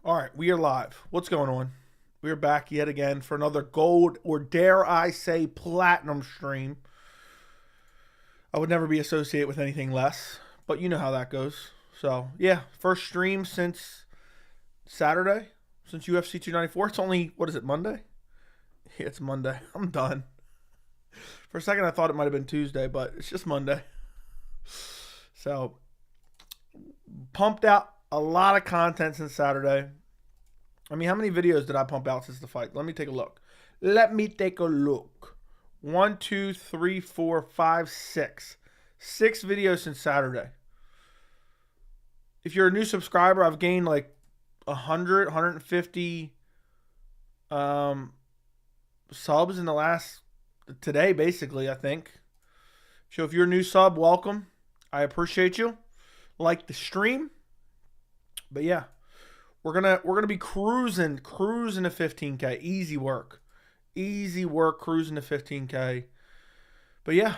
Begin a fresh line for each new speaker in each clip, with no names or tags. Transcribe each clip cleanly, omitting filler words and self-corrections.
All right, we are live. What's going on? We are back yet again for another gold, or dare I say platinum stream. I would never be associated with anything less, but you know how that goes. So, yeah, first stream since Saturday, since UFC 294. It's only, what is it, Monday? Yeah, it's Monday. I'm done. For a second, I thought it might have been Tuesday, but it's just Monday. So, pumped out a lot of content since Saturday. I mean, how many videos did I pump out since the fight? Let me take a look. 1, 2, 3, 4, 5, 6. 6 videos since Saturday. If you're a new subscriber, I've gained like 100, 150 subs in the last, today basically, I think. So if you're a new sub, welcome. I appreciate you. Like the stream. But yeah, we're gonna be cruising to 15K. Easy work cruising to 15K. But yeah,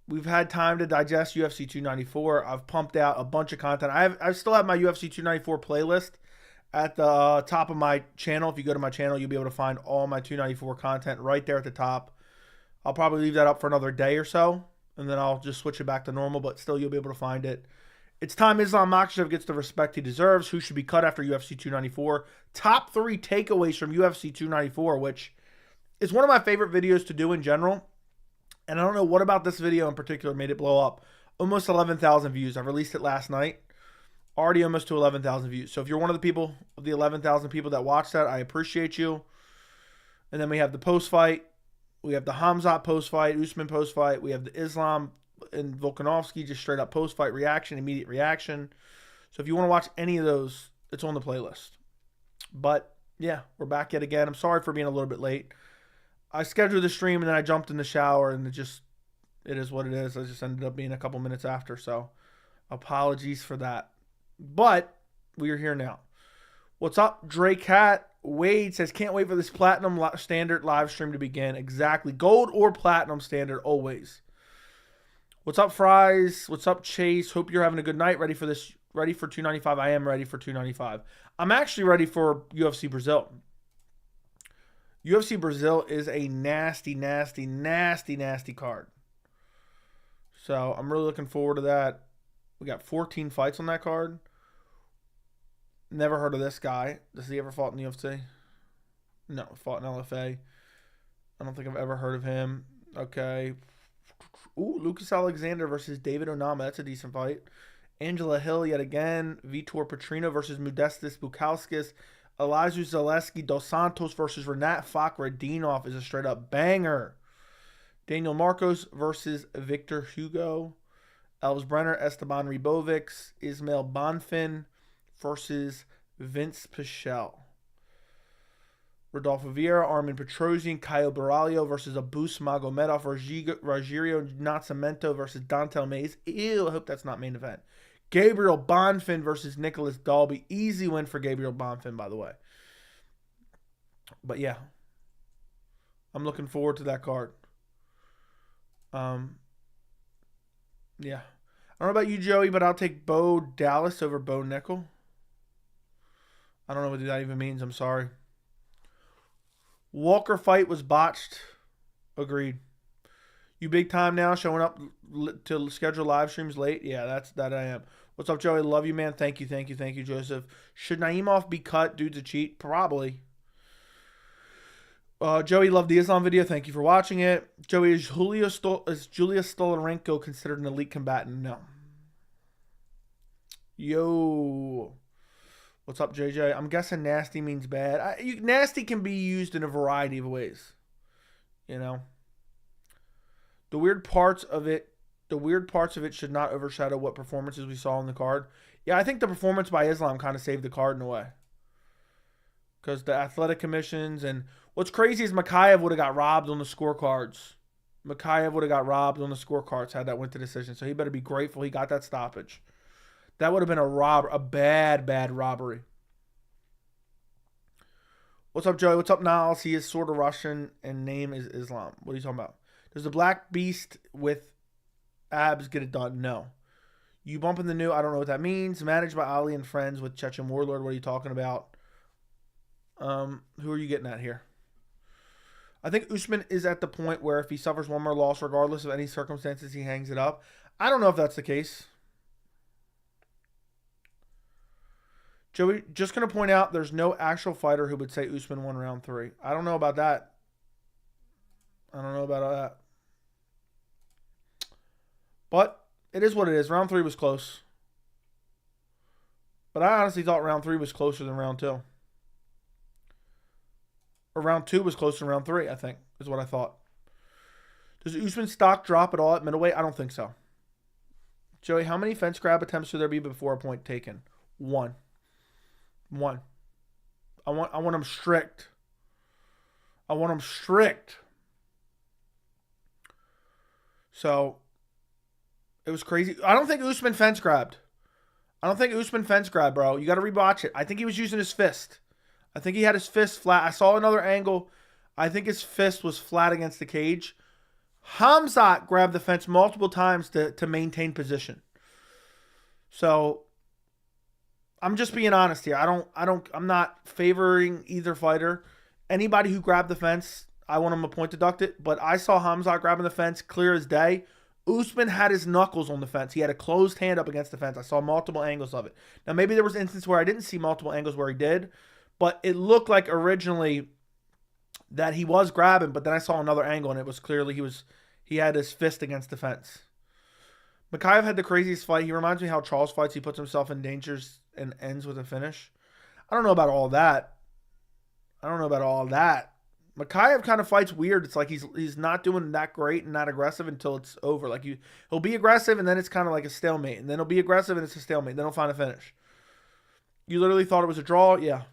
we've had time to digest UFC 294. I've pumped out a bunch of content. I still have my UFC 294 playlist at the top of my channel. If you go to my channel, you'll be able to find all my 294 content right there at the top. I'll probably leave that up for another day or so, and then I'll just switch it back to normal, but still you'll be able to find it. It's time Islam Makhachev gets the respect he deserves. Who should be cut after UFC 294? Top 3 takeaways from UFC 294, which is one of my favorite videos to do in general. And I don't know what about this video in particular made it blow up. Almost 11,000 views. I released it last night. Already almost to 11,000 views. So if you're one of the people, of the 11,000 people that watched that, I appreciate you. And then we have the post-fight. We have the Hamzat post-fight, Usman post-fight. We have the Islam and Volkanovski, just straight up post-fight reaction, immediate reaction. So if you want to watch any of those, it's on the playlist. But yeah, we're back yet again. I'm sorry for being a little bit late. I scheduled the stream and then I jumped in the shower and it is what it is. I just ended up being a couple minutes after. So apologies for that. But we are here now. What's up, Drake Hat? Wade says, can't wait for this platinum standard live stream to begin. Exactly. Gold or platinum standard always. What's up, Fries? What's up, Chase? Hope you're having a good night. Ready for 295? I am ready for 295. I'm actually ready for UFC Brazil. UFC Brazil is a nasty, nasty, nasty, nasty card. So I'm really looking forward to that. We got 14 fights on that card. Never heard of this guy. Does he ever fought in the UFC? No, fought in LFA. I don't think I've ever heard of him. Okay. Ooh, Lucas Alexander versus David Onama. That's a decent fight. Angela Hill yet again. Vitor Petrino versus Modestas Bukauskas. Elijah Zaleski Dos Santos versus Renat Fakhretdinov is a straight up banger. Daniel Marcos versus Victor Hugo. Elves Brenner, Esteban Ribovics. Ismail Bonfin versus Vince Pichel. Rodolfo Vieira, Armin Petrosian, Caio Baralho versus Abus Magomedov, Rogerio Nascimento versus Dantel Mays. Ew, I hope that's not main event. Gabriel Bonfin versus Nicholas Dalby. Easy win for Gabriel Bonfin, by the way. But yeah, I'm looking forward to that card. Yeah. I don't know about you, Joey, but I'll take Bo Dallas over Bo Nickel. I don't know what that even means. I'm sorry. Walker fight was botched. Agreed. You big time now, showing up to schedule live streams late? Yeah, that I am. What's up, Joey? Love you, man. Thank you, Joseph. Should Naimov be cut due to cheat? Probably. Joey, loved the Islam video. Thank you for watching it. Joey, is Julia Stolarenko considered an elite combatant? No. Yo. What's up, JJ? I'm guessing nasty means bad. Nasty can be used in a variety of ways. You know? The weird parts of it should not overshadow what performances we saw on the card. Yeah, I think the performance by Islam kind of saved the card in a way. Because the athletic commissions and what's crazy is Makhachev would have got robbed on the scorecards. Had that went to decision. So he better be grateful he got that stoppage. That would have been a bad robbery. What's up, Joey? What's up, Niles? He is sort of Russian and name is Islam. What are you talking about? Does the black beast with abs get it done? No. You bumping the new, I don't know what that means. Managed by Ali and friends with Chechen Warlord. What are you talking about? Who are you getting at here? I think Usman is at the point where if he suffers one more loss, regardless of any circumstances, he hangs it up. I don't know if that's the case. Joey, just going to point out there's no actual fighter who would say Usman won round 3. I don't know about that. But it is what it is. Round 3 was close. But I honestly thought round 3 was closer than round 2. Or round 2 was closer than round 3, I think, is what I thought. Does Usman's stock drop at all at middleweight? I don't think so. Joey, how many fence grab attempts should there be before a point taken? 1. I want them strict. So, it was crazy. I don't think Usman fence grabbed. Bro. You got to rewatch it. I think he was using his fist. I think he had his fist flat. I saw another angle. I think his fist was flat against the cage. Khamzat grabbed the fence multiple times to maintain position. So, I'm just being honest here. I'm not favoring either fighter. Anybody who grabbed the fence, I want him a point deducted. But I saw Khamzat grabbing the fence clear as day. Usman had his knuckles on the fence. He had a closed hand up against the fence. I saw multiple angles of it. Now, maybe there was an instance where I didn't see multiple angles where he did. But it looked like originally that he was grabbing. But then I saw another angle, and it was clearly he had his fist against the fence. Makhachev had the craziest fight. He reminds me how Charles fights. He puts himself in dangers and ends with a finish. I don't know about all that. Makhachev kind of fights weird. It's like he's not doing that great and not aggressive until it's over. Like he'll be aggressive and then it's kind of like a stalemate. And then he'll be aggressive and it's a stalemate. Then he'll find a finish. You literally thought it was a draw? Yeah.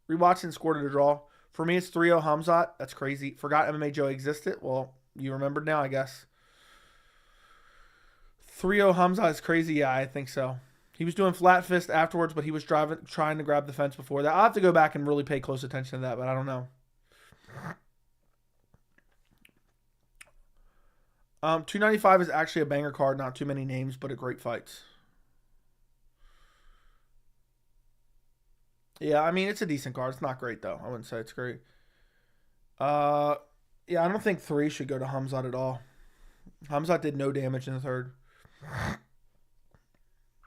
Rewatched and scored it a draw. For me, it's 3-0 Khamzat. That's crazy. Forgot MMA Joe existed. Well, you remembered now, I guess. 3-0 Khamzat is crazy. Yeah, I think so. He was doing flat fist afterwards, but he was trying to grab the fence before that. I'll have to go back and really pay close attention to that, but I don't know. 295 is actually a banger card. Not too many names, but a great fights. Yeah, I mean, it's a decent card. It's not great, though. I wouldn't say it's great. Yeah, I don't think 3 should go to Khamzat at all. Khamzat did no damage in the third.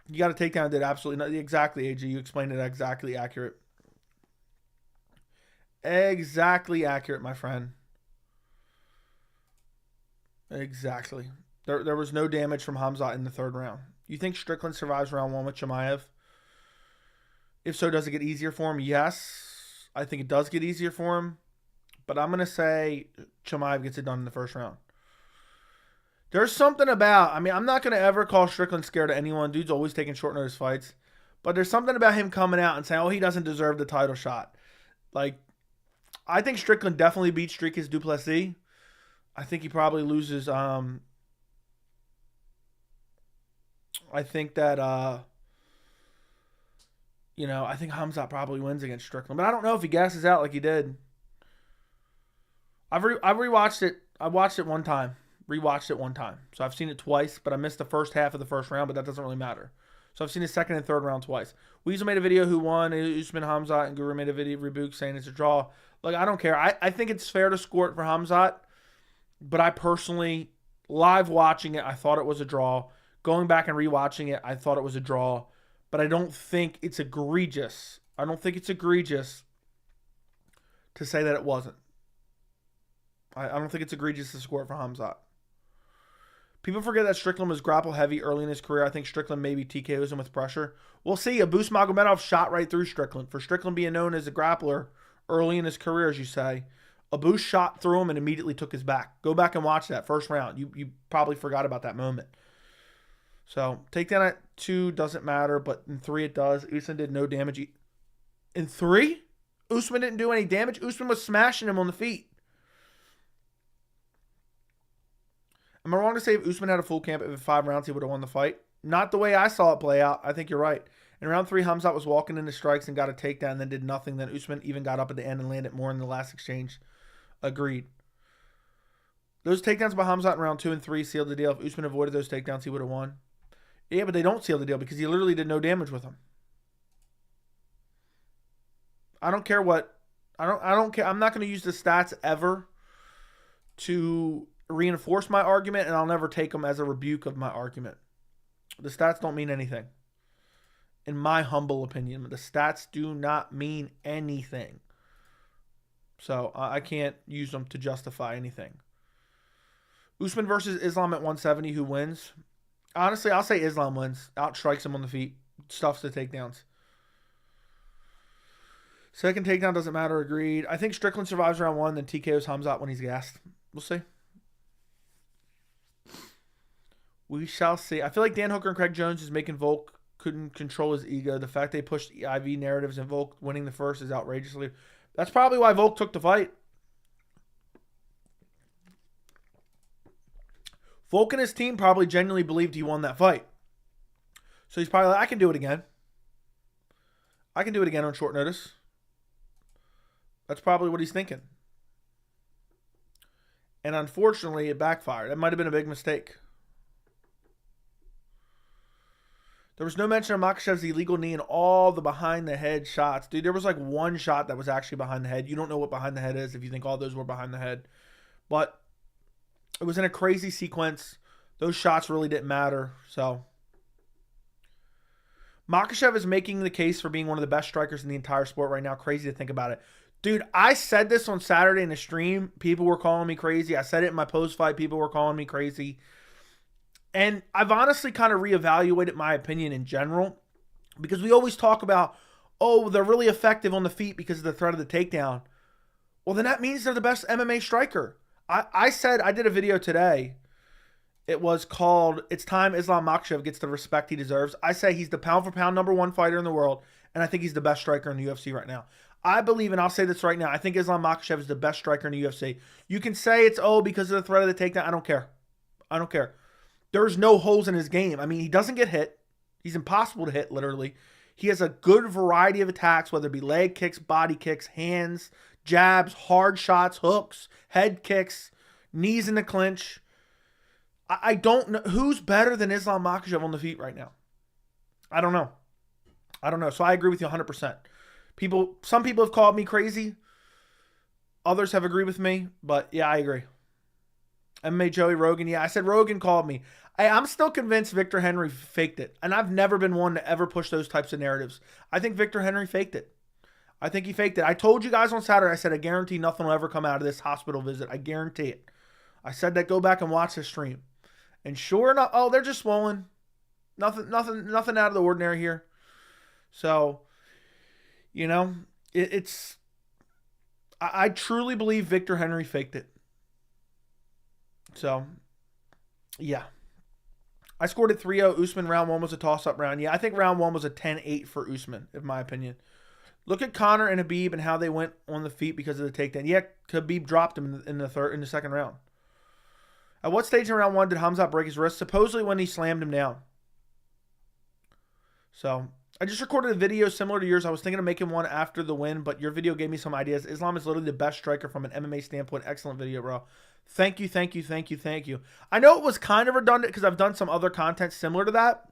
You got to takedown did absolutely nothing. Exactly, AG. You explained it exactly accurate. Exactly accurate, my friend. Exactly. There was no damage from Khamzat in the third round. You think Strickland survives round 1 with Chimaev? If so, does it get easier for him? Yes. I think it does get easier for him. But I'm going to say Chimaev gets it done in the first round. There's something about, I mean, I'm not going to ever call Strickland scared of anyone. Dude's always taking short notice fights. But there's something about him coming out and saying, oh, he doesn't deserve the title shot. Like, I think Strickland definitely beats Dricus du Plessis. I think he probably loses. I think that, I think Khamzat probably wins against Strickland. But I don't know if he gasses out like he did. I've rewatched it. I watched it one time. Rewatched it one time. So I've seen it twice, but I missed the first half of the first round, but that doesn't really matter. So I've seen the second and third round twice. Weasel made a video who won, Usman Khamzat, and Guru made a video reboot saying it's a draw. Look, I don't care. I think it's fair to score it for Khamzat, but I personally, live watching it, I thought it was a draw. Going back and rewatching it, I thought it was a draw, but I don't think it's egregious. I don't think it's egregious to say that it wasn't. I don't think it's egregious to score it for Khamzat. People forget that Strickland was grapple heavy early in his career. I think Strickland maybe TKOs him with pressure. We'll see. Abus Magomedov shot right through Strickland. For Strickland being known as a grappler early in his career, as you say, Abus shot through him and immediately took his back. Go back and watch that first round. You probably forgot about that moment. So, takedown at 2 doesn't matter, but in 3 it does. Usman did no damage. In 3? Usman didn't do any damage. Usman was smashing him on the feet. Am I wrong to say if Usman had a full camp, if 5 rounds, he would have won the fight? Not the way I saw it play out. I think you're right. In round 3, Khamzat was walking into strikes and got a takedown and then did nothing. Then Usman even got up at the end and landed more in the last exchange. Agreed. Those takedowns by Khamzat in round 2 and 3 sealed the deal. If Usman avoided those takedowns, he would have won. Yeah, but they don't seal the deal because he literally did no damage with them. I don't care what. I don't care. I'm not going to use the stats ever to reinforce my argument, and I'll never take them as a rebuke of my argument. The stats don't mean anything. In my humble opinion, the stats do not mean anything. So I can't use them to justify anything. Usman versus Islam at 170, who wins? Honestly, I'll say Islam wins. Outstrikes him on the feet. Stuffs the takedowns. Second takedown doesn't matter. Agreed. I think Strickland survives round 1, then TKO's Hamzat when he's gassed. We'll see. We shall see. I feel like Dan Hooker and Craig Jones is making Volk couldn't control his ego. The fact they pushed IV narratives and Volk winning the first is outrageously. That's probably why Volk took the fight. Volk and his team probably genuinely believed he won that fight. So he's probably like, I can do it again. I can do it again on short notice. That's probably what he's thinking. And unfortunately, it backfired. That might have been a big mistake. There was no mention of Makhachev's illegal knee and all the behind-the-head shots. Dude, there was like one shot that was actually behind the head. You don't know what behind the head is if you think all those were behind the head. But it was in a crazy sequence. Those shots really didn't matter. So Makhachev is making the case for being one of the best strikers in the entire sport right now. Crazy to think about it. Dude, I said this on Saturday in the stream. People were calling me crazy. I said it in my post-fight. People were calling me crazy. And I've honestly kind of reevaluated my opinion in general, because we always talk about, oh, they're really effective on the feet because of the threat of the takedown. Well, then that means they're the best MMA striker. I said, I did a video today. It was called, It's Time Islam Makhachev Gets the Respect He Deserves. I say he's the pound for pound #1 fighter in the world, and I think he's the best striker in the UFC right now. I believe, and I'll say this right now, I think Islam Makhachev is the best striker in the UFC. You can say it's, oh, because of the threat of the takedown. I don't care. I don't care. There's no holes in his game. I mean, he doesn't get hit. He's impossible to hit, literally. He has a good variety of attacks, whether it be leg kicks, body kicks, hands, jabs, hard shots, hooks, head kicks, knees in the clinch. I don't know. Who's better than Islam Makhachev on the feet right now? I don't know. I don't know. So I agree with you 100%. Some people have called me crazy. Others have agreed with me. But yeah, I agree. MMA Joey Rogan. Yeah, I said Rogan called me. I'm still convinced Victor Henry faked it. And I've never been one to ever push those types of narratives. I think Victor Henry faked it. I think he faked it. I told you guys on Saturday, I said, I guarantee nothing will ever come out of this hospital visit. I guarantee it. I said that. Go back and watch the stream. And sure enough, oh, they're just swollen. Nothing out of the ordinary here. So, you know, I truly believe Victor Henry faked it. So, yeah. I scored at 3-0. Usman round 1 was a toss-up round. Yeah, I think round 1 was a 10-8 for Usman, in my opinion. Look at Conor and Khabib and how they went on the feet because of the takedown. Yeah, Khabib dropped him in the second round. At what stage in round 1 did Hamzat break his wrist? Supposedly when he slammed him down. So, I just recorded a video similar to yours. I was thinking of making one after the win, but your video gave me some ideas. Islam is literally the best striker from an MMA standpoint. Excellent video, bro. Thank you, thank you, thank you, thank you. I know it was kind of redundant because I've done some other content similar to that.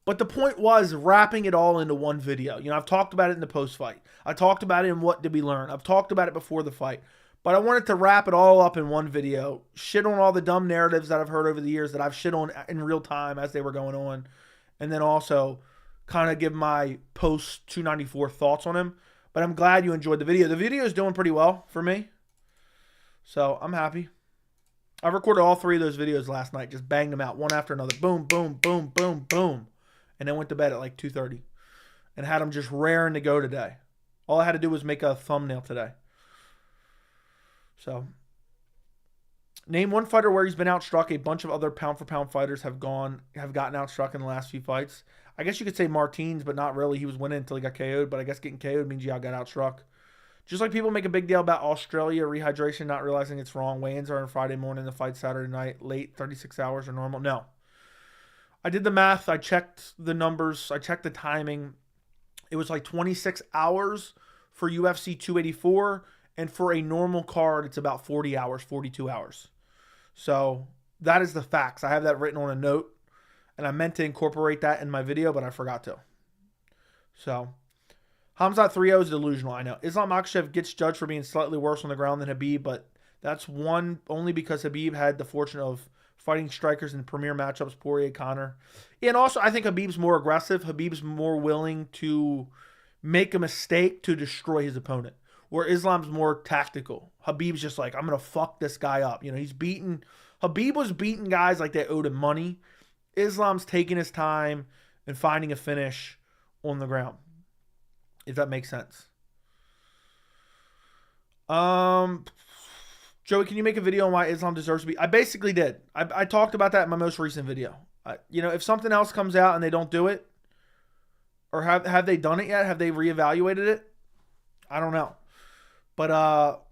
But the point was wrapping it all into one video. You know, I've talked about it in the post-fight. I talked about it in What Did We Learn. I've talked about it before the fight. But I wanted to wrap it all up in one video. Shit on all the dumb narratives that I've heard over the years that I've shit on in real time as they were going on. And then also kind of give my post-294 thoughts on him. But I'm glad you enjoyed the video. The video is doing pretty well for me. So I'm happy. I recorded all 3 of those videos last night. Just banged them out one after another. Boom, boom, boom, boom, boom. And then went to bed at like 2:30. And had them just raring to go today. All I had to do was make a thumbnail today. So, name one fighter where he's been outstruck. A bunch of other pound-for-pound fighters have gotten outstruck in the last few fights. I guess you could say Martins, but not really. He was winning until he got KO'd. But I guess getting KO'd means you got outstruck. Just like people make a big deal about Australia rehydration, not realizing it's wrong. Weigh-ins are on Friday morning, the fight Saturday night. Late, 36 hours are normal. No. I did the math. I checked the numbers. I checked the timing. It was like 26 hours for UFC 284. And for a normal card, it's about 40 hours, 42 hours. So that is the facts. I have that written on a note. And I meant to incorporate that in my video, but I forgot to. So Khamzat 3-0 is delusional, I know. Islam Makhachev gets judged for being slightly worse on the ground than Khabib, but that's only because Khabib had the fortune of fighting strikers in premier matchups, Poirier, Conor. And also, I think Khabib's more aggressive. Khabib's more willing to make a mistake to destroy his opponent, where Islam's more tactical. Khabib's just like, I'm going to fuck this guy up. You know, Khabib was beating guys like they owed him money. Islam's taking his time and finding a finish on the ground, if that makes sense. Joey, can you make a video on why Islam deserves to be? I basically did. I talked about that in my most recent video. You know, if something else comes out and they don't do it, or have they done it yet? Have they reevaluated it? I don't know. But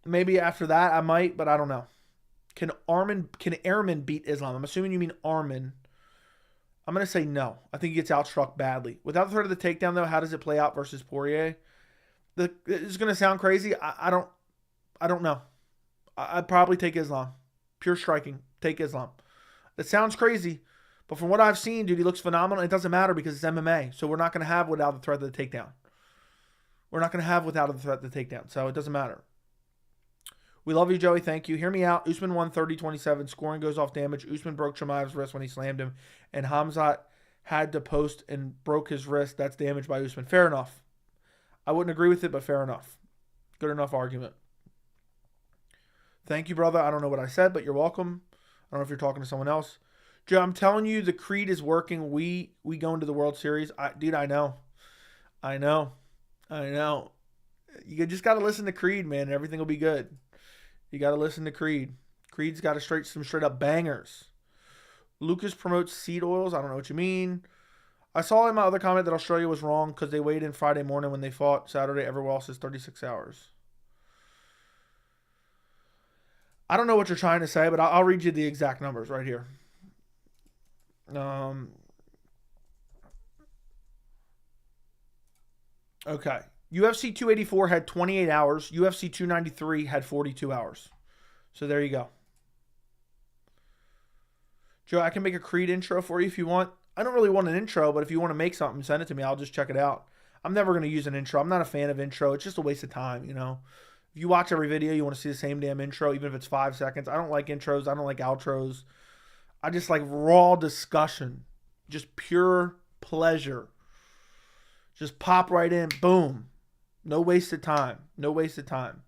maybe after that I might, but I don't know. Can Airman beat Islam? I'm assuming you mean Arman. I'm going to say no. I think he gets outstruck badly. Without the threat of the takedown, though, how does it play out versus Poirier? It's going to sound crazy. I don't know. I'd probably take Islam. Pure striking. Take Islam. That sounds crazy, but from what I've seen, dude, he looks phenomenal. It doesn't matter because it's MMA, so we're not going to have without the threat of the takedown. We're not going to have without the threat of the takedown, so it doesn't matter. We love you, Joey. Thank you. Hear me out. Usman won 30-27. Scoring goes off damage. Usman broke Chimaev's wrist when he slammed him, and Khamzat had to post and broke his wrist. That's damage by Usman. Fair enough. I wouldn't agree with it, but fair enough. Good enough argument. Thank you, brother. I don't know what I said, but you're welcome. I don't know if you're talking to someone else. Joe, I'm telling you, the Creed is working. We go into the World Series. Dude, I know. You just got to listen to Creed, man, and everything will be good. You got to listen to Creed. Creed's got some straight up bangers. Lucas promotes seed oils. I don't know what you mean. I saw in my other comment that Australia was wrong because they weighed in Friday morning when they fought. Saturday, everywhere else is 36 hours. I don't know what you're trying to say, but I'll read you the exact numbers right here. Okay. UFC 284 had 28 hours. UFC 293 had 42 hours. So there you go. Joe, I can make a Creed intro for you if you want. I don't really want an intro, but if you want to make something, send it to me. I'll just check it out. I'm never going to use an intro. I'm not a fan of intro. It's just a waste of time, you know. If you watch every video, you want to see the same damn intro, even if it's 5 seconds. I don't like intros. I don't like outros. I just like raw discussion. Just pure pleasure. Just pop right in. Boom. No wasted time. No wasted time.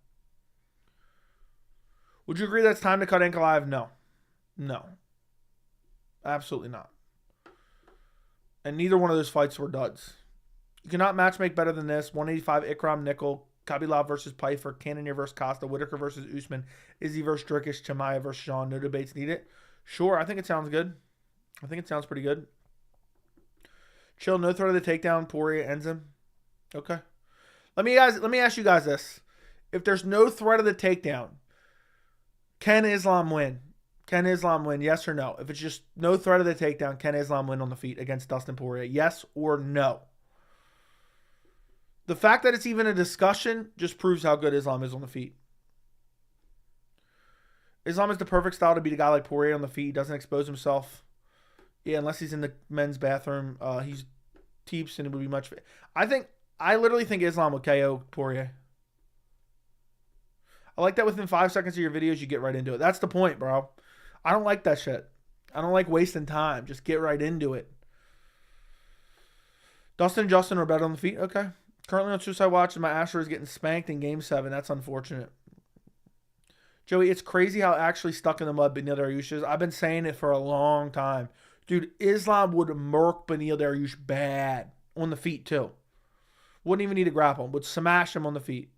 Would you agree that's time to cut Ankalaev? No. No. Absolutely not. And neither one of those fights were duds. You cannot matchmake better than this. 185 Ikram Nickel. Khabib versus Pfeiffer, Cannonier versus Costa, Whitaker versus Usman, Izzy versus Drickish, Chimaev versus Sean. No debates needed. Sure, I think it sounds good. I think it sounds pretty good. Chill, no threat of the takedown. Poirier ends him. Okay. Let me ask you guys this. If there's no threat of the takedown, can Islam win? Can Islam win? Yes or no? If it's just no threat of the takedown, can Islam win on the feet against Dustin Poirier? Yes or no? The fact that it's even a discussion just proves how good Islam is on the feet. Islam is the perfect style to beat a guy like Poirier on the feet. He doesn't expose himself. Yeah, unless he's in the men's bathroom. He's teeps and it would be much. I literally think Islam would KO Poirier. I like that within 5 seconds of your videos, you get right into it. That's the point, bro. I don't like that shit. I don't like wasting time. Just get right into it. Dustin and Justin are better on the feet. Okay. Currently on Suicide Watch, and my Astros is getting spanked in Game 7. That's unfortunate. Joey, it's crazy how actually stuck in the mud Beneil Dariush is. I've been saying it for a long time. Dude, Islam would murk Beneil Dariush bad on the feet, too. Wouldn't even need to grapple him. Would smash him on the feet.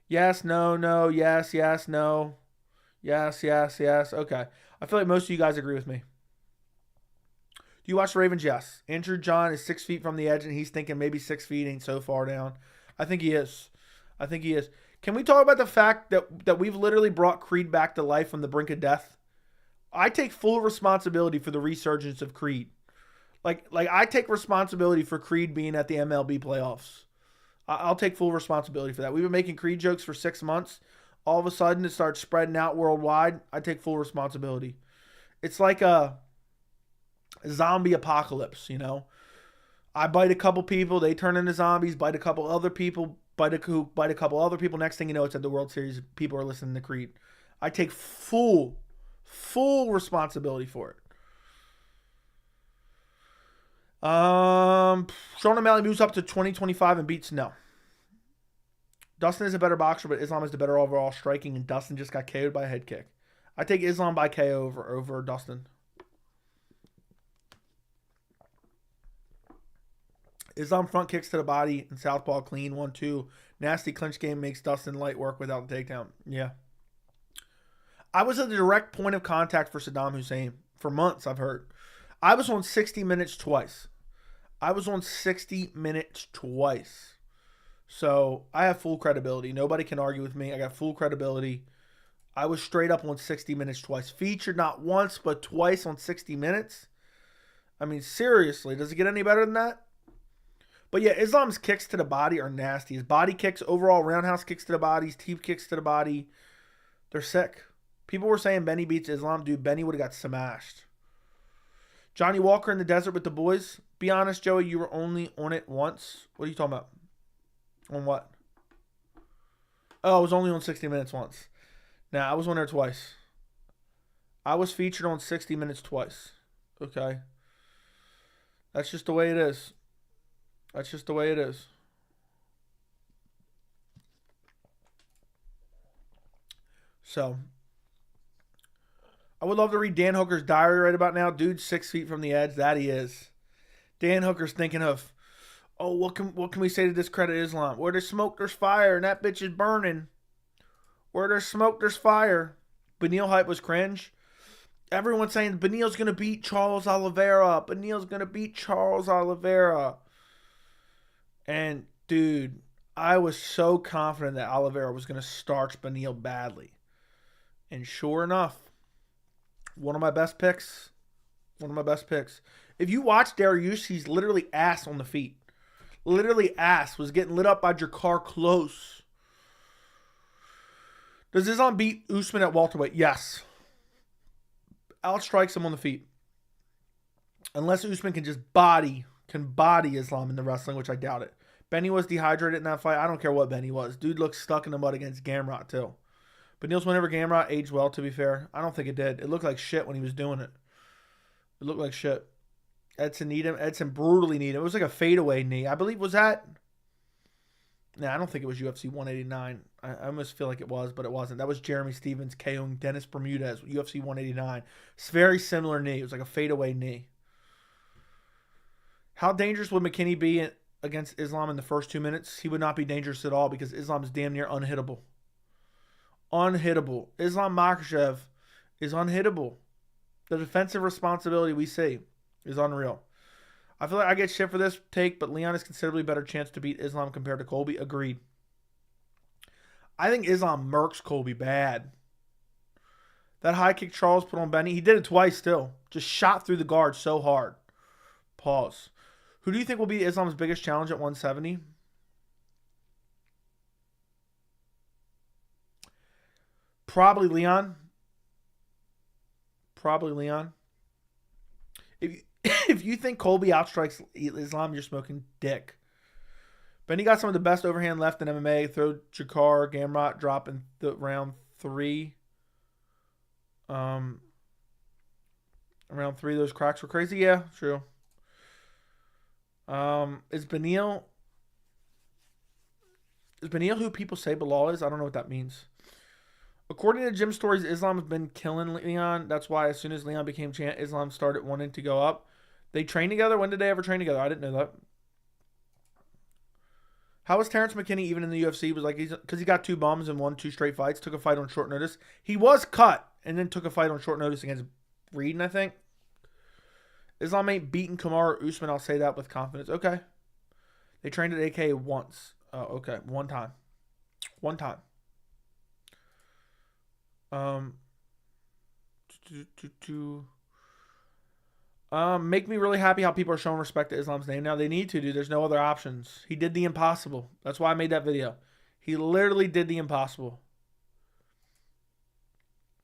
Yes, no, no, yes, yes, no. Yes, yes, yes. Okay. I feel like most of you guys agree with me. Do you watch the Ravens? Yes. Andrew John is 6 feet from the edge, and he's thinking maybe 6 feet ain't so far down. I think he is. I think he is. Can we talk about the fact that we've literally brought Creed back to life from the brink of death? I take full responsibility for the resurgence of Creed. Like I take responsibility for Creed being at the MLB playoffs. I'll take full responsibility for that. We've been making Creed jokes for 6 months. All of a sudden, it starts spreading out worldwide. I take full responsibility. It's like a zombie apocalypse, you know. I bite a couple people, they turn into zombies. Bite a couple other people, bite a couple other people. Next thing you know, it's at the World Series. People are listening to Creed. I take full responsibility for it. Sean O'Malley moves up to 2025 and beats no. Dustin is a better boxer, but Islam is the better overall striking, and Dustin just got KO'd by a head kick. I take Islam by KO over Dustin. Islam front kicks to the body and southpaw clean 1-2. Nasty clinch game makes Dustin light work without the takedown. Yeah. I was at the direct point of contact for Saddam Hussein for months, I've heard. I was on 60 Minutes twice. So I have full credibility. Nobody can argue with me. I got full credibility. I was straight up on 60 Minutes twice. Featured not once, but twice on 60 Minutes. I mean, seriously, does it get any better than that? But yeah, Islam's kicks to the body are nasty. His body kicks, overall roundhouse kicks to the body, his teep kicks to the body, they're sick. People were saying Benny beats Islam. Dude, Benny would have got smashed. Johnny Walker in the desert with the boys. Be honest, Joey, you were only on it once. What are you talking about? On what? Oh, I was only on 60 Minutes once. Nah, I was on there twice. I was featured on 60 Minutes twice. Okay. That's just the way it is. So, I would love to read Dan Hooker's diary right about now. Dude's 6 feet from the edge. That he is. Dan Hooker's thinking of, oh, what can we say to discredit Islam? Where there's smoke, there's fire, and that bitch is burning. Where there's smoke, there's fire. Beneil hype was cringe. Everyone's saying Beneil's going to beat Charles Oliveira. And, dude, I was so confident that Oliveira was going to starch Beneil badly. And sure enough, one of my best picks. If you watch Dariush, he's literally ass on the feet. Literally ass. Was getting lit up by Jakar Close. Does Islam beat Usman at welterweight? Yes. Outstrikes him on the feet. Unless Usman can just body Islam in the wrestling, which I doubt it. Benny was dehydrated in that fight. I don't care what Benny was. Dude looks stuck in the mud against Gamrot, too. But Niels, whenever Gamrot aged well, to be fair. I don't think it did. It looked like shit when he was doing it. It looked like shit. Edson brutally kneed him. It was like a fadeaway knee. I believe, was that? Nah, I don't think it was UFC 189. I almost feel like it was, but it wasn't. That was Jeremy Stevens KOing Dennis Bermudez, UFC 189. It's a very similar knee. It was like a fadeaway knee. How dangerous would McKinney be against Islam in the first 2 minutes? He would not be dangerous at all because Islam is damn near unhittable. Islam Makhachev is unhittable. The defensive responsibility we see is unreal. I feel like I get shit for this take, but Leon has considerably better chance to beat Islam compared to Colby. Agreed. I think Islam murks Colby bad. That high kick Charles put on Benny, he did it twice still. Just shot through the guard so hard. Pause. Who do you think will be Islam's biggest challenge at 170? Probably Leon. If you think Colby outstrikes Islam, you're smoking dick. Benny got some of the best overhand left in MMA. Throw Jakar, Gamrot, drop in the round 3. Round 3, those cracks were crazy. Yeah, true. Is Beneil who people say Bilal is? I don't know what that means. According to Jim Stories, Islam has been killing Leon. That's why as soon as Leon became champ, Islam started wanting to go up. They train together? When did they ever train together? I didn't know that. How was Terrence McKinney even in the UFC? He was like, because he got 2 bums and won 2 straight fights, took a fight on short notice. He was cut and then took a fight on short notice against Reed, I think. Islam ain't beaten Kamaru Usman. I'll say that with confidence. Okay. They trained at AK once. Oh, okay. One time. Make me really happy how people are showing respect to Islam's name. Now they need to, dude. There's no other options. He did the impossible. That's why I made that video. He literally did the impossible.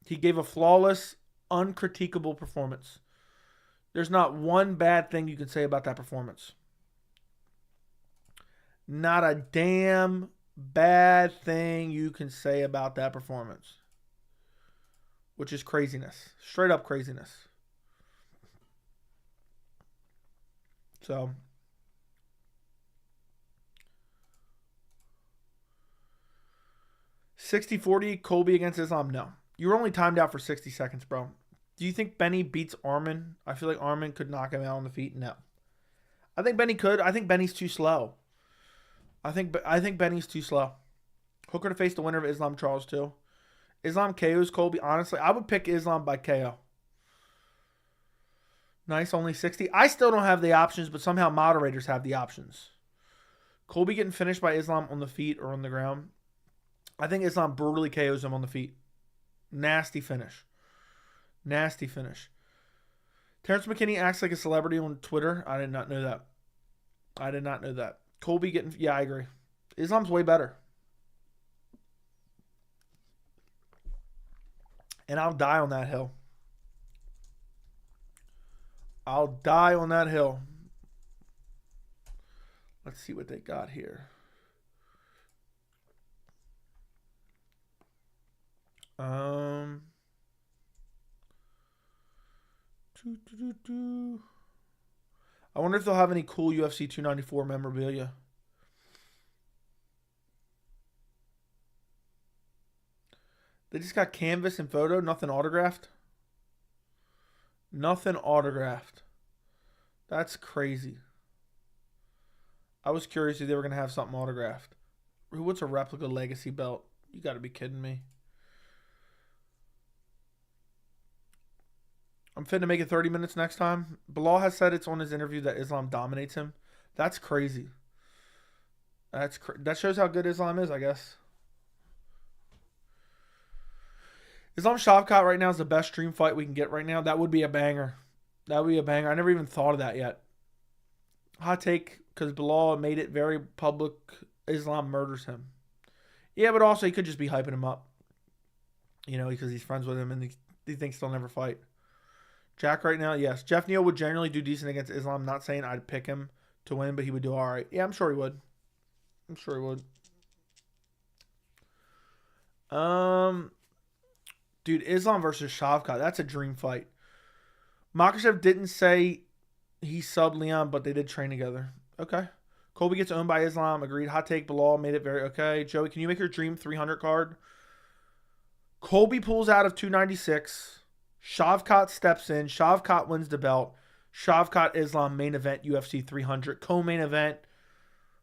He gave a flawless, uncritiquable performance. There's not one bad thing you can say about that performance. Not a damn bad thing you can say about that performance. Which is craziness. Straight up craziness. So. $60-40 Colby against Islam? No. You were only timed out for 60 seconds, bro. Do you think Benny beats Arman? I feel like Arman could knock him out on the feet. No. I think Benny could. I think Benny's too slow. I think Benny's too slow. Hooker to face the winner of Islam Charles too. Islam KO's Colby. Honestly, I would pick Islam by KO. Nice, only 60. I still don't have the options, but somehow moderators have the options. Colby getting finished by Islam on the feet or on the ground. I think Islam brutally KOs him on the feet. Nasty finish. Nasty finish. Terrence McKinney acts like a celebrity on Twitter. I did not know that. I did not know that. Colby getting... Yeah, I agree. Islam's way better. And I'll die on that hill. I'll die on that hill. Let's see what they got here. I wonder if they'll have any cool UFC 294 memorabilia. They just got canvas and photo, nothing autographed. Nothing autographed. That's crazy. I was curious if they were going to have something autographed. What's a replica legacy belt? You got to be kidding me. I'm finna make it 30 minutes next time. Bilal has said it's on his interview that Islam dominates him. That's crazy. That shows how good Islam is, I guess. Islam Shavkat right now is the best stream fight we can get right now. That would be a banger. That would be a banger. I never even thought of that yet. Hot take, because Bilal made it very public. Islam murders him. Yeah, but also he could just be hyping him up. You know, because he's friends with him and he thinks they'll never fight. Jack right now, yes. Jeff Neal would generally do decent against Islam. I'm not saying I'd pick him to win, but he would do all right. Yeah, I'm sure he would. I'm sure he would. Dude, Islam versus Shavkat. That's a dream fight. Makhachev didn't say he subbed Leon, but they did train together. Okay. Colby gets owned by Islam. Agreed. Hot take. Bilal made it very okay. Joey, can you make your dream 300 card? Colby pulls out of 296. Shavkat steps in. Shavkat wins the belt. Shavkat Islam main event UFC 300. Co-main event.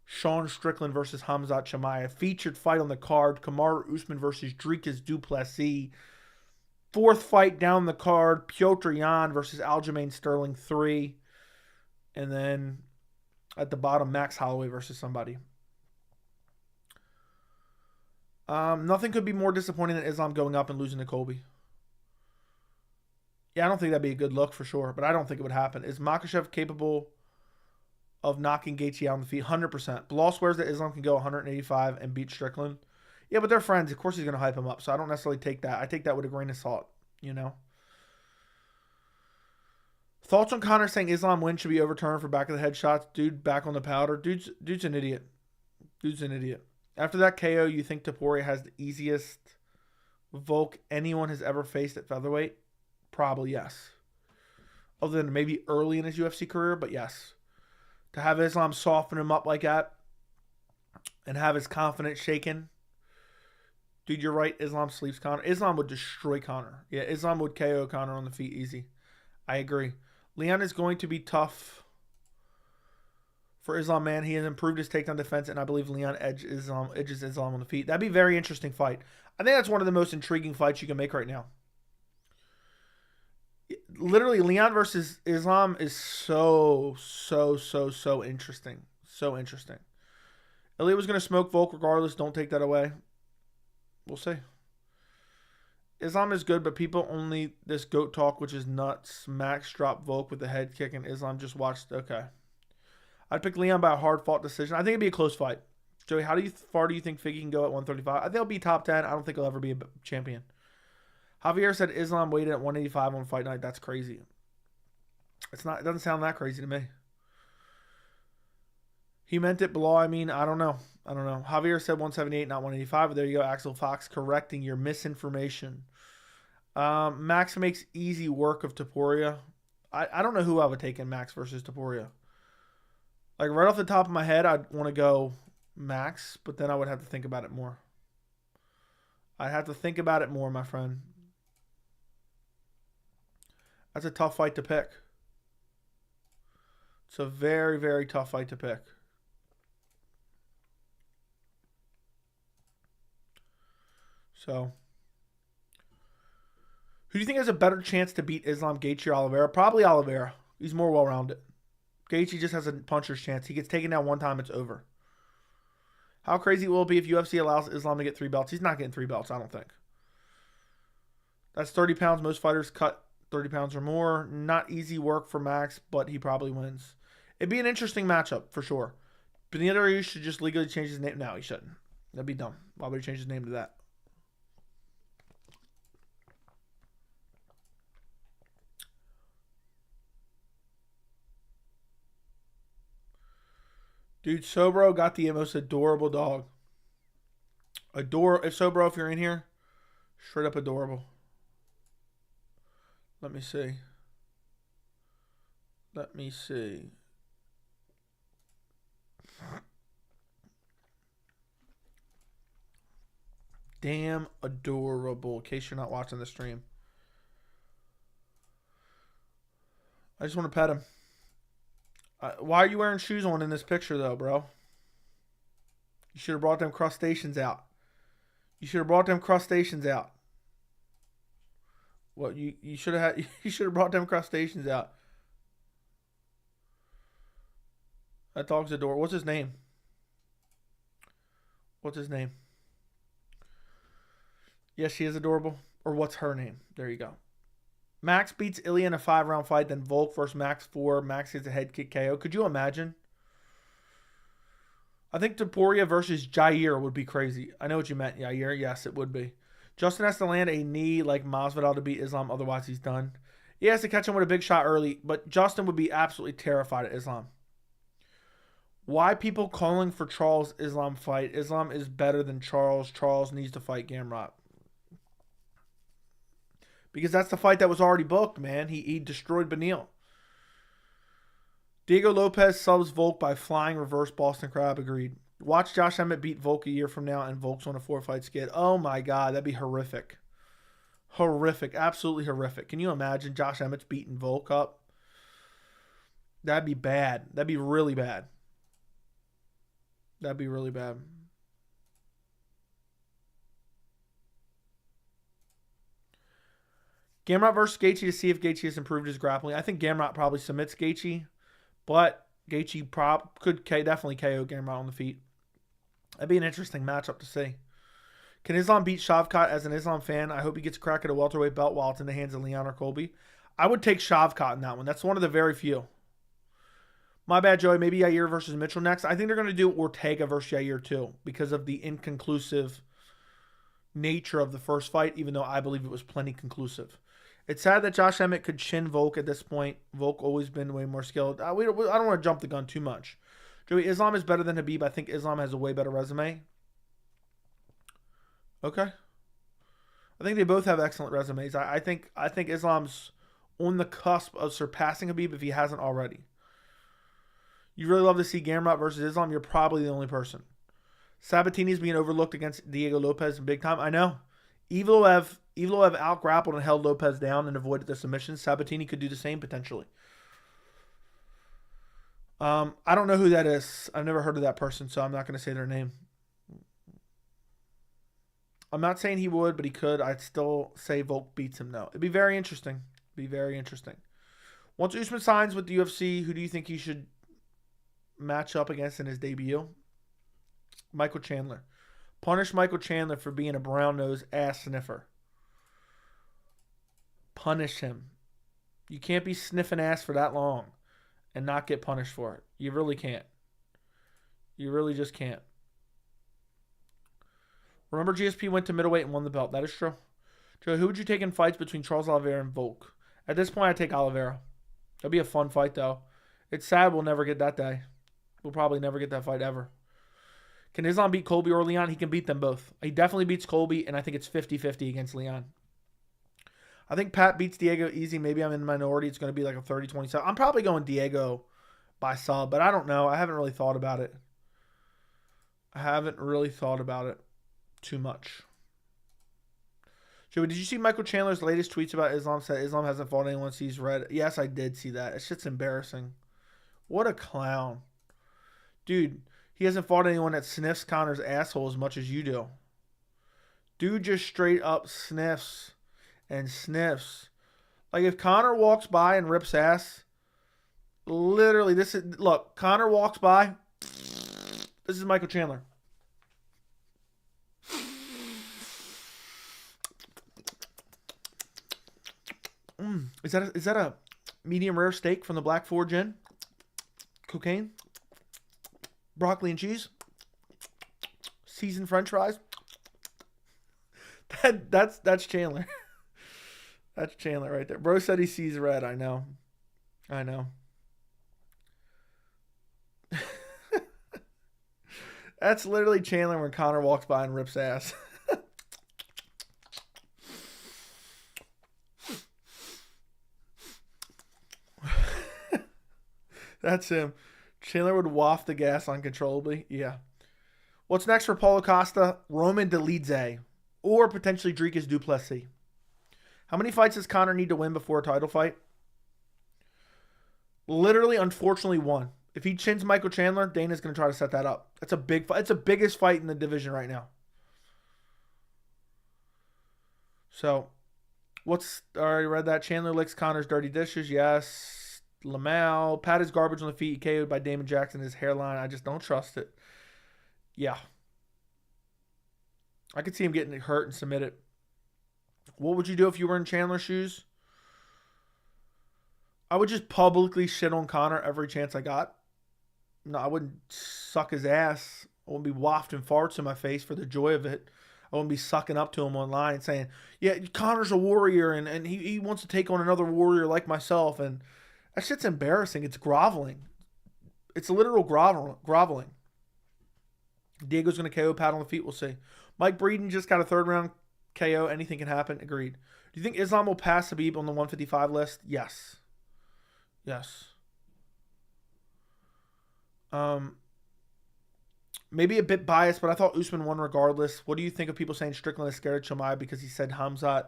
Sean Strickland versus Khamzat Chimaev. Featured fight on the card. Kamaru Usman versus Dricus Du Plessis. Fourth fight down the card. Piotr Yan versus Aljamain Sterling 3. And then at the bottom, Max Holloway versus somebody. Nothing could be more disappointing than Islam going up and losing to Colby. Yeah, I don't think that'd be a good look for sure, but I don't think it would happen. Is Makhachev capable of knocking Gaethje out on the feet? 100%. Bilal swears that Islam can go 185 and beat Strickland. Yeah, but they're friends. Of course he's going to hype him up, so I don't necessarily take that. I take that with a grain of salt, you know? Thoughts on Conor saying Islam win should be overturned for back of the head shots? Dude, back on the powder. Dude's an idiot. Dude's an idiot. After that KO, you think Topuria has the easiest Volk anyone has ever faced at featherweight? Probably yes. Other than maybe early in his UFC career, but yes. To have Islam soften him up like that and have his confidence shaken. Dude, you're right. Islam sleeps Conor. Islam would destroy Conor. Yeah, Islam would KO Conor on the feet easy. I agree. Leon is going to be tough for Islam, man. He has improved his takedown defense, and I believe Leon edges Islam on the feet. That'd be a very interesting fight. I think that's one of the most intriguing fights you can make right now. Literally, Leon versus Islam is so interesting. So interesting. Elliot was going to smoke Volk regardless. Don't take that away. We'll see. Islam is good, but people only this GOAT talk, which is nuts. Max dropped Volk with the head kick, and Islam just watched. Okay. I'd pick Leon by a hard-fought decision. I think it'd be a close fight. Joey, how far do you think Figgy can go at 135? I think he'll be top 10. I don't think he'll ever be a champion. Javier said Islam weighed at 185 on fight night. That's crazy. It doesn't sound that crazy to me. He meant it below. I mean, I don't know. Javier said 178, not 185. But there you go. Axel Fox correcting your misinformation. Max makes easy work of Topuria. I don't know who I would take in Max versus Topuria. Like, right off the top of my head, I'd want to go Max, but then I would have to think about it more. I'd have to think about it more, my friend. That's a tough fight to pick. It's a very, very tough fight to pick. So, who do you think has a better chance to beat Islam, Gaethje or Oliveira? Probably Oliveira. He's more well-rounded. Gaethje just has a puncher's chance. He gets taken down one time, it's over. How crazy will it be if UFC allows Islam to get 3 belts? He's not getting 3 belts, I don't think. That's 30 pounds. Most fighters cut 30 pounds or more. Not easy work for Max, but he probably wins. It'd be an interesting matchup, for sure. Benito should just legally change his name. No, he shouldn't. That'd be dumb. Why would he change his name to that? Dude, Sobro got the most adorable dog. If Sobro, if you're in here, straight up adorable. Let me see. Damn adorable. In case you're not watching the stream. I just want to pet him. Why are you wearing shoes on in this picture, though, bro? You should have brought them crustaceans out. What you should have had? You should have brought them crustaceans out. That dog's adorable. What's his name? Yes, she is adorable. Or what's her name? There you go. Max beats Ilya in a 5-round fight, then Volk versus Max 4. Max gets a head kick KO. Could you imagine? I think Topuria versus Jair would be crazy. I know what you meant, Jair. Yes, it would be. Justin has to land a knee like Masvidal to beat Islam, otherwise he's done. He has to catch him with a big shot early, but Justin would be absolutely terrified of Islam. Why people calling for Charles Islam fight? Islam is better than Charles. Charles needs to fight Gamrot. Because that's the fight that was already booked, man. He destroyed Beneil. Diego Lopez subs Volk by flying reverse Boston Crab. Agreed. Watch Josh Emmett beat Volk a year from now and Volk's on a 4-fight skid. Oh my God, that'd be horrific. Horrific. Absolutely horrific. Can you imagine Josh Emmett's beating Volk up? That'd be bad. That'd be really bad. Gamrot versus Gaethje to see if Gaethje has improved his grappling. I think Gamrot probably submits Gaethje, but Gaethje could definitely KO Gamrot on the feet. That'd be an interesting matchup to see. Can Islam beat Shavkat? As an Islam fan, I hope he gets a crack at a welterweight belt while it's in the hands of Leon or Colby. I would take Shavkat in that one. That's one of the very few. My bad, Joey. Maybe Yair versus Mitchell next. I think they're going to do Ortega versus Yair too because of the inconclusive nature of the first fight, even though I believe it was plenty conclusive. It's sad that Josh Emmett could chin Volk at this point. Volk always been way more skilled. I don't want to jump the gun too much. Joey, Islam is better than Habib. I think Islam has a way better resume. Okay. I think they both have excellent resumes. I think Islam's on the cusp of surpassing Habib if he hasn't already. You really love to see Gamrot versus Islam. You're probably the only person. Sabatini's being overlooked against Diego Lopez in big time. I know. Evloev out-grappled and held Lopez down and avoided the submission. Sabatini could do the same potentially. I don't know who that is. I've never heard of that person, so I'm not going to say their name. I'm not saying he would, but he could. I'd still say Volk beats him, though. It'd be very interesting. Once Usman signs with the UFC, who do you think he should match up against in his debut? Michael Chandler. Punish Michael Chandler for being a brown-nosed ass sniffer. Punish him. You can't be sniffing ass for that long and not get punished for it. You really can't. You really just can't. Remember GSP went to middleweight and won the belt. That is true. Joe, who would you take in fights between Charles Oliveira and Volk? At this point, I'd take Oliveira. That'd be a fun fight, though. It's sad we'll never get that day. We'll probably never get that fight ever. Can Islam beat Colby or Leon? He can beat them both. He definitely beats Colby, and I think it's 50-50 against Leon. I think Pat beats Diego easy. Maybe I'm in the minority. It's going to be like a 30-27. I'm probably going Diego by sub, but I don't know. I haven't really thought about it. Too much. Joey, did you see Michael Chandler's latest tweets about Islam? Said Islam hasn't fought anyone he's read. Yes, I did see that. It's just embarrassing. What a clown. Dude, he hasn't fought anyone that sniffs Conor's asshole as much as you do. Dude just straight up sniffs and sniffs. Like if Conor walks by and rips ass, literally look, Conor walks by. This is Michael Chandler. Is that a medium rare steak from the Black Forge Inn? Cocaine? Broccoli and cheese? Seasoned French fries? That's Chandler. That's Chandler right there. Bro said he sees red. I know. That's literally Chandler when Conor walks by and rips ass. That's him. Chandler would waft the gas uncontrollably. Yeah. What's next for Paulo Costa? Roman Dolidze. Or potentially Dricus du Plessis. How many fights does Conor need to win before a title fight? Literally, unfortunately, one. If he chins Michael Chandler, Dana's going to try to set that up. That's a big fight. It's the biggest fight in the division right now. So, I already read that. Chandler licks Conor's dirty dishes. Yes. Lamau. Pat is garbage on the feet. KO'd by Damon Jackson. His hairline. I just don't trust it. Yeah. I could see him getting hurt and submitted. What would you do if you were in Chandler's shoes? I would just publicly shit on Conor every chance I got. No, I wouldn't suck his ass. I wouldn't be wafting farts in my face for the joy of it. I wouldn't be sucking up to him online saying, yeah, Conor's a warrior and he wants to take on another warrior like myself. And that shit's embarrassing. It's groveling. It's literal groveling. Diego's going to KO Pat on the feet. We'll see. Mike Breeden just got a third round KO. Anything can happen. Agreed. Do you think Islam will pass Khabib on the 155 list? Yes. Maybe a bit biased, but I thought Usman won regardless. What do you think of people saying Strickland is scared of Chimaev because he said Khamzat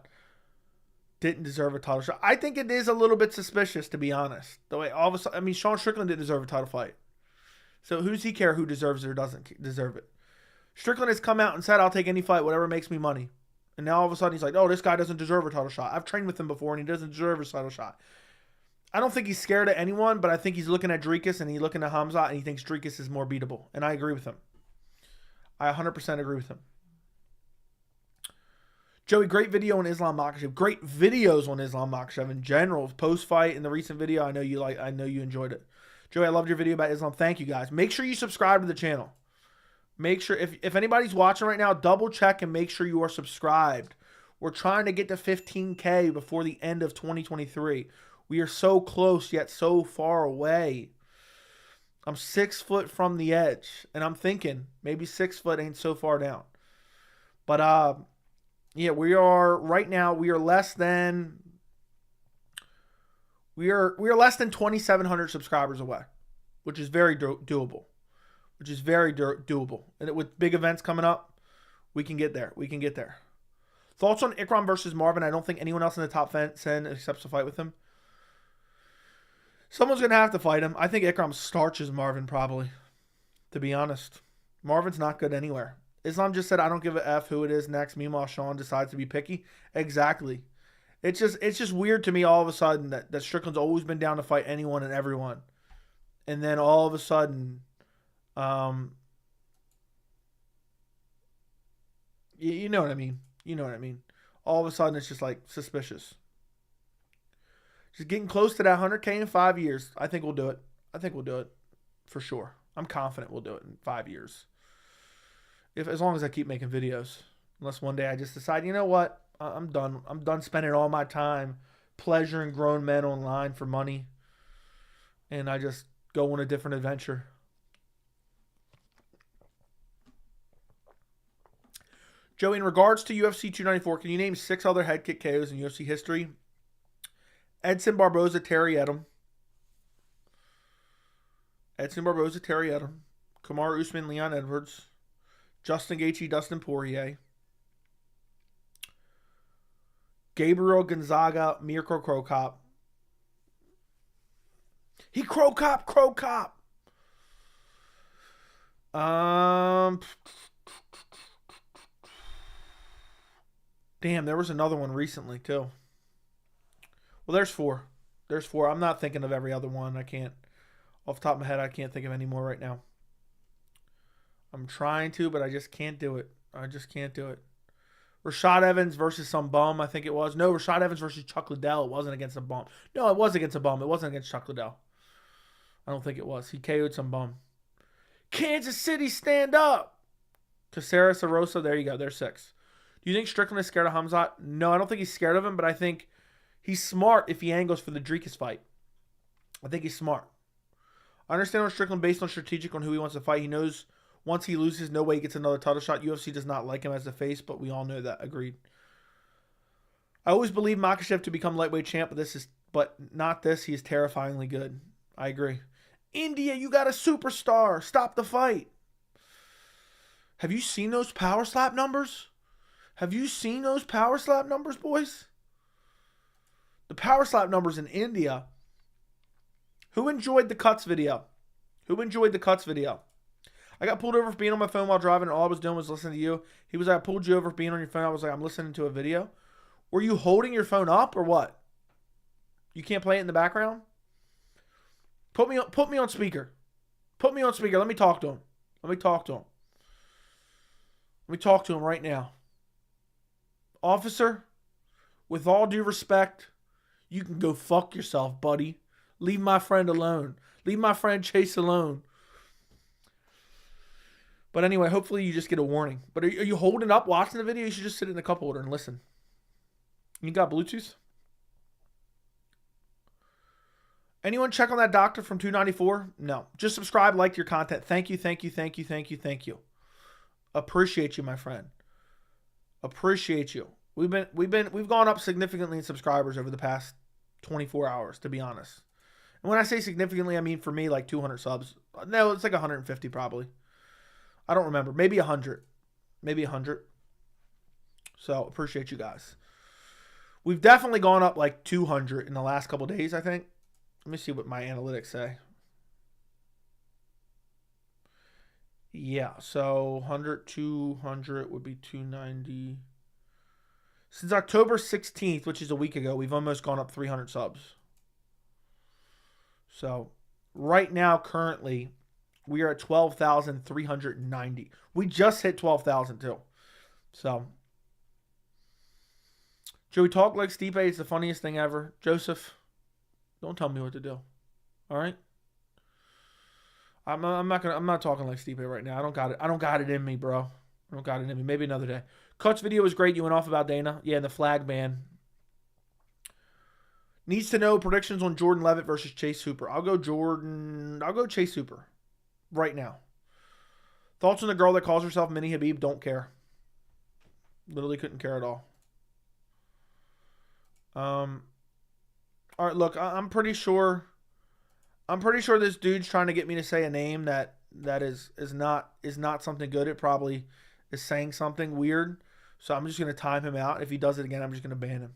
didn't deserve a title shot? I think it is a little bit suspicious, to be honest. The way all of a sudden, I mean, Sean Strickland didn't deserve a title fight. So who does he care who deserves it or doesn't deserve it? Strickland has come out and said, I'll take any fight, whatever makes me money. And now all of a sudden he's like, oh, this guy doesn't deserve a title shot. I've trained with him before and he doesn't deserve a title shot. I don't think he's scared of anyone, but I think he's looking at Dricus and he's looking at Khamzat and he thinks Dricus is more beatable. And I agree with him. I 100% agree with him. Joey, great video on Islam Makhachev. Great videos on Islam Makhachev in general. Post-fight in the recent video, I know you enjoyed it. Joey, I loved your video about Islam. Thank you, guys. Make sure you subscribe to the channel. Make sure, if anybody's watching right now, double check and make sure you are subscribed. We're trying to get to 15K before the end of 2023. We are so close, yet so far away. I'm 6 foot from the edge, and I'm thinking maybe 6 foot ain't so far down. But yeah, we are right now. We are less than 2,700 subscribers away, which is very doable. And with big events coming up, we can get there. Thoughts on Ikram versus Marvin? I don't think anyone else in the top 10 accepts to fight with him. Someone's going to have to fight him. I think Ikram starches Marvin probably, to be honest. Marvin's not good anywhere. Islam just said, I don't give a F who it is next. Meanwhile, Sean decides to be picky. Exactly. It's just weird to me all of a sudden that Strickland's always been down to fight anyone and everyone. And then all of a sudden, you know what I mean. All of a sudden, it's just like suspicious. Just getting close to that 100K in 5 years. I think we'll do it. For sure. I'm confident we'll do it in 5 years. As long as I keep making videos. Unless one day I just decide, you know what? I'm done. I'm done spending all my time pleasuring grown men online for money. And I just go on a different adventure. Joey, in regards to UFC 294, can you name 6 other head kick KOs in UFC history? Edson Barboza, Terry Edom. Kamaru Usman, Leon Edwards. Justin Gaethje, Dustin Poirier. Gabriel Gonzaga, Mirko Cro Cop. He Cro Cop. Damn, there was another one recently too. Well, there's 4. I'm not thinking of every other one. I can't. Off the top of my head, I can't think of any more right now. I'm trying to, but I just can't do it. Rashad Evans versus some bum, I think it was. No, Rashad Evans versus Chuck Liddell. It wasn't against a bum. No, it was against a bum. It wasn't against Chuck Liddell. I don't think it was. He KO'd some bum. Kansas City, stand up. Caceres, Arosa, there you go. There's 6. Do you think Strickland is scared of Hamzat? No, I don't think he's scared of him, but I think he's smart if he angles for the Dricus fight. I think he's smart. I understand on Strickland based on strategic on who he wants to fight. He knows once he loses, no way he gets another title shot. UFC does not like him as a face, but we all know that. Agreed. I always believed Makhachev to become lightweight champ, but not this. He is terrifyingly good. I agree. India, you got a superstar. Stop the fight. Have you seen those power slap numbers? Boys? The power slap numbers in India. Who enjoyed the cuts video? I got pulled over for being on my phone while driving, and all I was doing was listening to you. He was like, I pulled you over for being on your phone. I was like, I'm listening to a video. Were you holding your phone up or what? You can't play it in the background? Put me on speaker. Let me talk to him. Let me talk to him right now. Officer, with all due respect, you can go fuck yourself, buddy. Leave my friend alone. Leave my friend Chase alone. But anyway, hopefully you just get a warning. But are you holding up watching the video? You should just sit in the cup holder and listen. You got Bluetooth? Anyone check on that doctor from 294? No. Just subscribe, like your content. Thank you. Appreciate you, my friend. Appreciate you. We've gone up significantly in subscribers over the past 24 hours, to be honest. And when I say significantly, I mean for me like 200 subs. No, it's like 150 probably. I don't remember. Maybe 100. So appreciate you guys. We've definitely gone up like 200 in the last couple of days, I think. Let me see what my analytics say. Yeah, so 100, 200 would be 290. Since October 16th, which is a week ago, we've almost gone up 300 subs. So right now, currently, we are at 12,390. We just hit 12,000 too. So, Joey, talk like Stipe. It's the funniest thing ever. Joseph, don't tell me what to do. All right. I'm not talking like Stipe right now. I don't got it in me, bro. Maybe another day. Cuts video was great. You went off about Dana. Yeah, and the flag ban. Needs to know predictions on Jordan Levitt versus Chase Hooper. I'll go Chase Hooper right now. Thoughts on the girl that calls herself Mini Habib? Don't care. Literally couldn't care at all. All right, look, I'm pretty sure this dude's trying to get me to say a name that is not something good. It probably is saying something weird. So I'm just going to time him out. If he does it again, I'm just going to ban him.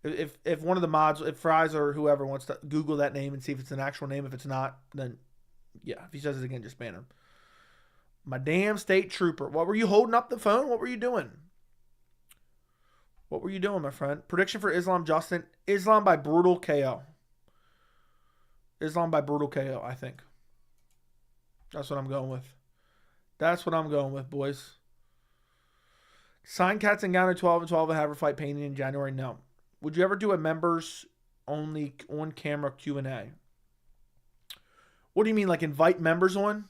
If one of the mods, if Fries or whoever wants to Google that name and see if it's an actual name, if it's not, then yeah, if he says it again, just ban him. My damn state trooper. What were you holding up the phone? What were you doing? My friend? Prediction for Islam Justin. Islam by brutal KO. I think. That's what I'm going with. Boys. Sign Cats and Gowner 12 and 12 and have her fight painting in January? No. Would you ever do a members only on camera Q&A? What do you mean, like invite members on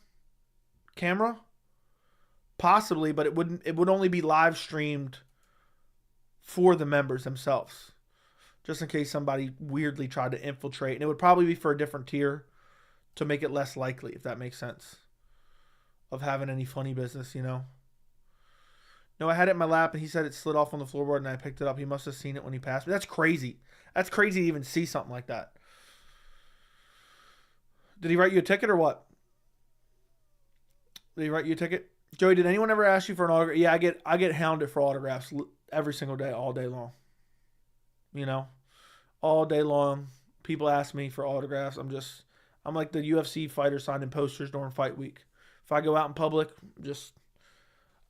camera? Possibly, but it would only be live streamed for the members themselves. Just in case somebody weirdly tried to infiltrate. And it would probably be for a different tier to make it less likely, if that makes sense, of having any funny business, you know. No, I had it in my lap, and he said it slid off on the floorboard, and I picked it up. He must have seen it when he passed me. That's crazy. That's crazy to even see something like that. Did he write you a ticket or what? Did he write you a ticket? Joey, did anyone ever ask you for an autograph? Yeah, I get hounded for autographs every single day, all day long. You know, all day long. People ask me for autographs. I'm like the UFC fighter signing posters during fight week. If I go out in public,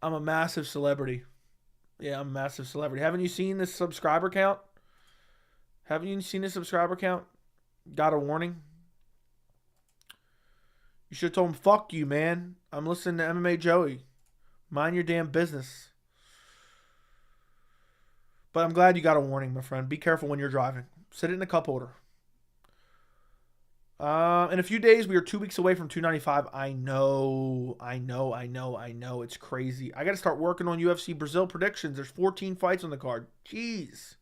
I'm a massive celebrity. Yeah, I'm a massive celebrity. Haven't you seen this subscriber count? Haven't you seen this subscriber count? Got a warning? You should have told him, fuck you, man. I'm listening to MMA Joey. Mind your damn business. But I'm glad you got a warning, my friend. Be careful when you're driving. Sit it in a cup holder. In a few days, we are 2 weeks away from 295. I know. It's crazy. I got to start working on UFC Brazil predictions. There's 14 fights on the card. Jeez.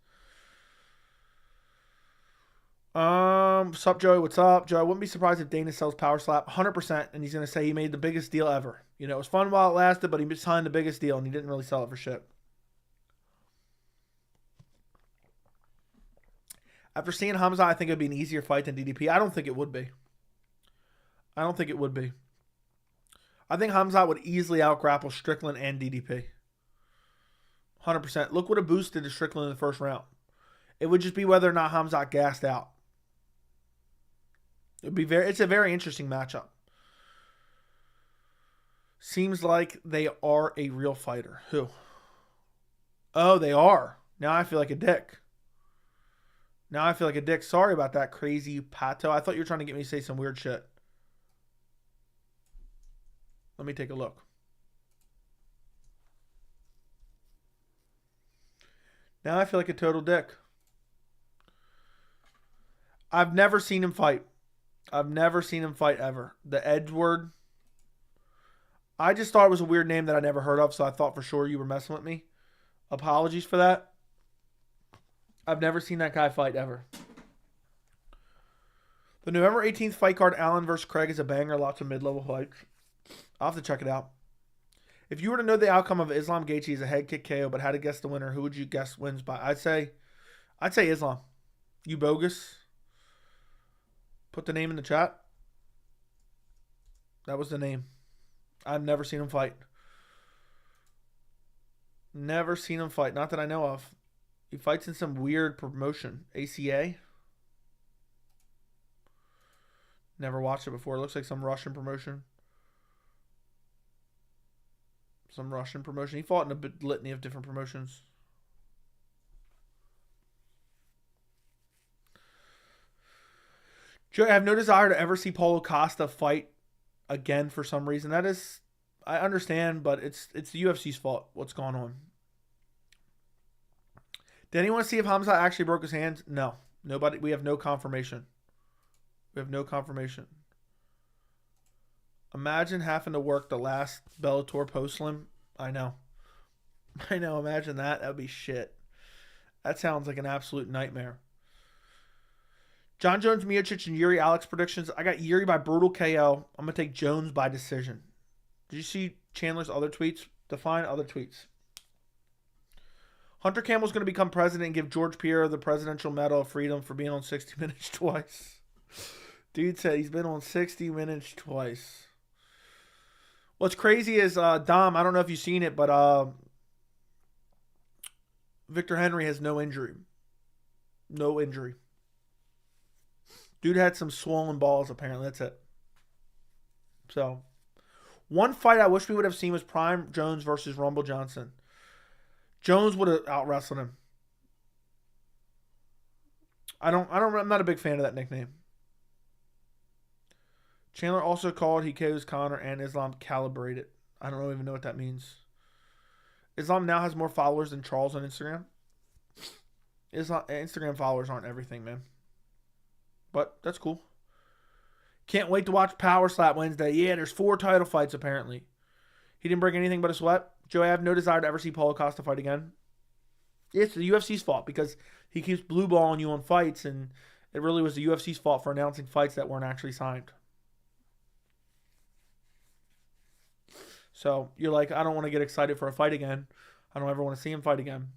Sup, Joey? What's up, Joey? I wouldn't be surprised if Dana sells Power Slap 100%, and he's going to say he made the biggest deal ever. You know, it was fun while it lasted, but he signed the biggest deal, and he didn't really sell it for shit. After seeing Hamza, I think it would be an easier fight than DDP. I don't think it would be. I think Hamza would easily outgrapple Strickland and DDP. 100%. Look what a boost did to Strickland in the first round. It would just be whether or not Hamza gassed out. It's a very interesting matchup. Seems like they are a real fighter. Who? Oh, they are. Now I feel like a dick. Sorry about that, crazy Pato. I thought you were trying to get me to say some weird shit. Let me take a look. Now I feel like a total dick. I've never seen him fight. Ever. The Edward. I just thought it was a weird name that I never heard of, so I thought for sure you were messing with me. Apologies for that. I've never seen that guy fight ever. The November 18th fight card, Allen versus Craig, is a banger. Lots of mid-level fights. I'll have to check it out. If you were to know the outcome of Islam Gaethje as a head kick KO, but had to guess the winner, who would you guess wins by? I'd say Islam. You bogus? Put the name in the chat. That was the name. I've never seen him fight. Not that I know of. He fights in some weird promotion. ACA? Never watched it before. It looks like some Russian promotion. He fought in a litany of different promotions. Joey, I have no desire to ever see Paulo Costa fight again for some reason. I understand, but it's the UFC's fault. What's going on? Did anyone see if Hamza actually broke his hands? No. Nobody. We have no confirmation. Imagine having to work the last Bellator post-slim. I know. Imagine that. That would be shit. That sounds like an absolute nightmare. Jon Jones, Miocic, and Yuri Alex predictions. I got Yuri by brutal KO. I'm going to take Jones by decision. Did you see Chandler's other tweets? Define other tweets. Hunter Campbell's going to become president and give George Pierre the Presidential Medal of Freedom for being on 60 Minutes twice. Dude said he's been on 60 Minutes twice. What's crazy is, Dom, I don't know if you've seen it, but Victor Henry has no injury. Dude had some swollen balls, apparently. That's it. So, one fight I wish we would have seen was Prime Jones versus Rumble Johnson. Jones would have out-wrestled him. I'm not a big fan of that nickname. Chandler also called Hikaru's Connor and Islam calibrated. I don't even know what that means. Islam now has more followers than Charles on Instagram. Instagram followers aren't everything, man. But that's cool. Can't wait to watch Power Slap Wednesday. Yeah, there's 4 title fights apparently. He didn't break anything but a sweat. Joey, I have no desire to ever see Paulo Costa fight again. It's the UFC's fault because he keeps blue balling you on fights, and it really was the UFC's fault for announcing fights that weren't actually signed. So you're like, I don't want to get excited for a fight again. I don't ever want to see him fight again.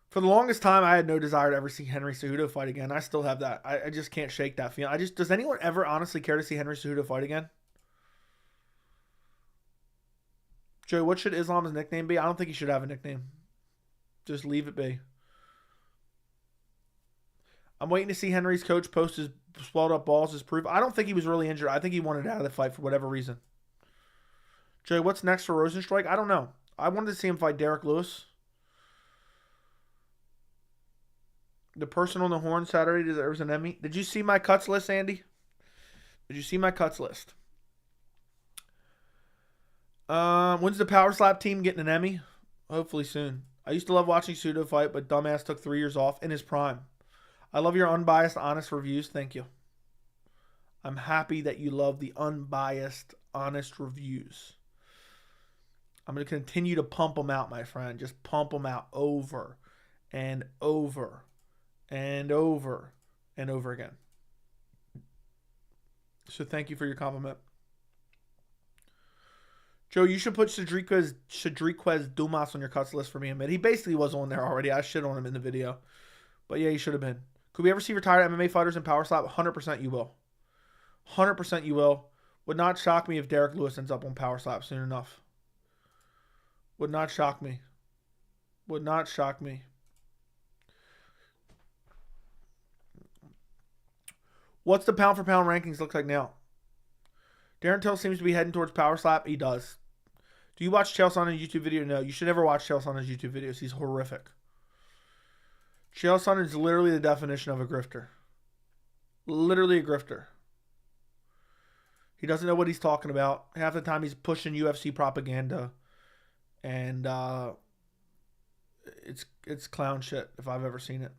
For the longest time, I had no desire to ever see Henry Cejudo fight again. I still have that. I just can't shake that feeling. Does anyone ever honestly care to see Henry Cejudo fight again? Joey, what should Islam's nickname be? I don't think he should have a nickname. Just leave it be. I'm waiting to see Henry's coach post his swelled up balls as proof. I don't think he was really injured. I think he wanted out of the fight for whatever reason. Joey, what's next for Rosenstrike? I don't know. I wanted to see him fight Derek Lewis. The person on the horn Saturday deserves an Emmy. Did you see my cuts list, Andy? Did you see my cuts list? When's the Power Slap team getting an Emmy? Hopefully soon. I used to love watching Cejudo fight, but dumbass took 3 years off in his prime. I love your unbiased, honest reviews. Thank you. I'm happy that you love the unbiased, honest reviews. I'm going to continue to pump them out, my friend. Just pump them out over and over and over and over again. So thank you for your compliment. Joe, you should put Shadriquez Dumas on your cuts list for me, admit. He basically was on there already. I shit on him in the video. But yeah, he should have been. Could we ever see retired MMA fighters in Power Slap? 100% you will. 100% you will. Would not shock me if Derek Lewis ends up on Power Slap soon enough. Would not shock me. Would not shock me. What's the pound for pound rankings look like now? Darren Till seems to be heading towards Power Slap. He does. Do you watch Chael Sonnen's YouTube video? No, you should never watch Chael Sonnen's YouTube videos. He's horrific. Chael Sonnen is literally the definition of a grifter. Literally a grifter. He doesn't know what he's talking about. Half the time he's pushing UFC propaganda. And it's clown shit if I've ever seen it.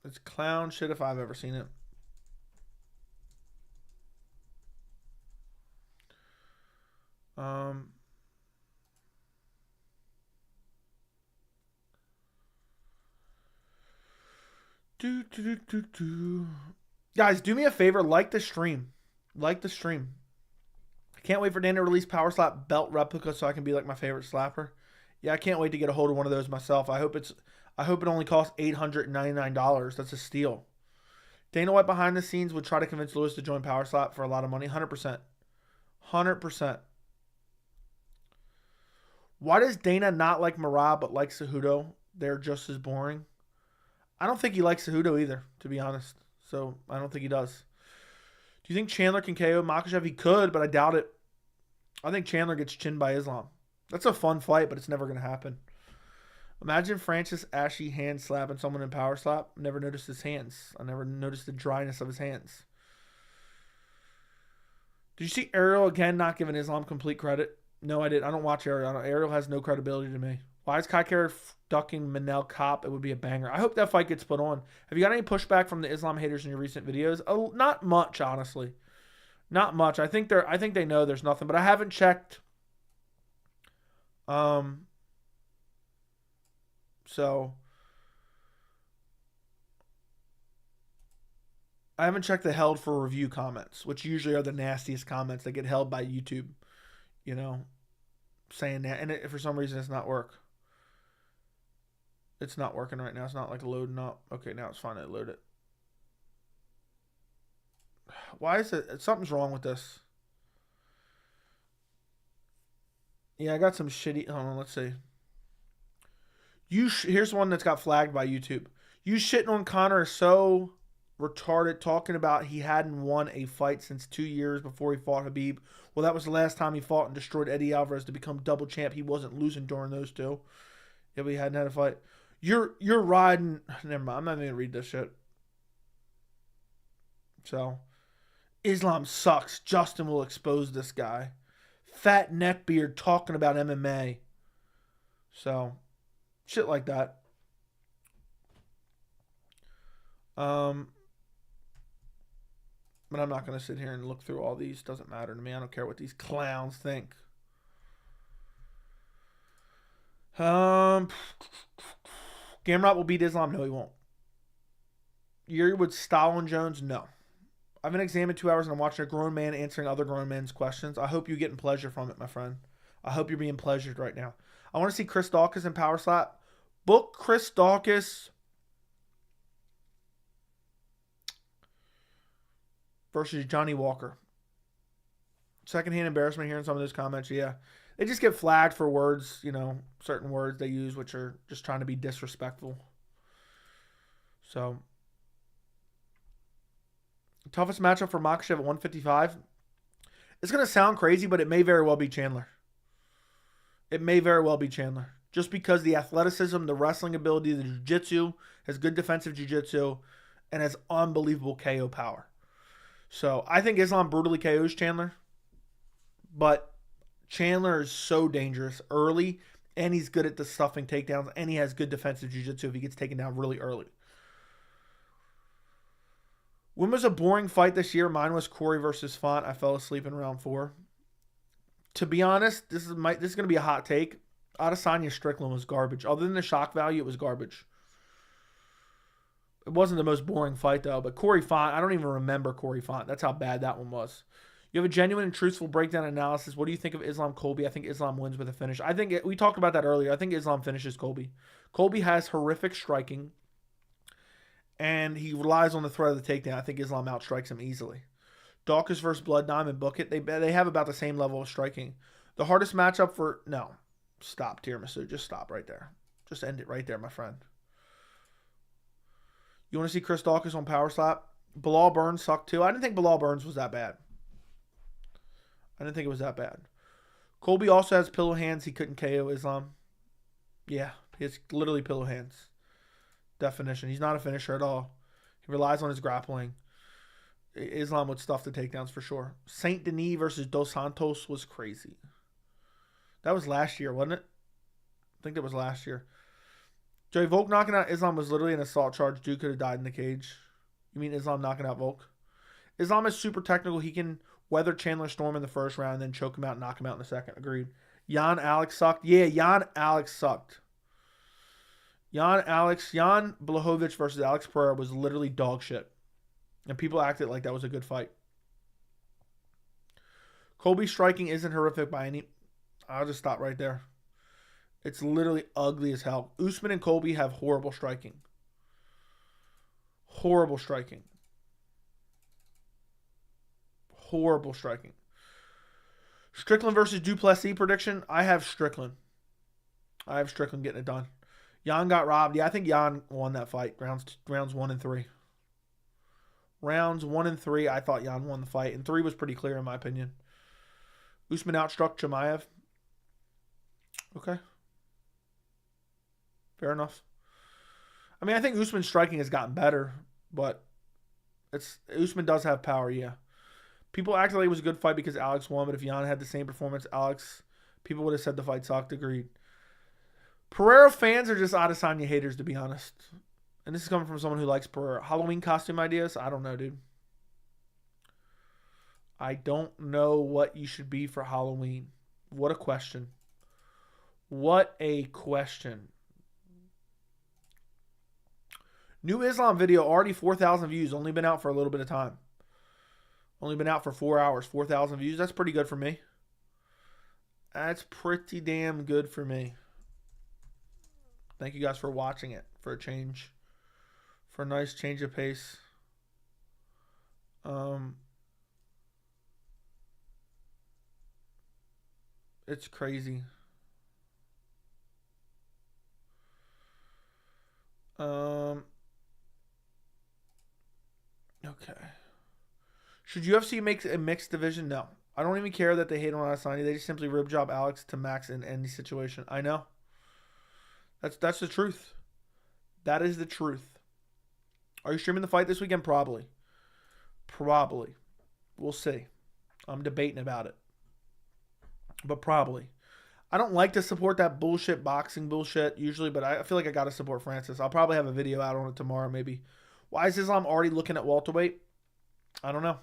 It's clown shit if I've ever seen it. Guys, do me a favor, like the stream. Like the stream. I can't wait for Dan to release Power Slap belt replica so I can be like my favorite slapper. Yeah, I can't wait to get a hold of one of those myself. I hope it only costs $899. That's a steal. Dana White behind the scenes would try to convince Lewis to join Power Slap for a lot of money. 100%. 100%. Why does Dana not like Marab but like Cejudo? They're just as boring. I don't think he likes Cejudo either, to be honest. So I don't think he does. Do you think Chandler can KO Makhachev? He could, but I doubt it. I think Chandler gets chinned by Islam. That's a fun fight, but it's never going to happen. Imagine Francis Ashy hand slapping someone in Power Slap. Never noticed his hands. I never noticed the dryness of his hands. Did you see Ariel again not giving Islam complete credit? No, I didn't. I don't watch Ariel. Ariel has no credibility to me. Why is Kai Kara ducking Manel Kopp? It would be a banger. I hope that fight gets put on. Have you got any pushback from the Islam haters in your recent videos? Oh, not much, honestly. Not much. I think they know there's nothing, but I haven't checked. So I haven't checked the held for review comments, which usually are the nastiest comments that get held by YouTube. You know, saying that, and for some reason it's not work. It's not working right now. It's not like loading up. Okay, now it's finally loaded. Why is it? Something's wrong with this. Yeah, I got some shitty. Hold on, let's see. Here's one that's got flagged by YouTube. You shitting on Conor is so retarded, talking about he hadn't won a fight since 2 years before he fought Khabib. Well, that was the last time he fought and destroyed Eddie Alvarez to become double champ. He wasn't losing during those two. Yeah, but he hadn't had a fight. You're riding. Never mind. I'm not even gonna read this shit. So, Islam sucks. Justin will expose this guy. Fat neckbeard talking about MMA. So, shit like that. But I'm not going to sit here and look through all these. Doesn't matter to me. I don't care what these clowns think. Gamrot will beat Islam. No, he won't. Yuri would Stalin Jones? No. I've been examined 2 hours and I'm watching a grown man answering other grown men's questions. I hope you're getting pleasure from it, my friend. I hope you're being pleasured right now. I want to see Chris Daukaus in power slap. Book Chris Daukaus versus Johnny Walker. Secondhand embarrassment here in some of those comments. Yeah. They just get flagged for words, certain words they use, which are just trying to be disrespectful. So, toughest matchup for Makhachev at 155. It's going to sound crazy, but it may very well be Chandler. It may very well be Chandler. Just because the athleticism, the wrestling ability, the jiu-jitsu, has good defensive jiu-jitsu, and has unbelievable KO power. So, I think Islam brutally KOs Chandler. But Chandler is so dangerous early, and he's good at the stuffing takedowns, and he has good defensive jiu-jitsu if he gets taken down really early. When was a boring fight this year? Mine was Corey versus Font. I fell asleep in round 4. To be honest, this is going to be a hot take. Adesanya Strickland was garbage. Other than the shock value, it was garbage. It wasn't the most boring fight, though. But Corey Font, I don't even remember Corey Font. That's how bad that one was. You have a genuine and truthful breakdown analysis. What do you think of Islam Colby? I think Islam wins with a finish. We talked about that earlier. I think Islam finishes Colby. Colby has horrific striking, and he relies on the threat of the takedown. I think Islam outstrikes him easily. Daukaus versus Blood Diamond, book it. They have about the same level of striking. The hardest matchup for... No. Stop, Tiramisu. Just stop right there. Just end it right there, my friend. You want to see Chris Daukaus on power slap? Bilal Burns sucked too. I didn't think Bilal Burns was that bad. I didn't think it was that bad. Colby also has pillow hands. He couldn't KO Islam. Yeah, he has literally pillow hands. Definition. He's not a finisher at all. He relies on his grappling. Islam would stuff the takedowns for sure. Saint Denis versus Dos Santos was crazy. That was last year, wasn't it? I think that was last year. Joey Volk knocking out Islam was literally an assault charge. Dude could have died in the cage. You mean Islam knocking out Volk? Islam is super technical. He can weather Chandler Storm in the first round and then choke him out and knock him out in the second. Agreed. Jan Alex sucked. Yeah, Jan Alex sucked. Jan Blachowicz versus Alex Pereira was literally dog shit. And people acted like that was a good fight. Colby's striking isn't horrific by any... I'll just stop right there. It's literally ugly as hell. Usman and Colby have horrible striking. Horrible striking. Horrible striking. Strickland versus Duplessis prediction. I have Strickland. Getting it done. Jan got robbed. Yeah, I think Jan won that fight. Rounds 1 and 3. Rounds 1 and 3, I thought Jan won the fight. And 3 was pretty clear in my opinion. Usman outstruck Chimaev. Okay. Fair enough. I mean, I think Usman's striking has gotten better, but Usman does have power, yeah. People acted like it was a good fight because Alex won, but if Jan had the same performance, people would have said the fight sucked. Agreed. Pereira fans are just Adesanya haters, to be honest. And this is coming from someone who likes Pereira. Halloween costume ideas? I don't know, dude. I don't know what you should be for Halloween. What a question. What a question. New Islam video, already 4,000 views. Only been out for a little bit of time. Only been out for 4 hours. 4,000 views. That's pretty good for me. That's pretty damn good for me. Thank you guys for watching it. For a change. For a nice change of pace. It's crazy. Okay. Should UFC make a mixed division? No. I don't even care that they hate on Adesanya. They just simply rib job Alex to max in any situation. I know. That's the truth. That is the truth. Are you streaming the fight this weekend? Probably. Probably. We'll see. I'm debating about it. But probably. I don't like to support that bullshit boxing bullshit usually, but I feel like I got to support Francis. I'll probably have a video out on it tomorrow maybe. Why is Islam already looking at welterweight? I don't know.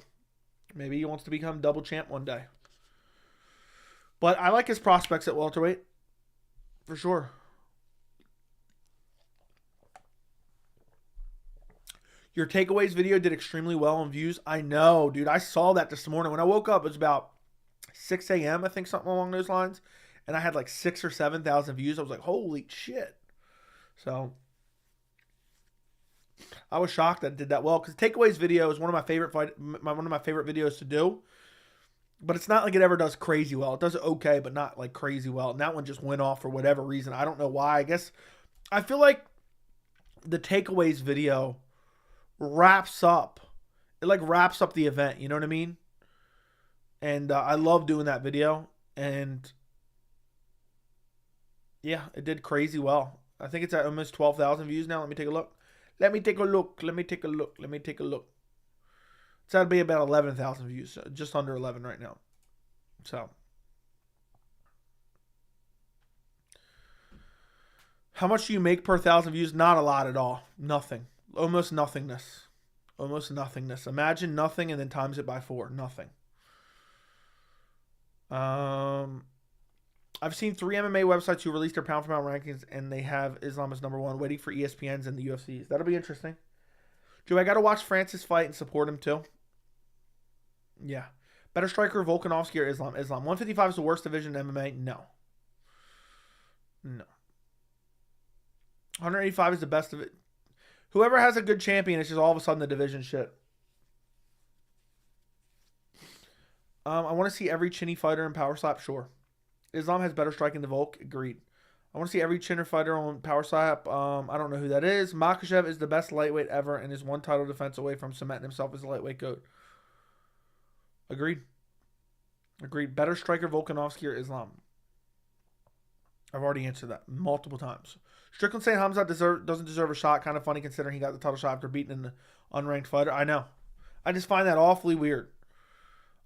Maybe he wants to become double champ one day. But I like his prospects at welterweight. For sure. Your takeaways video did extremely well on views. I know, dude. I saw that this morning. When I woke up, it was about 6 a.m., I think, something along those lines. and I had like 6,000 or 7,000 views. I was like, holy shit. So I was shocked that it did that well, because Takeaways video is one of my favorite videos to do. But it's not like it ever does crazy well. It does okay, but not like crazy well. And that one just went off for whatever reason. I don't know why. I guess I feel like the Takeaways video wraps up. It like wraps up the event. You know what I mean? And I love doing that video. And yeah, it did crazy well. I think it's at almost 12,000 views now. Let me take a look. Let me take a look. So that'd be about 11,000 views. So just under 11 right now. So. How much do you make per 1,000 views? Not a lot at all. Nothing. Almost nothingness. Imagine nothing and then times it by 4. Nothing. I've seen 3 MMA websites who released their pound for pound rankings, and they have Islam as number 1, waiting for ESPN's and the UFC's. That'll be interesting. Joe, I got to watch Francis fight and support him too. Yeah. Better striker, Volkanovski or Islam? Islam. 155 is the worst division in MMA? No. 185 is the best of it. Whoever has a good champion, it's just all of a sudden the division shit. I want to see every chinny fighter in Power Slap. Sure. Islam has better striking than Volk. Agreed. I want to see every chinner fighter on Power Slap. I don't know who that is. Makhachev is the best lightweight ever and is one title defense away from cementing himself as a lightweight GOAT. Agreed. Better striker, Volkanovski or Islam? I've already answered that multiple times. Strickland saying Hamzat doesn't deserve a shot. Kind of funny considering he got the title shot after beating an unranked fighter. I know. I just find that awfully weird.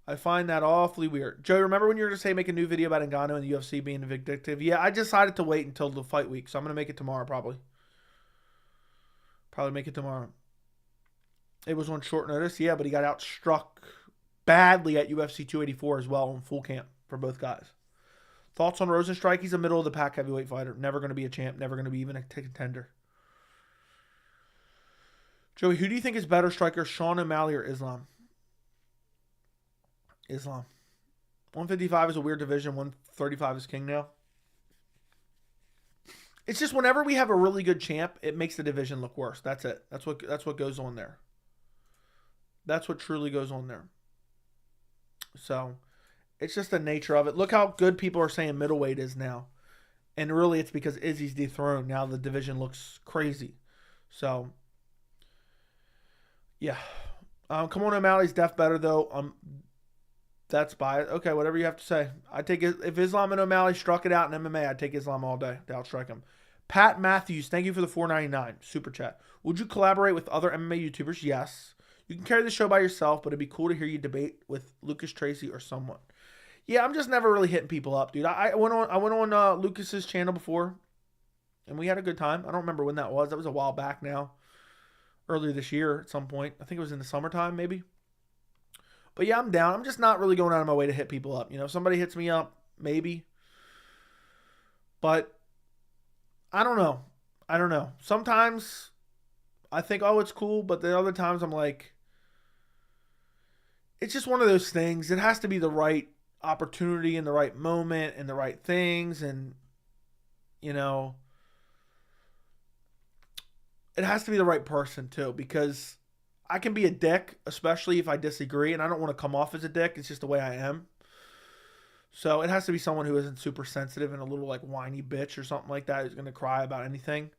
Joe, remember when you were going to say make a new video about Ngannou and the UFC being vindictive? Yeah, I decided to wait until the fight week, so I'm going to make it tomorrow probably. Make it tomorrow. It was on short notice, yeah, but he got outstruck badly at UFC 284 as well in full camp for both guys. Thoughts on Rosenstrike? He's a middle of the pack heavyweight fighter. Never going to be a champ. Never going to be even a contender. Joey, who do you think is better striker, Sean O'Malley or Islam? Islam. 155 is a weird division. 135 is king now. It's just whenever we have a really good champ, it makes the division look worse. That's it. That's what goes on there. That's what truly goes on there. So, it's just the nature of it. Look how good people are saying middleweight is now. And really, it's because Izzy's dethroned. Now the division looks crazy. So, yeah. Come on, O'Malley's def better, though. That's biased. Okay, whatever you have to say. I take it. If Islam and O'Malley struck it out in MMA, I'd take Islam all day to outstrike him. Pat Matthews, thank you for the $4.99 super chat. Would you collaborate with other MMA YouTubers? Yes. You can carry the show by yourself, but it'd be cool to hear you debate with Lucas Tracy or someone. Yeah, I'm just never really hitting people up, dude. I went on Lucas's channel before, and we had a good time. I don't remember when that was. That was a while back now. Earlier this year at some point. I think it was in the summertime, maybe. But yeah, I'm down. I'm just not really going out of my way to hit people up. You know, if somebody hits me up, maybe. But I don't know. Sometimes I think, oh, it's cool. But the other times I'm like, it's just one of those things. It has to be the right opportunity and the right moment and the right things. And, you know, it has to be the right person too, because I can be a dick, especially if I disagree, and I don't want to come off as a dick. It's just the way I am. So it has to be someone who isn't super sensitive and a little like whiny bitch or something like that who's going to cry about anything.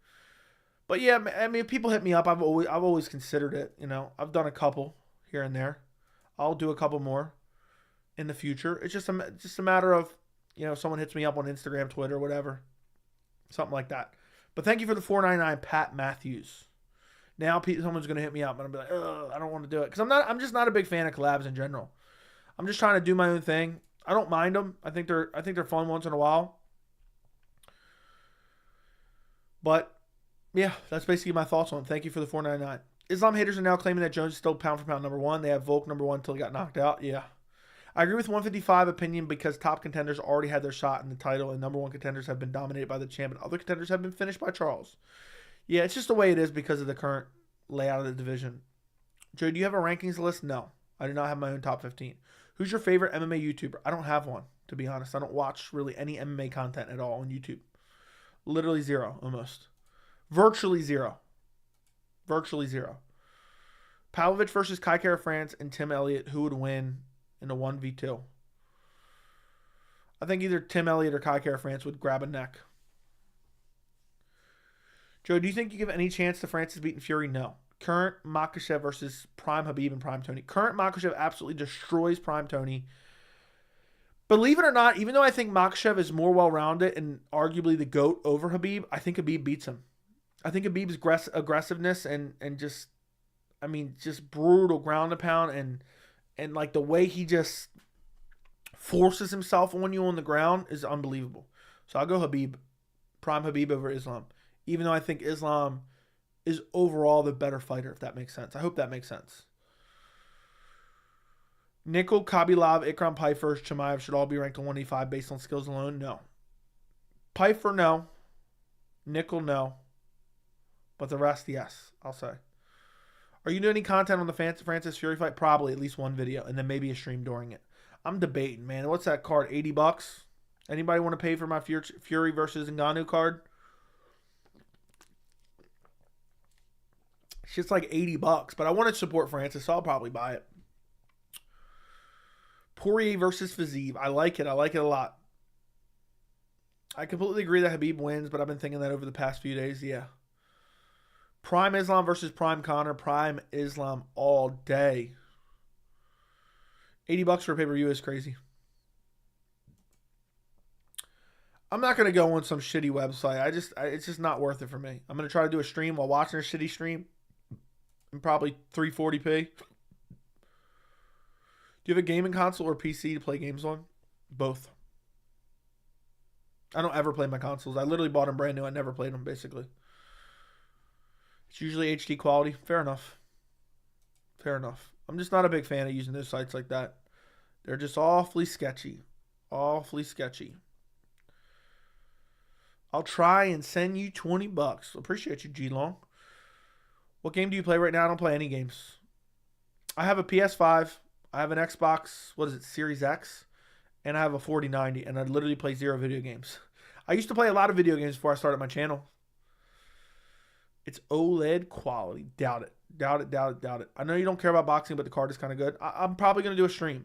But yeah, I mean, if people hit me up, I've always considered it. You know, I've done a couple here and there. I'll do a couple more in the future. It's just a matter of, you know, someone hits me up on Instagram, Twitter, whatever, something like that. But thank you for the $4.99, Pat Matthews. Now someone's going to hit me up and I'll be like, ugh, I don't want to do it. Because I'm just not a big fan of collabs in general. I'm just trying to do my own thing. I don't mind them. I think they're fun once in a while. But yeah, that's basically my thoughts on it. Thank you for the $4.99. Islam haters are now claiming that Jones is still pound for pound number 1. They have Volk number 1 until he got knocked out. Yeah. I agree with 155 opinion because top contenders already had their shot in the title and number 1 contenders have been dominated by the champ and other contenders have been finished by Charles. Yeah, it's just the way it is because of the current layout of the division. Joe, do you have a rankings list? No. I do not have my own top 15. Who's your favorite MMA YouTuber? I don't have one, to be honest. I don't watch really any MMA content at all on YouTube. Literally zero, almost. Virtually zero. Virtually zero. Pavlovich versus Kai Kara France and Tim Elliott. Who would win in a 1v2? I think either Tim Elliott or Kai Kara France would grab a neck. Joe, do you think you give any chance to Francis beating Fury? No. Current Makhachev versus Prime Khabib and Prime Tony. Current Makhachev absolutely destroys Prime Tony. Believe it or not, even though I think Makhachev is more well-rounded and arguably the GOAT over Khabib, I think Khabib beats him. I think Khabib's aggressiveness and just, I mean, just brutal ground and pound and like the way he just forces himself on you on the ground is unbelievable. So I'll go Khabib. Prime Khabib over Islam. Even though I think Islam is overall the better fighter, if that makes sense. I hope that makes sense. Nikol, Khabilov, Ikram Pfeiffer, Chimaev should all be ranked on 185 based on skills alone? No. Pfeiffer, no. Nikol, no. But the rest, yes, I'll say. Are you doing any content on the Francis Fury fight? Probably, at least one video, and then maybe a stream during it. I'm debating, man. What's that card? $80? Anybody want to pay for my Fury versus Ngannou card? It's just like $80, but I want to support Francis, so I'll probably buy it. Poirier versus Fiziev. I like it. I like it a lot. I completely agree that Khabib wins, but I've been thinking that over the past few days. Yeah. Prime Islam versus Prime Conor. Prime Islam all day. $80 for a pay-per-view is crazy. I'm not going to go on some shitty website. It's just not worth it for me. I'm going to try to do a stream while watching a shitty stream. And probably 340p. Do you have a gaming console or PC to play games on? Both. I don't ever play my consoles. I literally bought them brand new. I never played them, basically. It's usually HD quality. Fair enough. Fair enough. I'm just not a big fan of using those sites like that. They're just awfully sketchy. Awfully sketchy. I'll try and send you $20. Appreciate you, G-Long. What game do you play right now? I don't play any games. I have a PS5. I have an Xbox, what is it, Series X? And I have a 4090, and I literally play 0 video games. I used to play a lot of video games before I started my channel. It's OLED quality. Doubt it. Doubt it, doubt it, doubt it. I know you don't care about boxing, but the card is kind of good. I'm probably going to do a stream.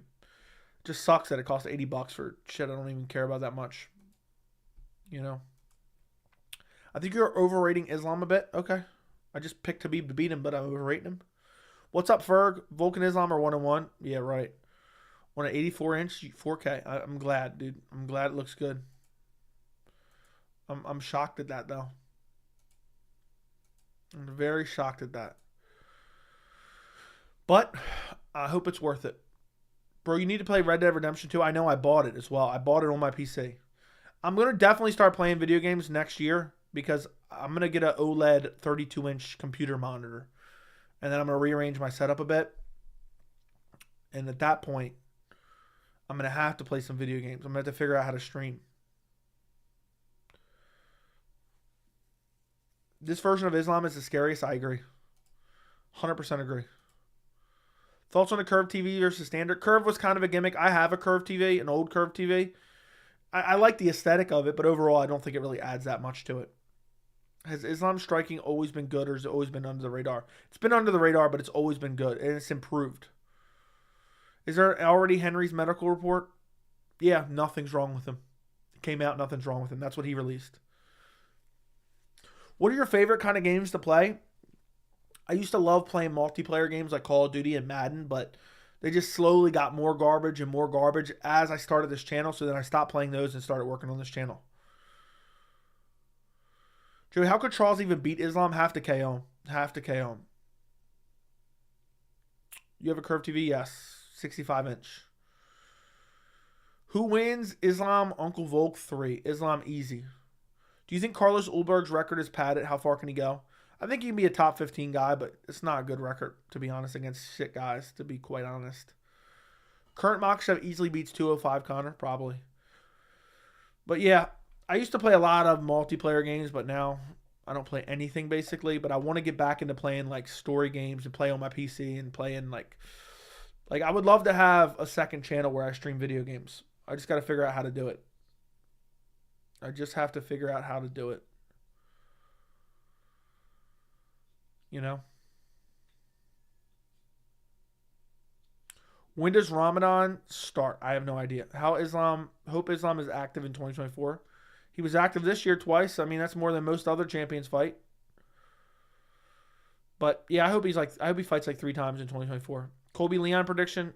It just sucks that it costs $80 for shit I don't even care about that much. You know? I think you're overrating Islam a bit. Okay. I just picked Khabib to beat him, but I'm overrating him. What's up, Ferg? Volkan Islam or 1-on-1? Yeah, right. On an 84-inch 4K. I'm glad, dude. I'm glad it looks good. I'm shocked at that, though. I'm very shocked at that. But I hope it's worth it. Bro, you need to play Red Dead Redemption 2. I know I bought it as well. I bought it on my PC. I'm going to definitely start playing video games next year because I'm going to get an OLED 32-inch computer monitor. And then I'm going to rearrange my setup a bit. And at that point, I'm going to have to play some video games. I'm going to have to figure out how to stream. This version of Islam is the scariest. I agree. 100% agree. Thoughts on a curved TV versus standard? Curve was kind of a gimmick. I have a curved TV, an old curved TV. I like the aesthetic of it, but overall, I don't think it really adds that much to it. Has Islam striking always been good, or has it always been under the radar? It's been under the radar, but it's always been good, and it's improved. Is there already Henry's medical report? Yeah, nothing's wrong with him. It came out, nothing's wrong with him. That's what he released. What are your favorite kind of games to play? I used to love playing multiplayer games like Call of Duty and Madden, but they just slowly got more garbage and more garbage as I started this channel, so then I stopped playing those and started working on this channel. Joey, how could Charles even beat Islam? Have to KO him. Have to KO him. You have a curved TV? Yes. 65-inch. Who wins? Islam, Uncle Volk 3. Islam easy. Do you think Carlos Ulberg's record is padded? How far can he go? I think he can be a top 15 guy, but it's not a good record, to be honest, against shit guys, to be quite honest. Current Makhachev easily beats 205 Conor, probably. But yeah, I used to play a lot of multiplayer games, but now I don't play anything basically. But I want to get back into playing like story games and play on my PC and playing like Like, I would love to have a second channel where I stream video games. I just got to figure out how to do it. I just have to figure out how to do it. You know? When does Ramadan start? I have no idea. Hope Islam is active in 2024. He was active this year twice. I mean, that's more than most other champions fight. But yeah, I hope he fights like 3 times in 2024. Colby Leon prediction.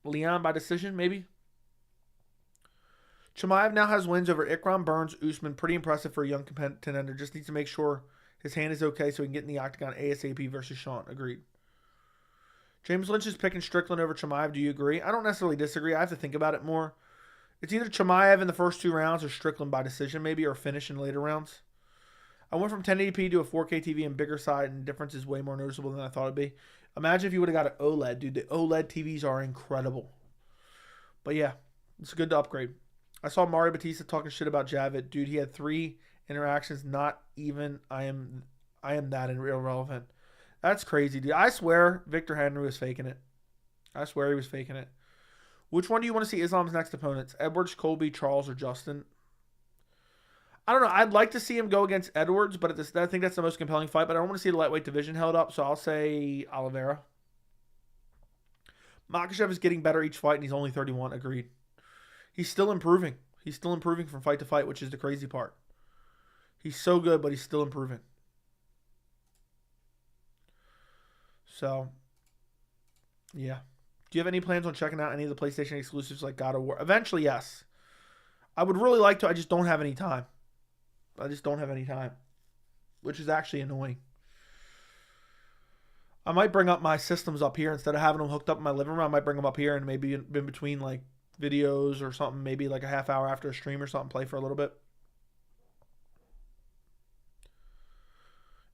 Leon by decision, maybe. Chimaev now has wins over Ikram, Burns, Usman. Pretty impressive for a young contender. Just needs to make sure his hand is okay so he can get in the octagon ASAP versus Sean. Agreed. James Lynch is picking Strickland over Chimaev. Do you agree? I don't necessarily disagree. I have to think about it more. It's either Chimaev in the first 2 rounds or Strickland by decision maybe, or finish in later rounds. I went from 1080p to a 4K TV and bigger side, and the difference is way more noticeable than I thought it'd be. Imagine if you would have got an OLED, dude. The OLED TVs are incredible. But yeah, it's good to upgrade. I saw Mario Batista talking shit about Javid. Dude, he had 3 interactions. Not even I am that irrelevant. That's crazy, dude. I swear Victor Henry was faking it. I swear he was faking it. Which one do you want to see Islam's next opponents? Edwards, Colby, Charles, or Justin? I don't know. I'd like to see him go against Edwards, but I think that's the most compelling fight. But I don't want to see the lightweight division held up, so I'll say Oliveira. Makhachev is getting better each fight, and he's only 31. Agreed. He's still improving. He's still improving from fight to fight, which is the crazy part. He's so good, but he's still improving. So, yeah. Do you have any plans on checking out any of the PlayStation exclusives like God of War? Eventually, yes. I would really like to. I just don't have any time. Which is actually annoying. I might bring up my systems up here instead of having them hooked up in my living room. I might bring them up here and maybe in between like videos or something, maybe like a half hour after a stream or something, play for a little bit.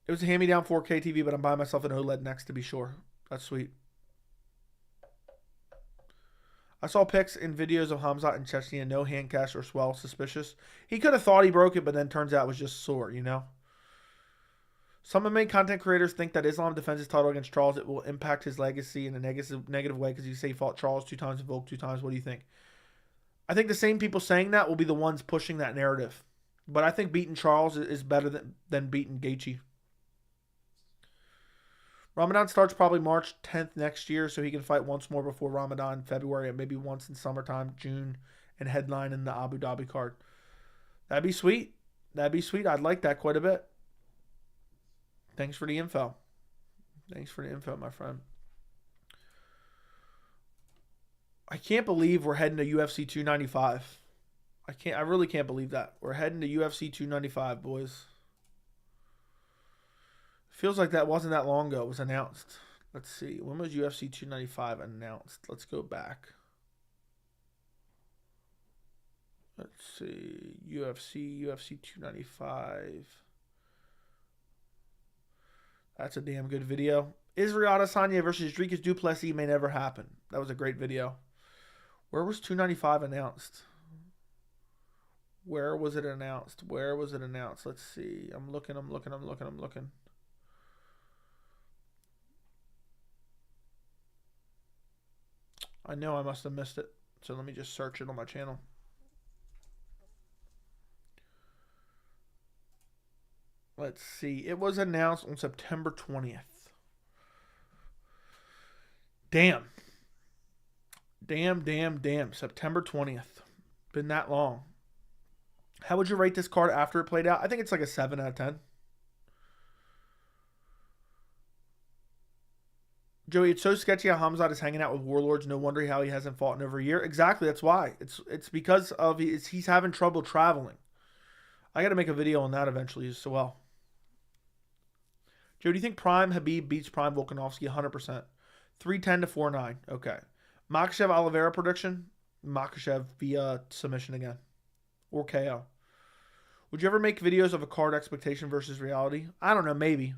It was a hand-me-down 4K TV, but I'm buying myself an OLED next to be sure. That's sweet. I saw pics and videos of Hamzat in Chechnya. No hand cast or swell. Suspicious. He could have thought he broke it, but then turns out it was just sore, you know? Some of the main content creators think that Islam defends his title against Charles. It will impact his legacy in a negative way because you say he fought Charles 2 times and Volk 2 times. What do you think? I think the same people saying that will be the ones pushing that narrative. But I think beating Charles is better than beating Gaethje. Ramadan starts probably March 10th next year, so he can fight once more before Ramadan, February, and maybe once in summertime, June, and headline in the Abu Dhabi card. That'd be sweet. I'd like that quite a bit. Thanks for the info. My friend. I can't believe we're heading to UFC 295. I really can't believe that. We're heading to UFC 295, boys. Feels like that wasn't that long ago. It was announced. Let's see. When was UFC 295 announced? Let's go back. Let's see. UFC 295. That's a damn good video. Israel Adesanya versus Dricus du Plessis may never happen. That was a great video. Where was 295 announced? Where was it announced? Let's see. I'm looking. I know I must have missed it. So let me just search it on my channel. Let's see. It was announced on September 20th. Damn. September 20th. Been that long. How would you rate this card after it played out? I think it's like a 7 out of 10. Joey, it's so sketchy how Hamzat is hanging out with warlords. No wonder how he hasn't fought in over a year. Exactly, that's why. It's because of he's having trouble traveling. I got to make a video on that eventually as well. Joe, do you think Prime Habib beats Prime Volkanovski 100%? 310 to 4-9. Okay. Makhachev Oliveira prediction? Makhachev via submission again. Or KO. Would you ever make videos of a card expectation versus reality? I don't know, maybe.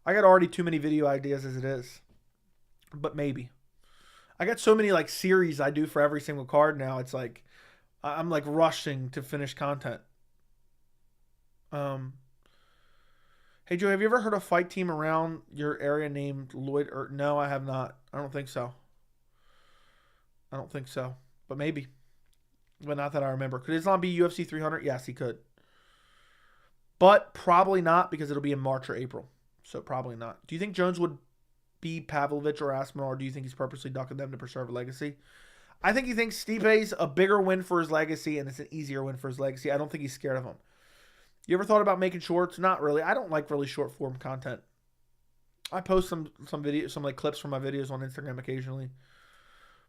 I got already too many video ideas as it is. But maybe. I got so many like series I do for every single card now. It's like I'm like rushing to finish content. Hey, Joe, have you ever heard a fight team around your area named Lloyd? Or no, I have not. I don't think so. I don't think so. But maybe. But not that I remember. Could Islam be UFC 300? Yes, he could. But probably not because it'll be in March or April. So probably not. Do you think Jones would be Pavlovich or Aspinall, or do you think he's purposely ducking them to preserve a legacy? I think he thinks Stipe's a bigger win for his legacy, and it's an easier win for his legacy. I don't think he's scared of him. You ever thought about making shorts? Not really. I don't like really short form content. I post some videos, some like clips from my videos on Instagram occasionally,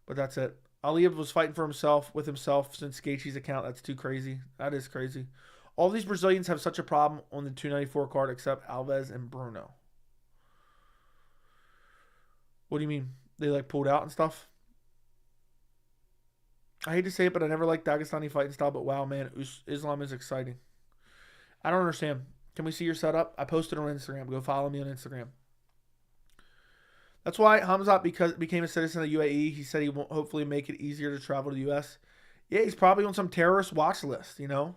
but that's it. Aliyev was fighting for himself with himself since Gaethje's account. That's too crazy. That is crazy. All these Brazilians have such a problem on the 294 card except Alves and Bruno. What do you mean? They like pulled out and stuff? I hate to say it, but I never liked Dagestani fighting style. But wow, man, Islam is exciting. I don't understand. Can we see your setup? I posted on Instagram. Go follow me on Instagram. That's why Hamzat became a citizen of the UAE. He said he will hopefully make it easier to travel to the U.S. Yeah, he's probably on some terrorist watch list, you know?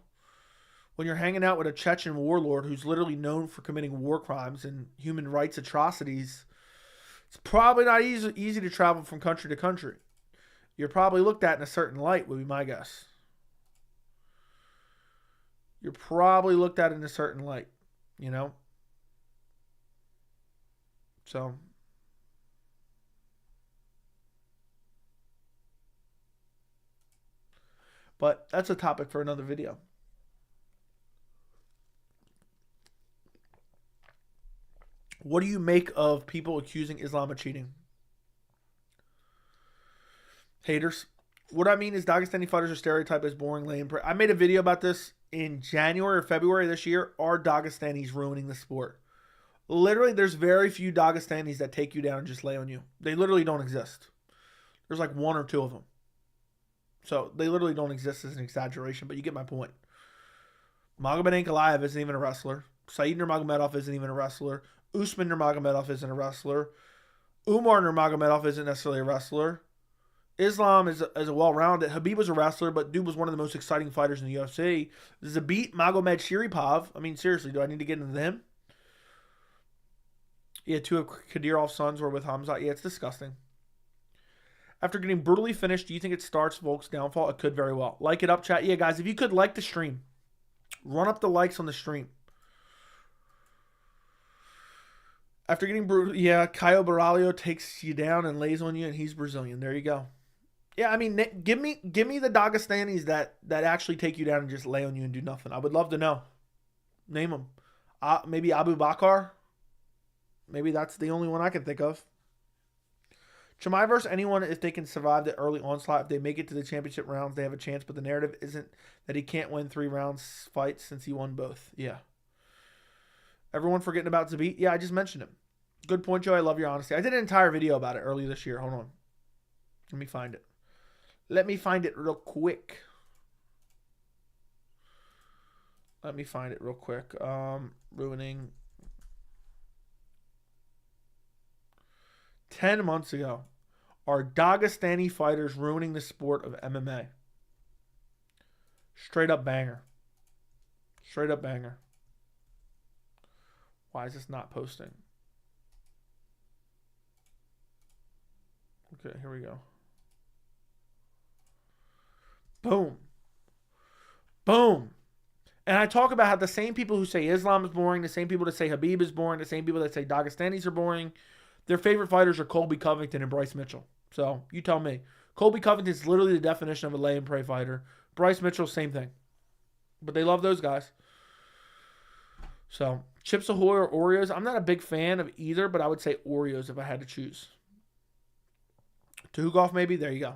When you're hanging out with a Chechen warlord who's literally known for committing war crimes and human rights atrocities, it's probably not easy to travel from country to country. You're probably looked at in a certain light, would be my guess. You're probably looked at in a certain light, you know? So, but that's a topic for another video. What do you make of people accusing Islam of cheating? Haters. What I mean is Dagestani fighters are stereotyped as boring, lame. I made a video about this in January or February this year. Are Dagestanis ruining the sport? Literally, there's very few Dagestanis that take you down and just lay on you. They literally don't exist. There's like one or two of them. So they literally don't exist as an exaggeration, but you get my point. Magomed Ankalaev isn't even a wrestler. Said Nurmagomedov isn't even a wrestler. Usman Nurmagomedov isn't a wrestler. Umar Nurmagomedov isn't necessarily a wrestler. Islam is a well-rounded. Habib was a wrestler, but dude was one of the most exciting fighters in the UFC. Zabit Magomed Sharipov. I mean, seriously, do I need to get into him? Yeah, two of Kadirov's sons were with Hamzat. Yeah, it's disgusting. After getting brutally finished, do you think it starts Volk's downfall? It could very well. Like it up, chat. Yeah, guys, if you could like the stream. Run up the likes on the stream. After getting brutal, yeah, Caio Baralho takes you down and lays on you, and he's Brazilian. There you go. Yeah, I mean, give me the Dagestanis that actually take you down and just lay on you and do nothing. I would love to know. Name them. Maybe Abu Bakar. Maybe that's the only one I can think of. Chimaev versus anyone, if they can survive the early onslaught, if they make it to the championship rounds, they have a chance. But the narrative isn't that he can't win 3 rounds fights since he won both. Yeah. Everyone forgetting about Zabit? Yeah, I just mentioned him. Good point, Joe. I love your honesty. I did an entire video about it earlier this year. Hold on. Let me find it. Let me find it real quick. Ruining. 10 months ago. Are Dagestani fighters ruining the sport of MMA? Straight up banger. Straight up banger. Why is this not posting? Okay, here we go. Boom. Boom. And I talk about how the same people who say Islam is boring, the same people that say Habib is boring, the same people that say Dagestanis are boring, their favorite fighters are Colby Covington and Bryce Mitchell. So, you tell me. Colby Covington is literally the definition of a lay and pray fighter. Bryce Mitchell, same thing. But they love those guys. So, Chips Ahoy or Oreos. I'm not a big fan of either, but I would say Oreos if I had to choose. Tuhugov maybe? There you go.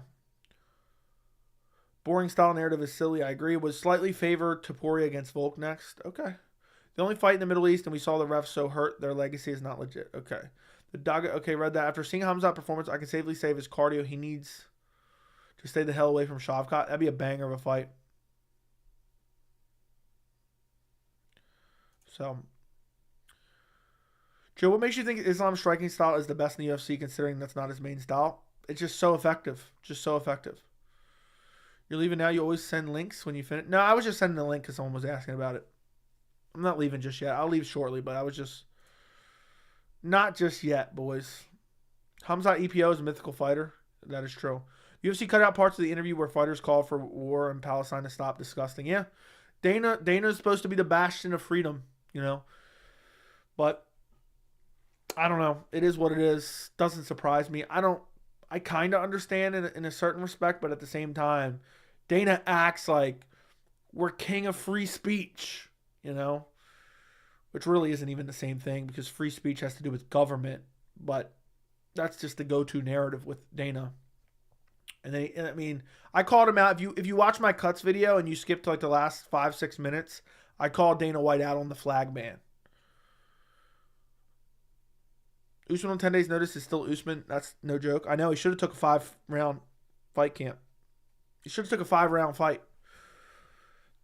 Boring style narrative is silly. I agree. Was slightly favored Topuria against Volk next. Okay. The only fight in the Middle East, and we saw the refs so hurt, their legacy is not legit. Okay. Okay, read that. After seeing Hamzat performance, I can safely say his cardio, he needs to stay the hell away from Shavkat. That'd be a banger of a fight. So, Joe, what makes you think Islam's striking style is the best in the UFC, considering that's not his main style? It's just so effective. Just so effective. You're leaving now? You always send links when you finish? No, I was just sending a link because someone was asking about it. I'm not leaving just yet. I'll leave shortly, but I was just not just yet, boys. Hamzat EPO is a mythical fighter. That is true. UFC cut out parts of the interview where fighters call for war in Palestine to stop. Disgusting. Yeah, Dana's supposed to be the bastion of freedom, you know. But I don't know. It is what it is. Doesn't surprise me. I kind of understand in a certain respect, but at the same time, Dana acts like we're king of free speech, you know, which really isn't even the same thing because free speech has to do with government, but that's just the go-to narrative with Dana. And I mean, I called him out. If you watch my cuts video and you skip to like the last 5-6 minutes, I called Dana White out on the flag ban. Usman on 10 days notice is still Usman. That's no joke. I know he should have took a 5-round fight camp. He should have took a 5-round fight.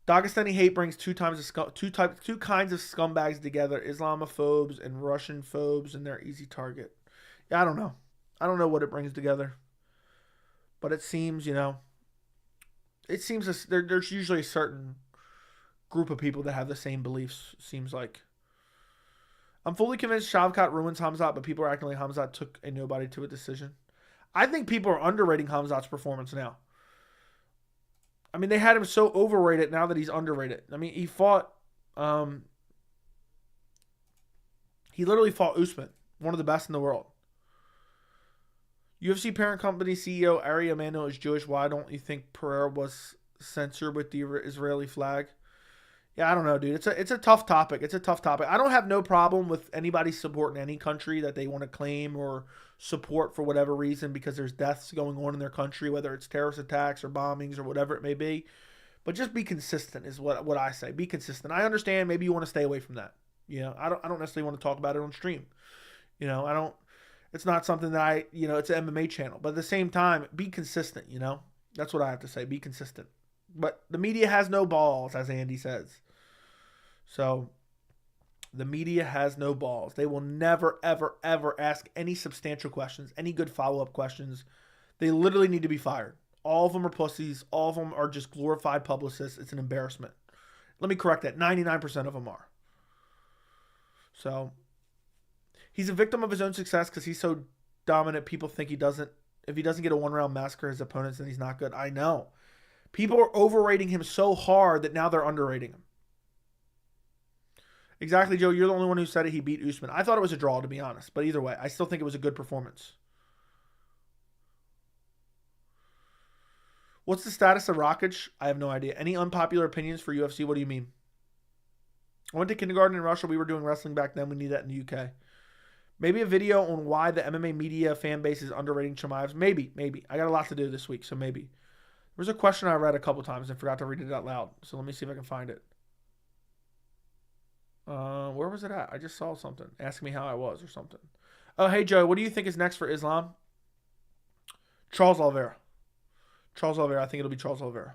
Dagestani hate brings two kinds of scumbags together: Islamophobes and Russian phobes, and they're easy target. Yeah, I don't know. I don't know what it brings together, but it seems, you know, there's usually a certain group of people that have the same beliefs. Seems like. I'm fully convinced Shavkat ruins Hamzat, but people are acting like Hamzat took a nobody to a decision. I think people are underrating Hamzat's performance now. I mean, they had him so overrated now that he's underrated. I mean, he literally fought Usman, one of the best in the world. UFC parent company CEO Ari Emanuel is Jewish. Why don't you think Pereira was censored with the Israeli flag? Yeah, I don't know, dude. It's a tough topic. It's a tough topic. I don't have no problem with anybody supporting any country that they want to claim or support for whatever reason because there's deaths going on in their country, whether it's terrorist attacks or bombings or whatever it may be. But just be consistent is what I say. Be consistent. I understand maybe you want to stay away from that. You know, I don't necessarily want to talk about it on stream. You know, it's not something that it's an MMA channel. But at the same time, be consistent, you know. That's what I have to say. Be consistent. But the media has no balls, as Andy says. So the media has no balls. They will never, ever, ever ask any substantial questions, any good follow-up questions. They literally need to be fired. All of them are pussies. All of them are just glorified publicists. It's an embarrassment. Let me correct that. 99% of them are. So he's a victim of his own success because he's so dominant. People think if he doesn't get a one-round massacre his opponents, then he's not good. I know. People are overrating him so hard that now they're underrating him. Exactly, Joe. You're the only one who said it. He beat Usman. I thought it was a draw, to be honest. But either way, I still think it was a good performance. What's the status of Rakic? I have no idea. Any unpopular opinions for UFC? What do you mean? I went to kindergarten in Russia. We were doing wrestling back then. We need that in the UK. Maybe a video on why the MMA media fan base is underrating Chimaev. Maybe. I got a lot to do this week, so maybe. There was a question I read a couple times and forgot to read it out loud. So let me see if I can find it. Where was it at? I just saw something. Ask me how I was or something. Oh, hey, Joe. What do you think is next for Islam? Charles Oliveira. I think it'll be Charles Oliveira.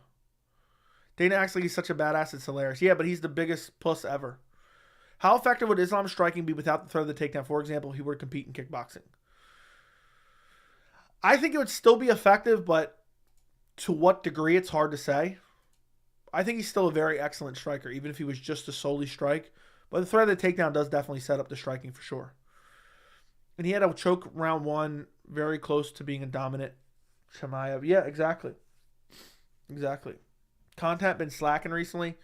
Dana acts like he's such a badass. It's hilarious. Yeah, but he's the biggest puss ever. How effective would Islam striking be without the threat of the takedown? For example, if he were to compete in kickboxing. I think it would still be effective, but to what degree, it's hard to say. I think he's still a very excellent striker, even if he was just to solely strike. But the threat of the takedown does definitely set up the striking for sure. And he had a choke round one, very close to being a dominant Chimaev. Yeah, exactly. Content been slacking recently.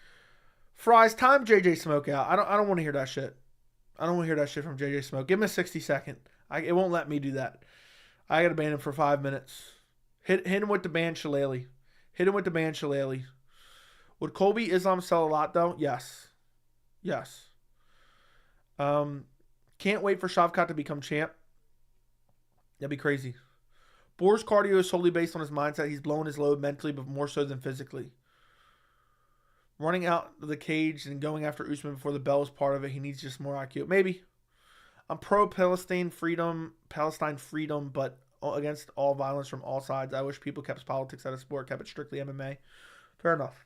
Fries, time JJ Smoke out. I don't want to hear that shit. I don't want to hear that shit from JJ Smoke. Give him a 60-second. It won't let me do that. I got to ban him for 5 minutes. Hit him with the ban Shillelagh. Would Colby Islam sell a lot though? Yes. Can't wait for Shavkat to become champ. That'd be crazy. Boer's cardio is solely based on his mindset. He's blowing his load mentally, but more so than physically. Running out of the cage and going after Usman before the bell is part of it. He needs just more IQ. Maybe. I'm pro-Palestine freedom, but against all violence from all sides. I wish people kept politics out of sport, kept it strictly MMA. Fair enough.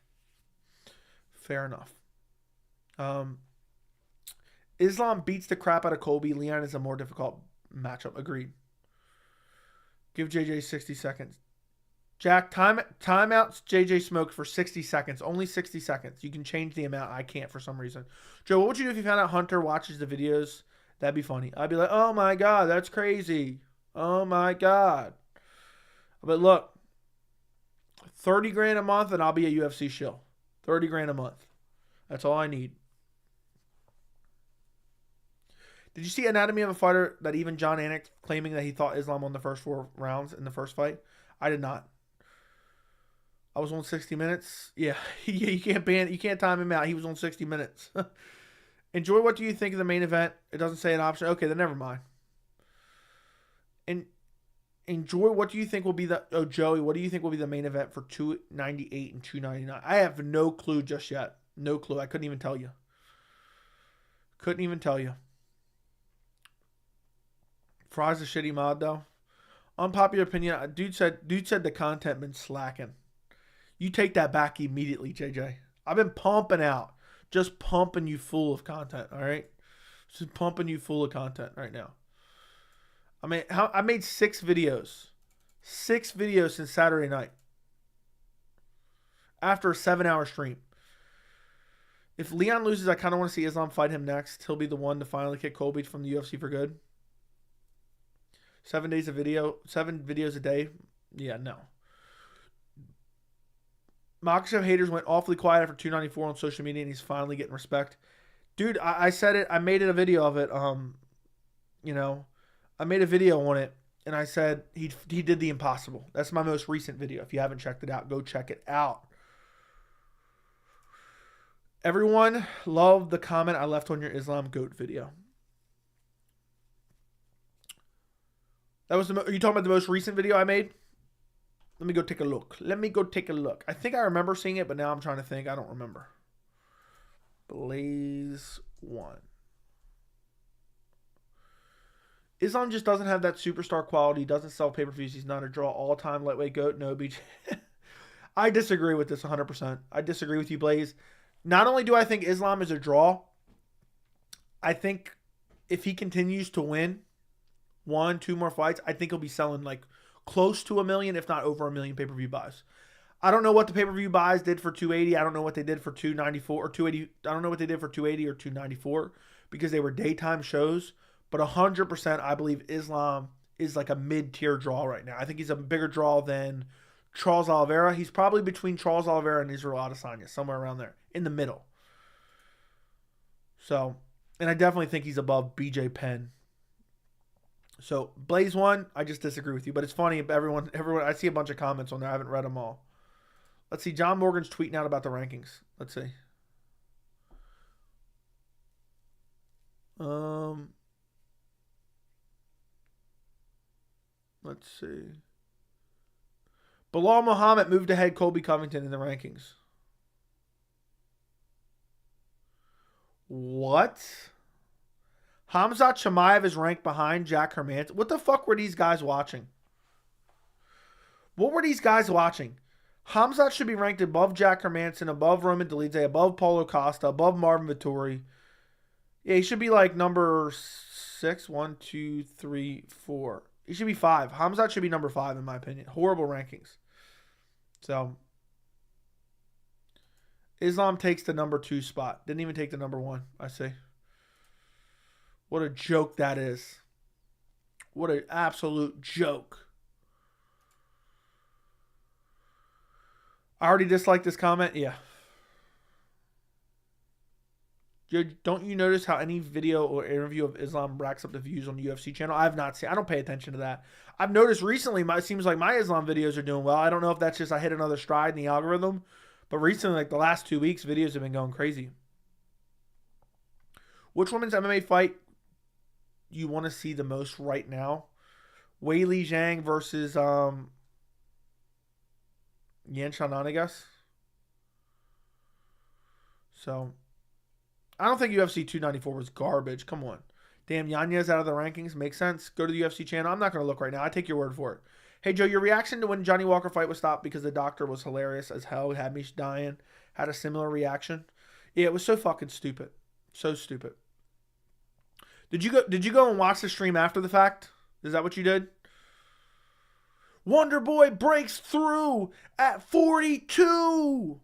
Islam beats the crap out of Colby. Leon is a more difficult matchup. Agreed. Give JJ 60 seconds. Jack, timeouts JJ smoked for 60 seconds. Only 60 seconds. You can change the amount. I can't for some reason. Joe, what would you do if you found out Hunter watches the videos? That'd be funny. I'd be like, oh my God, that's crazy. Oh my God. But look, 30 grand a month and I'll be a UFC shill. 30 grand a month. That's all I need. Did you see Anatomy of a Fighter that even John Anik claiming that he thought Islam won the first 4 rounds in the first fight? I did not. I was on 60 Minutes. Yeah, you can't time him out. He was on 60 Minutes. Enjoy. What do you think of the main event? It doesn't say an option. Okay, then never mind. And enjoy. What do you think will be the Joey? What do you think will be the main event for 298 and 299? I have no clue just yet. No clue. I couldn't even tell you. Couldn't even tell you. Fry's a shitty mod though. Unpopular opinion. Dude said the content been slacking. You take that back immediately, JJ. I've been pumping out. Just pumping you full of content, all right? Just pumping you full of content right now. I mean, I made 6 videos. 6 videos since Saturday night. After a 7-hour stream. If Leon loses, I kind of want to see Islam fight him next. He'll be the one to finally kick Colby from the UFC for good. 7 days of video. 7 videos a day. Yeah, no. Makhachev haters went awfully quiet after 294 on social media, and he's finally getting respect. Dude, I said it. I made it a video of it. I made a video on it, and I said he did the impossible. That's my most recent video. If you haven't checked it out, go check it out. Everyone loved the comment I left on your Islam GOAT video. That was are you talking about the most recent video I made? Let me go take a look. I think I remember seeing it, but now I'm trying to think. I don't remember. Blaze 1. Islam just doesn't have that superstar quality. He doesn't sell pay-per-views. He's not a draw all-time lightweight GOAT. No, BJ. I disagree with this 100%. I disagree with you, Blaze. Not only do I think Islam is a draw, I think if he continues to win 1, 2 more fights, I think he'll be selling like close to 1 million, if not over 1 million pay-per-view buys. I don't know what the pay-per-view buys did for 280. I don't know what they did for 294 or 280. I don't know what they did for 280 or 294 because they were daytime shows. But 100%, I believe Islam is like a mid-tier draw right now. I think he's a bigger draw than Charles Oliveira. He's probably between Charles Oliveira and Israel Adesanya, somewhere around there, in the middle. So, and I definitely think he's above BJ Penn. So, Blaze 1, I just disagree with you. But it's funny, everyone, I see a bunch of comments on there. I haven't read them all. Let's see. John Morgan's tweeting out about the rankings. Let's see. Let's see. Bilal Muhammad moved ahead Colby Covington in the rankings. What? Khamzat Chimaev is ranked behind Jack Hermanson. What the fuck were these guys watching? What were these guys watching? Khamzat should be ranked above Jack Hermanson, above Roman Dolidze, above Paulo Costa, above Marvin Vettori. Yeah, he should be like number 6. 1, 2, 3, 4. He should be 5. Khamzat should be number 5 in my opinion. Horrible rankings. So, Islam takes the number 2 spot. Didn't even take the number 1, I see. What a joke that is. What an absolute joke. I already disliked this comment. Yeah. Don't you notice how any video or interview of Islam racks up the views on the UFC channel? I have not seen. I don't pay attention to that. I've noticed recently, it seems like my Islam videos are doing well. I don't know if that's just I hit another stride in the algorithm, but recently, like the last 2 weeks, videos have been going crazy. Which women's MMA fight you want to see the most right now? Weili Zhang versus Yan Xiaonan, I guess. So, I don't think UFC 294 was garbage. Come on. Damn, Yanya's out of the rankings. Makes sense. Go to the UFC channel. I'm not going to look right now. I take your word for it. Hey, Joe, your reaction to when Johnny Walker fight was stopped because the doctor was hilarious as hell. It had me dying. Had a similar reaction. Yeah, it was so fucking stupid. So stupid. Did you go and watch the stream after the fact? Is that what you did? Wonder Boy breaks through at 42.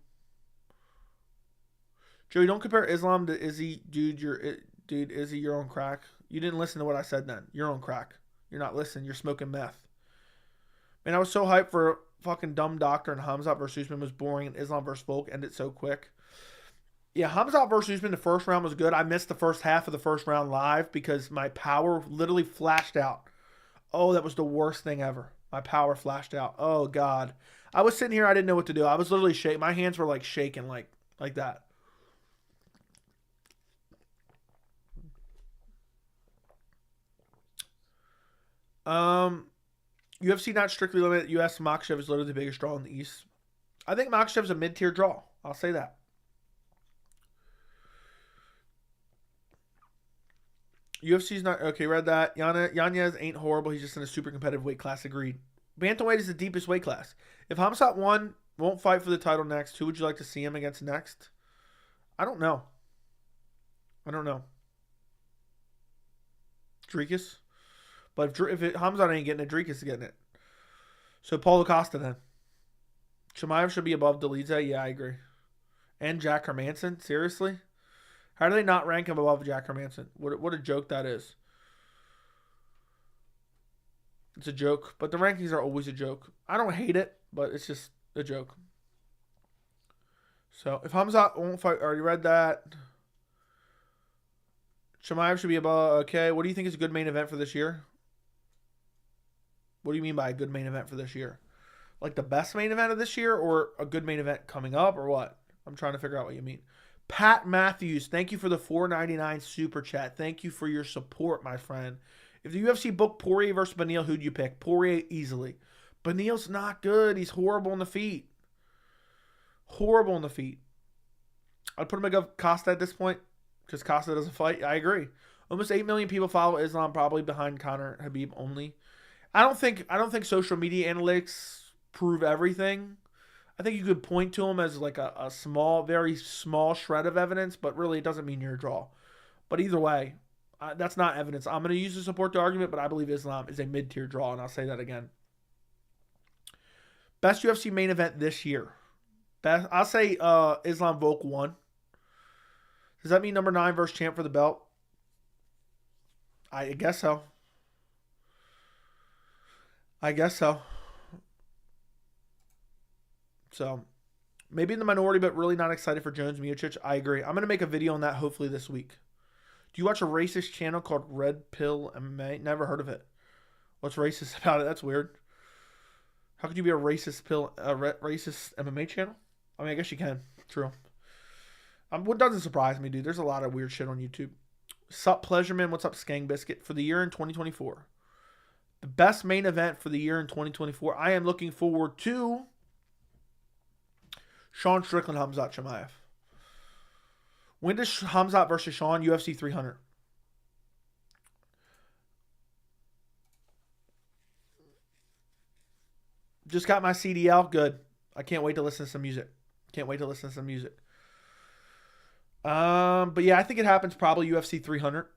Joey, don't compare Islam to Izzy. Dude, Izzy, you're on crack. You didn't listen to what I said then. You're on crack. You're not listening. You're smoking meth. Man, I was so hyped for a fucking dumb doctor, and Hamzat versus Usman was boring, and Islam versus Volk ended so quick. Yeah, Hamzat versus Usman, the first round was good. I missed the first half of the first round live because my power literally flashed out. Oh, that was the worst thing ever. My power flashed out. Oh, God. I was sitting here. I didn't know what to do. I was literally shaking. My hands were like shaking like that. UFC not strictly limited. US Makhachev is literally the biggest draw in the East. I think Makhachev's a mid-tier draw. I'll say that. UFC's not... Okay, read that. Yanez ain't horrible. He's just in a super competitive weight class. Agreed. Bantamweight is the deepest weight class. If Hamzat won't fight for the title next, who would you like to see him against next? I don't know. Dricus? But if Hamzat ain't getting it, Dricus is getting it. So Paulo Costa then. Chimaev should be above Delize. Yeah, I agree. And Jack Hermanson? Seriously? How do they not rank him above Jack Hermanson? What a joke that is. It's a joke. But the rankings are always a joke. I don't hate it, but it's just a joke. So if Hamzat won't fight, already read that. Chimaev should be above. Okay, what do you think is a good main event for this year? What do you mean by a good main event for this year? Like the best main event of this year or a good main event coming up or what? I'm trying to figure out what you mean. Pat Matthews, thank you for the $4.99 super chat. Thank you for your support, my friend. If the UFC booked Poirier versus Beneil, who'd you pick? Poirier easily. Beneil's not good. He's horrible in the feet. Horrible in the feet. I'd put him above Costa at this point because Costa doesn't fight. I agree. Almost 8 million people follow Islam, probably behind Conor Habib only. I don't think social media analytics prove everything. I think you could point to him as like a small, very small shred of evidence, but really it doesn't mean you're a draw. But either way, that's not evidence. I'm going to use to support the argument, but I believe Islam is a mid-tier draw, and I'll say that again. Best UFC main event this year. I'll say Islam Volk 1. Does that mean number 9 versus champ for the belt? I guess so. So, maybe in the minority, but really not excited for Jones Miocic. I agree. I'm going to make a video on that hopefully this week. Do you watch a racist channel called Red Pill MMA? Never heard of it. What's racist about it? That's weird. How could you be a racist MMA channel? I mean, I guess you can. True. What doesn't surprise me, dude? There's a lot of weird shit on YouTube. Sup, Pleasureman? What's up, Skang Biscuit? For the year in 2024. The best main event for the year in 2024. I am looking forward to Sean Strickland, Hamzat Chimaev. When does Hamzat versus Sean? UFC 300. Just got my CDL. Good. I can't wait to listen to some music. But yeah, I think it happens probably UFC 300.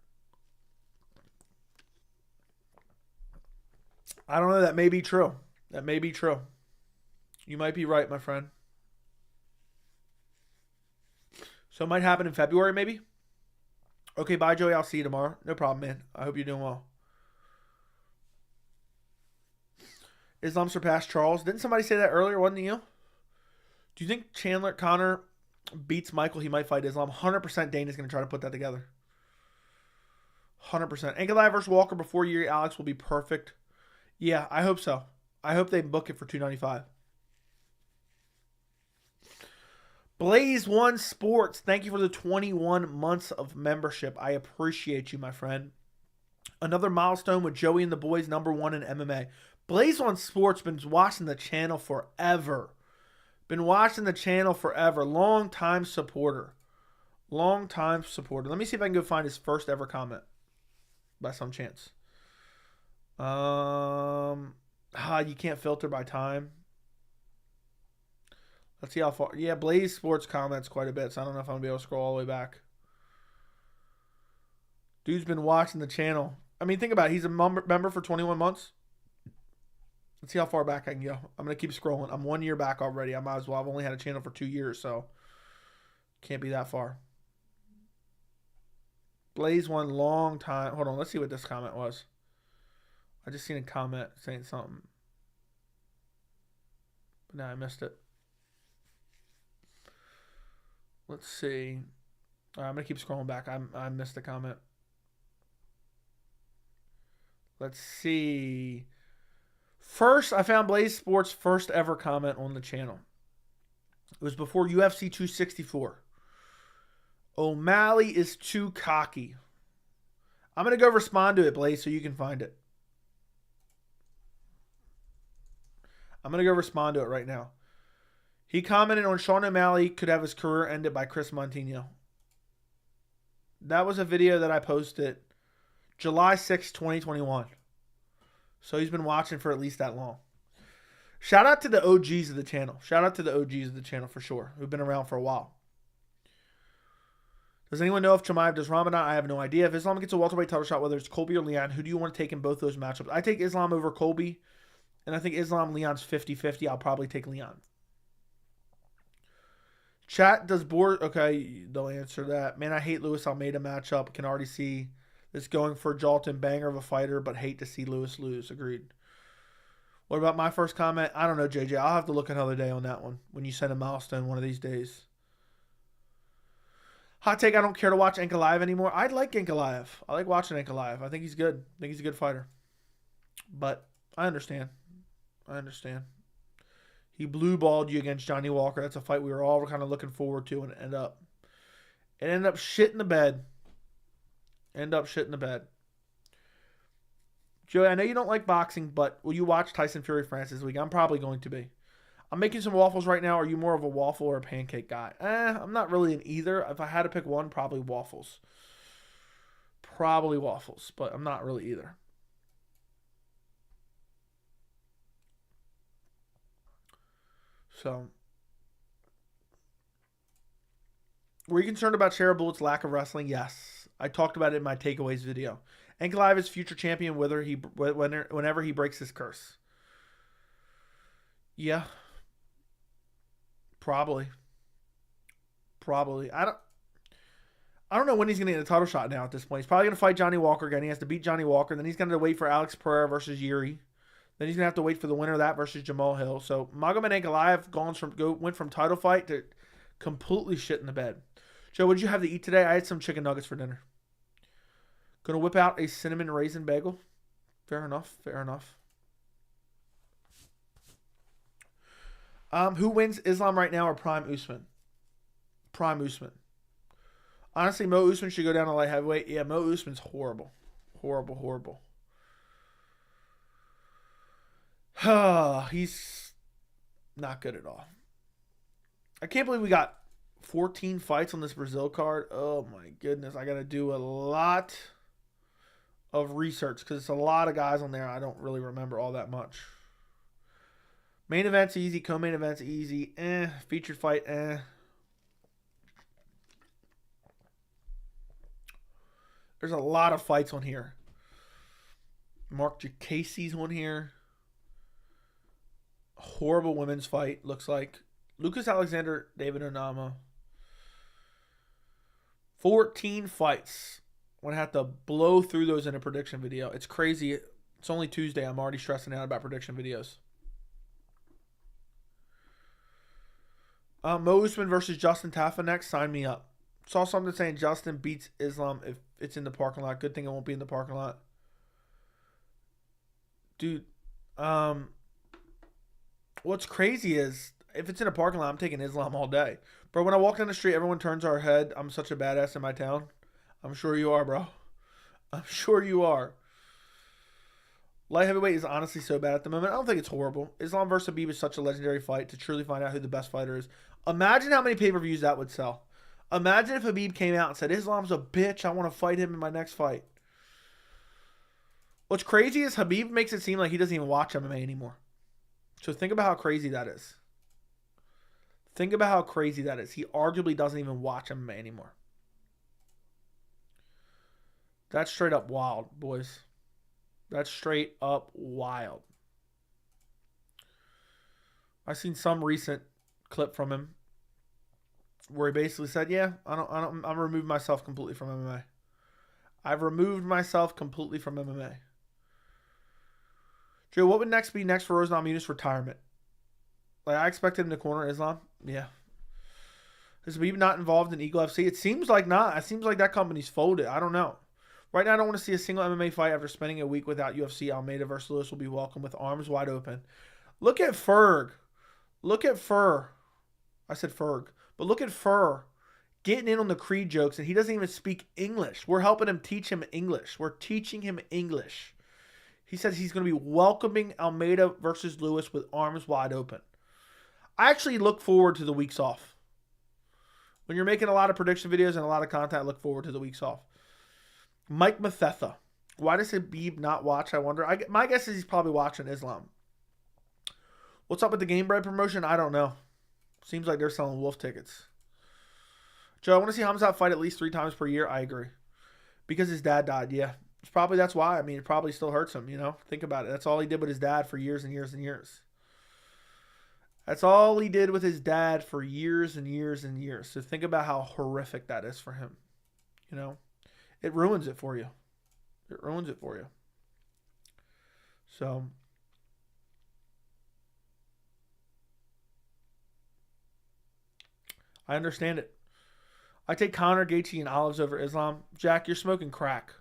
I don't know. That may be true. You might be right, my friend. So it might happen in February, maybe. Okay, bye, Joey. I'll see you tomorrow. No problem, man. I hope you're doing well. Islam surpassed Charles. Didn't somebody say that earlier? Wasn't you? Do you think Chandler Connor beats Michael? He might fight Islam. 100% Dana's going to try to put that together. 100%. Ankalaev versus Walker before Yuri Alex will be perfect. Yeah, I hope so. I hope they book it for $295. Blaze One Sports, thank you for the 21 months of membership. I appreciate you, my friend. Another milestone with Joey and the boys, number 1 in MMA. Blaze One Sports been watching the channel forever. Long time supporter. Let me see if I can go find his first ever comment by some chance. You can't filter by time. Let's see how far. Yeah, Blaze Sports comments quite a bit, so I don't know if I'm going to be able to scroll all the way back. Dude's been watching the channel. I mean, think about it. He's a member for 21 months. Let's see how far back I can go. I'm going to keep scrolling. I'm 1 year back already. I might as well. I've only had a channel for 2 years, so can't be that far. Blaze one long time. Hold on. Let's see what this comment was. I just seen a comment saying something. But now I missed it. Let's see. All right, I'm going to keep scrolling back. I missed the comment. Let's see. First, I found Blaze Sports' first ever comment on the channel. It was before UFC 264. O'Malley is too cocky. I'm going to go respond to it, Blaze, so you can find it. I'm going to go respond to it right now. He commented on Sean O'Malley could have his career ended by Chris Montino. That was a video that I posted July 6, 2021. So he's been watching for at least that long. Shout out to the OGs of the channel. Shout out to the OGs of the channel for sure, who've been around for a while. Does anyone know if Chimaev does Ramadan? I have no idea. If Islam gets a welterweight title shot, whether it's Colby or Leon, who do you want to take in both those matchups? I take Islam over Colby, and I think Islam-Leon's 50-50. I'll probably take Leon. Chat, does board... Okay, they'll answer that. Man, I hate Lewis Almeida matchup. Can already see this going for Jalton. Banger of a fighter, but hate to see Lewis lose. Agreed. What about my first comment? I don't know, JJ. I'll have to look another day on that one when you send a milestone one of these days. Hot take, I don't care to watch Ankalaev anymore. I like Ankalaev. I like watching Ankalaev. I think he's good. I think he's a good fighter. But I understand. I understand. He blue-balled you against Johnny Walker. That's a fight we were all kind of looking forward to, and it ended up shit in the bed. Joey, I know you don't like boxing, but will you watch Tyson Fury France this week? I'm probably going to be. I'm making some waffles right now. Are you more of a waffle or a pancake guy? I'm not really in either. If I had to pick one, probably waffles. Probably waffles, but I'm not really either. So, were you concerned about Shara Bullett's lack of wrestling? Yes. I talked about it in my takeaways video. Ankalaev is future champion whenever he breaks his curse. Yeah. Probably. I don't know when he's going to get a title shot now at this point. He's probably going to fight Johnny Walker again. He has to beat Johnny Walker. Then he's going to wait for Alex Pereira versus Yuri. Then he's going to have to wait for the winner of that versus Jamal Hill. So Magomed Ankalaev went from title fight to completely shit in the bed. Joe, what did you have to eat today? I had some chicken nuggets for dinner. Going to whip out a cinnamon raisin bagel. Fair enough. Who wins, Islam right now or Prime Usman? Prime Usman. Honestly, Mo Usman should go down to light heavyweight. Yeah, Mo Usman's horrible. Horrible. He's not good at all. I can't believe we got 14 fights on this Brazil card. Oh my goodness. I got to do a lot of research because it's a lot of guys on there. I don't really remember all that much. Main event's easy. Co-main event's easy. Featured fight, There's a lot of fights on here. Mark Casey's on here. Horrible women's fight, looks like. Lucas Alexander, David Onama. 14 fights. I'm going to have to blow through those in a prediction video. It's crazy. It's only Tuesday. I'm already stressing out about prediction videos. Mo Usman versus Justin Tafa next. Sign me up. Saw something saying Justin beats Islam if it's in the parking lot. Good thing it won't be in the parking lot. Dude, what's crazy is if it's in a parking lot, I'm taking Islam all day. Bro, when I walk down the street, everyone turns our head. I'm such a badass in my town. I'm sure you are, bro. I'm sure you are. Light heavyweight is honestly so bad at the moment. I don't think it's horrible. Islam versus Khabib is such a legendary fight to truly find out who the best fighter is. Imagine how many pay-per-views that would sell. Imagine if Khabib came out and said, Islam's a bitch. I want to fight him in my next fight. What's crazy is Khabib makes it seem like he doesn't even watch MMA anymore. So think about how crazy that is. He arguably doesn't even watch MMA anymore. That's straight up wild, boys. That's straight up wild. I seen some recent clip from him where he basically said, "Yeah, I'm removed myself completely from MMA. I've removed myself completely from MMA." Joe, what would next be next for Rose Namajunas' retirement? Like, I expected him to corner Islam. Yeah. Is Khabib not involved in Eagle FC? It seems like not. It seems like that company's folded. I don't know. Right now, I don't want to see a single MMA fight after spending a week without UFC. Almeida versus Lewis will be welcome with arms wide open. Look at Ferg. Look at Fur. I said Ferg. But look at Fur getting in on the Creed jokes, and he doesn't even speak English. We're helping him teach him English. We're teaching him English. He says he's going to be welcoming Almeida versus Lewis with arms wide open. I actually look forward to the weeks off. When you're making a lot of prediction videos and a lot of content, I look forward to the weeks off. Mike Mathetha. Why does Khabib not watch, I wonder? My guess is he's probably watching Islam. What's up with the Game Bread promotion? I don't know. Seems like they're selling wolf tickets. Joe, I want to see Hamzat fight at least 3 times per year. I agree. Because his dad died, yeah. That's why. I mean, it probably still hurts him, you know? Think about it. That's all he did with his dad for years and years and years. That's all he did with his dad for years and years and years. So think about how horrific that is for him. You know? It ruins it for you. It ruins it for you. So I understand it. I take Conor, Gaethje, and Olives over Islam. Jack, you're smoking crack.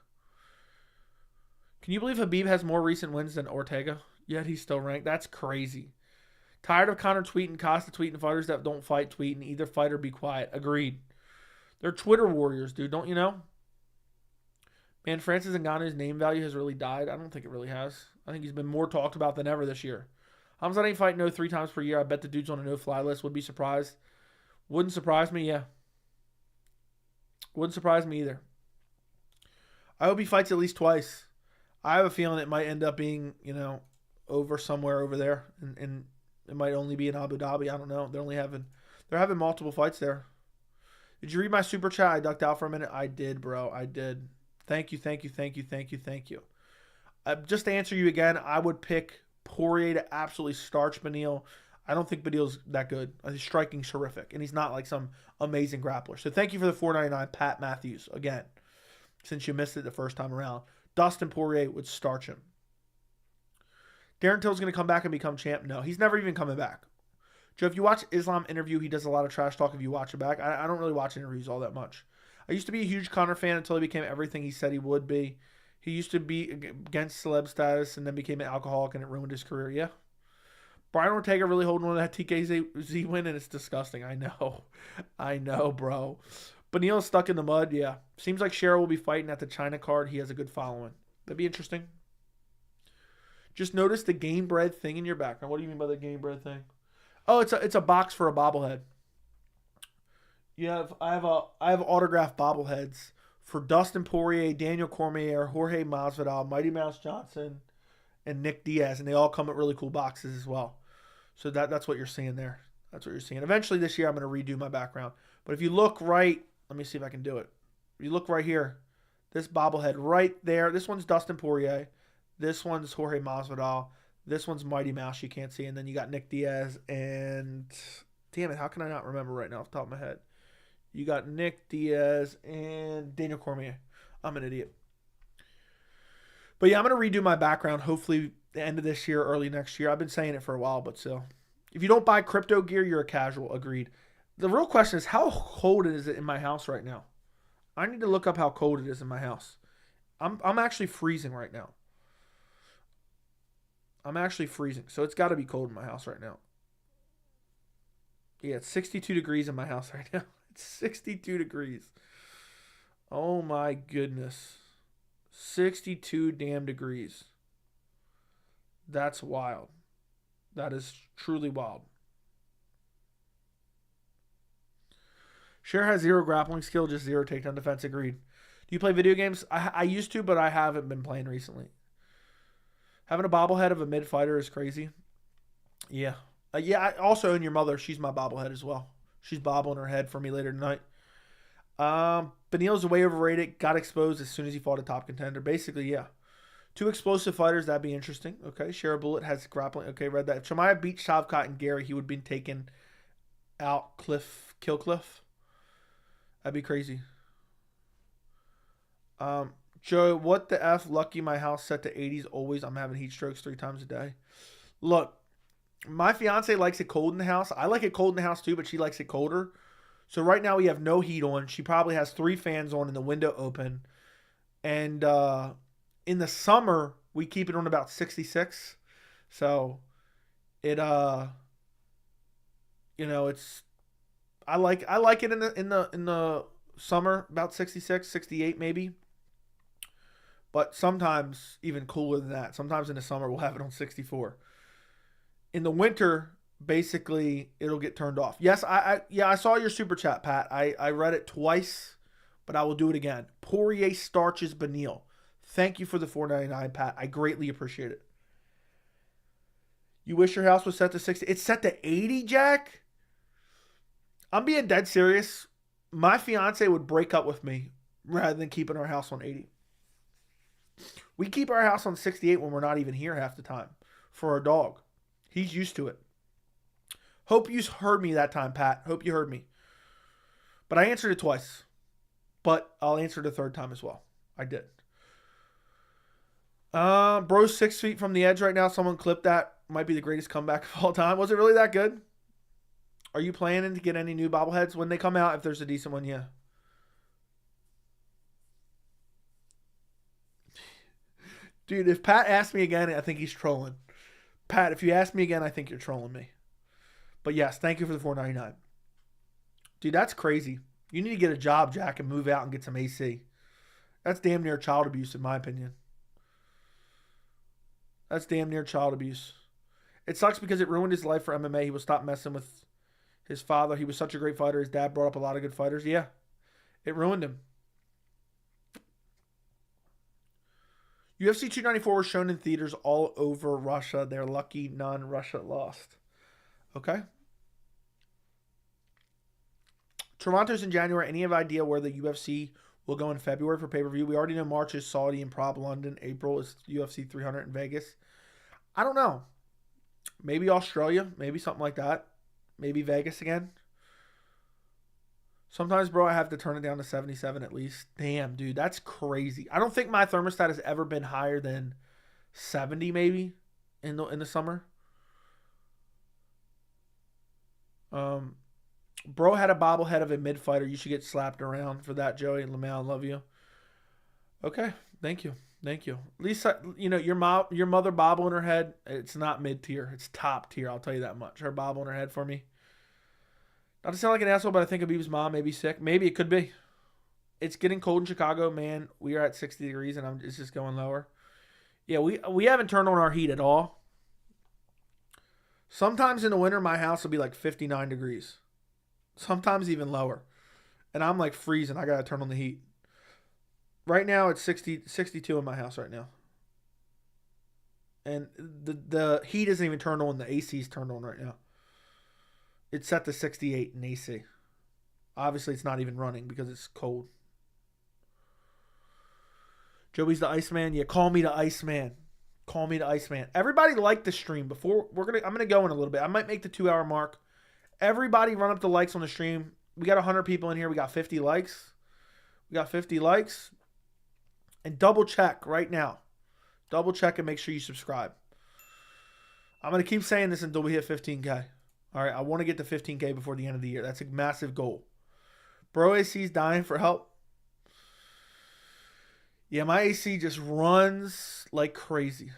Can you believe Khabib has more recent wins than Ortega? Yet he's still ranked. That's crazy. Tired of Conor tweeting, Costa tweeting, fighters that don't fight tweeting. Either fight or be quiet. Agreed. They're Twitter warriors, dude. Don't you know? Man, Francis Ngannou's name value has really died. I don't think it really has. I think he's been more talked about than ever this year. Hamzat ain't fighting no 3 times per year. I bet the dude's on a no-fly list. Would be surprised. Wouldn't surprise me, yeah. Wouldn't surprise me either. I hope he fights at least twice. I have a feeling it might end up being, you know, over somewhere over there. And it might only be in Abu Dhabi. I don't know. They're having multiple fights there. Did you read my super chat? I ducked out for a minute. I did, bro. I did. Thank you. Just to answer you again, I would pick Poirier to absolutely starch Beneil. I don't think Beneil's that good. His striking's terrific, and he's not like some amazing grappler. So thank you for the $4.99, Pat Matthews, again, since you missed it the first time around. Dustin Poirier would starch him. Darren Till's going to come back and become champ? No, he's never even coming back. Joe, if you watch Islam interview, he does a lot of trash talk if you watch it back. I don't really watch interviews all that much. I used to be a huge Conor fan until he became everything he said he would be. He used to be against celeb status and then became an alcoholic, and it ruined his career. Yeah. Brian Ortega really holding on to that TKZ win, and it's disgusting. I know, bro. Beneil's stuck in the mud, yeah. Seems like Cheryl will be fighting at the China card. He has a good following. That'd be interesting. Just notice the Game Bread thing in your background. What do you mean by the Game Bread thing? Oh, it's a box for a bobblehead. I have autographed bobbleheads for Dustin Poirier, Daniel Cormier, Jorge Masvidal, Mighty Mouse Johnson, and Nick Diaz, and they all come with really cool boxes as well. So that's what you're seeing there. That's what you're seeing. Eventually this year I'm going to redo my background. But if you look right, let me see if I can do it. If you look right here, this bobblehead right there, this one's Dustin Poirier. This one's Jorge Masvidal. This one's Mighty Mouse, you can't see. And then you got Nick Diaz and, damn it, how can I not remember right now off the top of my head? You got Nick Diaz and Daniel Cormier. I'm an idiot. But yeah, I'm going to redo my background hopefully the end of this year, early next year. I've been saying it for a while, but still. If you don't buy crypto gear, you're a casual. Agreed. The real question is, how cold is it in my house right now? I need to look up how cold it is in my house. I'm actually freezing right now. I'm actually freezing. So it's got to be cold in my house right now. Yeah, it's 62 degrees in my house right now. It's 62 degrees. Oh my goodness. 62 damn degrees. That's wild. That is truly wild. Cher has 0 grappling skill, just 0 takedown defense. Agreed. Do you play video games? I used to, but I haven't been playing recently. Having a bobblehead of a mid fighter is crazy. Yeah. I also own your mother. She's my bobblehead as well. She's bobbling her head for me later tonight. Beneil's way overrated. Got exposed as soon as he fought a top contender. Basically, yeah. 2 explosive fighters, that'd be interesting. Okay, Share a Bullet has grappling. Okay, read that. If Chimaev beat Shavkat and Gary, he would be taken out kill Cliff. That'd be crazy. Joe, what the F? Lucky my house set to 80s always. I'm having heat strokes 3 times a day. Look, my fiance likes it cold in the house. I like it cold in the house too, but she likes it colder. So right now we have no heat on. She probably has 3 fans on and the window open. And in the summer, we keep it on about 66. So it it's I like it in the summer about 66, 68 maybe. But sometimes even cooler than that. Sometimes in the summer we'll have it on 64. In the winter, basically it'll get turned off. Yes, I saw your super chat, Pat. I read it twice, but I will do it again. Poirier starches Benil. Thank you for the $4.99, Pat. I greatly appreciate it. You wish your house was set to 60? It's set to 80, Jack? I'm being dead serious. My fiance would break up with me rather than keeping our house on 80. We keep our house on 68 when we're not even here half the time for our dog. He's used to it. Hope you heard me that time, Pat. Hope you heard me. But I answered it twice. But I'll answer the third time as well. I did. Bro's 6 feet from the edge right now. Someone clipped that. Might be the greatest comeback of all time. Was it really that good? Are you planning to get any new bobbleheads when they come out? If there's a decent one, yeah. Dude, if Pat asks me again, I think he's trolling. Pat, if you ask me again, I think you're trolling me. But yes, thank you for the $4.99. Dude, that's crazy. You need to get a job, Jack, and move out and get some AC. That's damn near child abuse, in my opinion. That's damn near child abuse. It sucks because it ruined his life for MMA. He will stop messing with his father. He was such a great fighter. His dad brought up a lot of good fighters. Yeah, it ruined him. UFC 294 was shown in theaters all over Russia. They're lucky none Russia lost. Okay. Toronto's in January. Any idea where the UFC will go in February for pay-per-view? We already know March is Saudi and Prob London. April is UFC 300 in Vegas. I don't know. Maybe Australia. Maybe something like that. Maybe Vegas again. Sometimes, bro, I have to turn it down to 77 at least. Damn, dude, that's crazy. I don't think my thermostat has ever been higher than 70 maybe in the summer. Bro had a bobblehead of a mid fighter. You should get slapped around for that, Joey. LeMay, I love you. Okay, thank you. Thank you. At least, your mother bobble in her head, it's not mid tier. It's top tier. I'll tell you that much. Her bobble in her head for me. Not to sound like an asshole, but I think Abib's mom may be sick. Maybe it could be. It's getting cold in Chicago, man. We are at 60 degrees, and it's just going lower. Yeah, we haven't turned on our heat at all. Sometimes in the winter, my house will be like 59 degrees. Sometimes even lower. And I'm like freezing. I got to turn on the heat. Right now, it's 62 in my house right now. And the heat isn't even turned on. The AC is turned on right now. It's set to 68 in AC. Obviously, it's not even running because it's cold. Joey's the Iceman. Yeah, call me the Iceman. Call me the Iceman. Everybody liked the stream before. I'm gonna go in a little bit. I might make the 2-hour mark. Everybody run up the likes on the stream. We got 100 people in here. We got 50 likes. And double check right now. Double check and make sure you subscribe. I'm gonna keep saying this until we hit 15K. All right, I want to get to 15K before the end of the year. That's a massive goal. Bro AC's dying for help. Yeah, my AC just runs like crazy.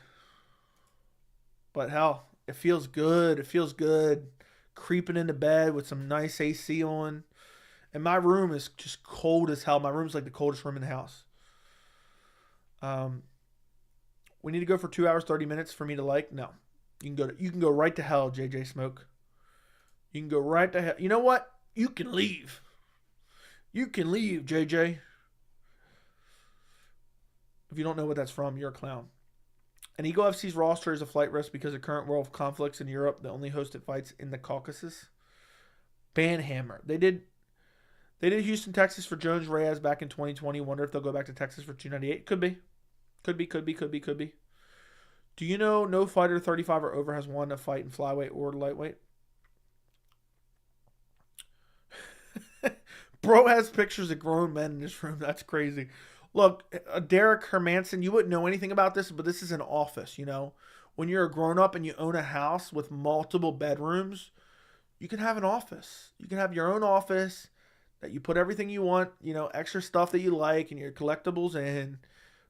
But hell, it feels good. It feels good. Creeping into bed with some nice AC on. And my room is just cold as hell. My room's like the coldest room in the house. We need to go for 2 hours, 30 minutes for me to like. No. You can go right to hell, JJ Smoke. You can go right to hell. You know what? You can leave. You can leave, JJ. If you don't know what that's from, you're a clown. And Eagle FC's roster is a flight risk because of current world conflicts in Europe. They only hosted fights in the Caucasus. Banhammer. They did Houston, Texas for Jones Reyes back in 2020. Wonder if they'll go back to Texas for 298. Could be. Could be, could be, could be, could be. Do you know no fighter 35 or over has won a fight in flyweight or lightweight? Bro has pictures of grown men in this room. That's crazy. Look, Derek Hermanson, you wouldn't know anything about this, but this is an office, you know? When you're a grown up and you own a house with multiple bedrooms, you can have an office. You can have your own office that you put everything you want, you know, extra stuff that you like and your collectibles in.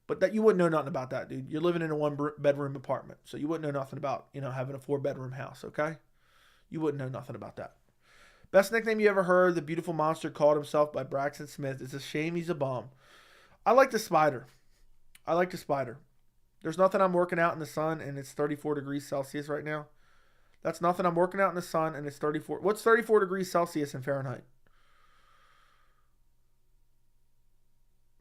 But that you wouldn't know nothing about that, dude. You're living in a one-bedroom apartment, so you wouldn't know nothing about, you know, having a 4-bedroom house, okay? You wouldn't know nothing about that. Best nickname you ever heard, the beautiful monster called himself by Braxton Smith. It's a shame he's a bum. I like the spider. I like the spider. There's nothing I'm working out in the sun, and it's 34 degrees Celsius right now. That's nothing I'm working out in the sun, and it's 34. What's 34 degrees Celsius in Fahrenheit?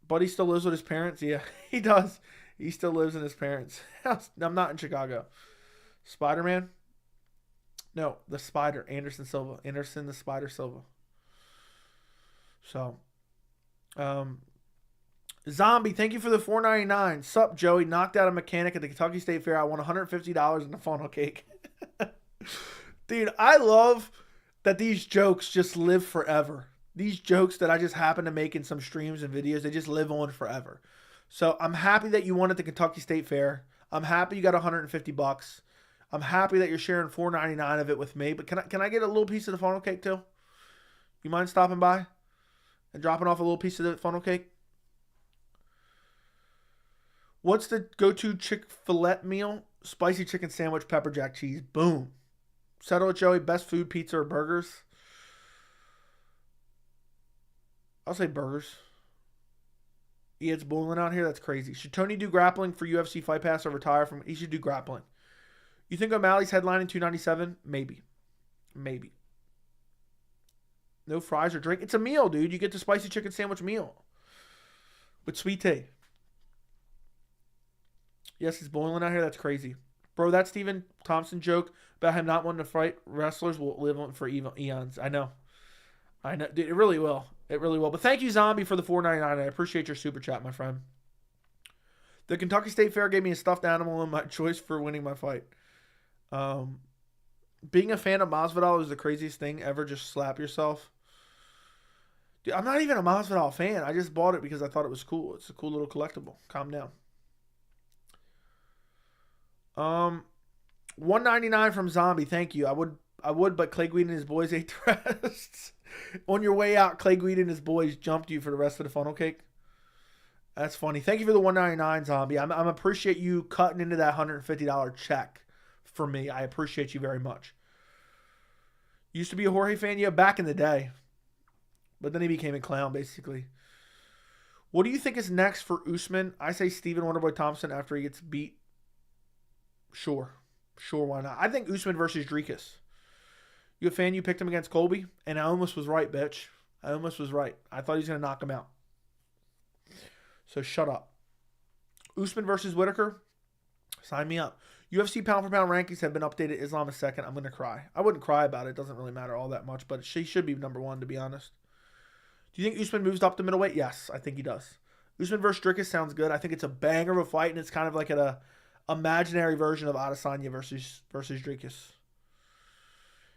Buddy still lives with his parents? Yeah, he does. He still lives in his parents' house. I'm not in Chicago. Spider-Man? No, the Spider. Anderson Silva. Anderson the Spider Silva. So, Zombie, thank you for the $4.99. Sup, Joey? Knocked out a mechanic at the Kentucky State Fair. I won $150 in a funnel cake. Dude, I love that these jokes just live forever. These jokes that I just happen to make in some streams and videos, they just live on forever. So I'm happy that you won at the Kentucky State Fair. I'm happy you got $150. I'm happy that you're sharing $4.99 of it with me. But can I get a little piece of the funnel cake too? You mind stopping by and dropping off a little piece of the funnel cake? What's the go-to Chick-fil-A meal? Spicy chicken sandwich, pepper jack cheese. Boom. Settle it, Joey. Best food, pizza or burgers? I'll say burgers. Yeah, it's boiling out here. That's crazy. Should Tony do grappling for UFC Fight Pass or retire from? He should do grappling. You think O'Malley's headlining 297? Maybe. Maybe. No fries or drink. It's a meal, dude. You get the spicy chicken sandwich meal with sweet tea. Yes, it's boiling out here. That's crazy. Bro, that Stephen Thompson joke about him not wanting to fight wrestlers will live on for eons. I know. Dude, it really will. It really will. But thank you, Zombie, for the $4.99. I appreciate your super chat, my friend. The Kentucky State Fair gave me a stuffed animal and my choice for winning my fight. Being a fan of Masvidal is the craziest thing ever. Just slap yourself. Dude, I'm not even a Masvidal fan. I just bought it because I thought it was cool. It's a cool little collectible. Calm down. $1.99 from Zombie. Thank you. I would, but Clay Guida and his boys ate the rest. On your way out, Clay Guida and his boys jumped you for the rest of the funnel cake. That's funny. Thank you for the $1.99, Zombie. I'm appreciate you cutting into that $150 check for me. I appreciate you very much. Used to be a Jorge fan, yeah, back in the day. But then he became a clown, basically. What do you think is next for Usman? I say Stephen Wonderboy Thompson after he gets beat. Sure, why not? I think Usman versus Dricus. You a fan? You picked him against Colby? And I almost was right, bitch. I almost was right. I thought he was going to knock him out. So shut up. Usman versus Whitaker? Sign me up. UFC pound for pound rankings have been updated. Islam is second. I'm going to cry. I wouldn't cry about it. It doesn't really matter all that much. But she should be number one, to be honest. Do you think Usman moves up to middleweight? Yes, I think he does. Usman versus Dricus sounds good. I think it's a banger of a fight. And it's kind of like an imaginary version of Adesanya versus Dricus.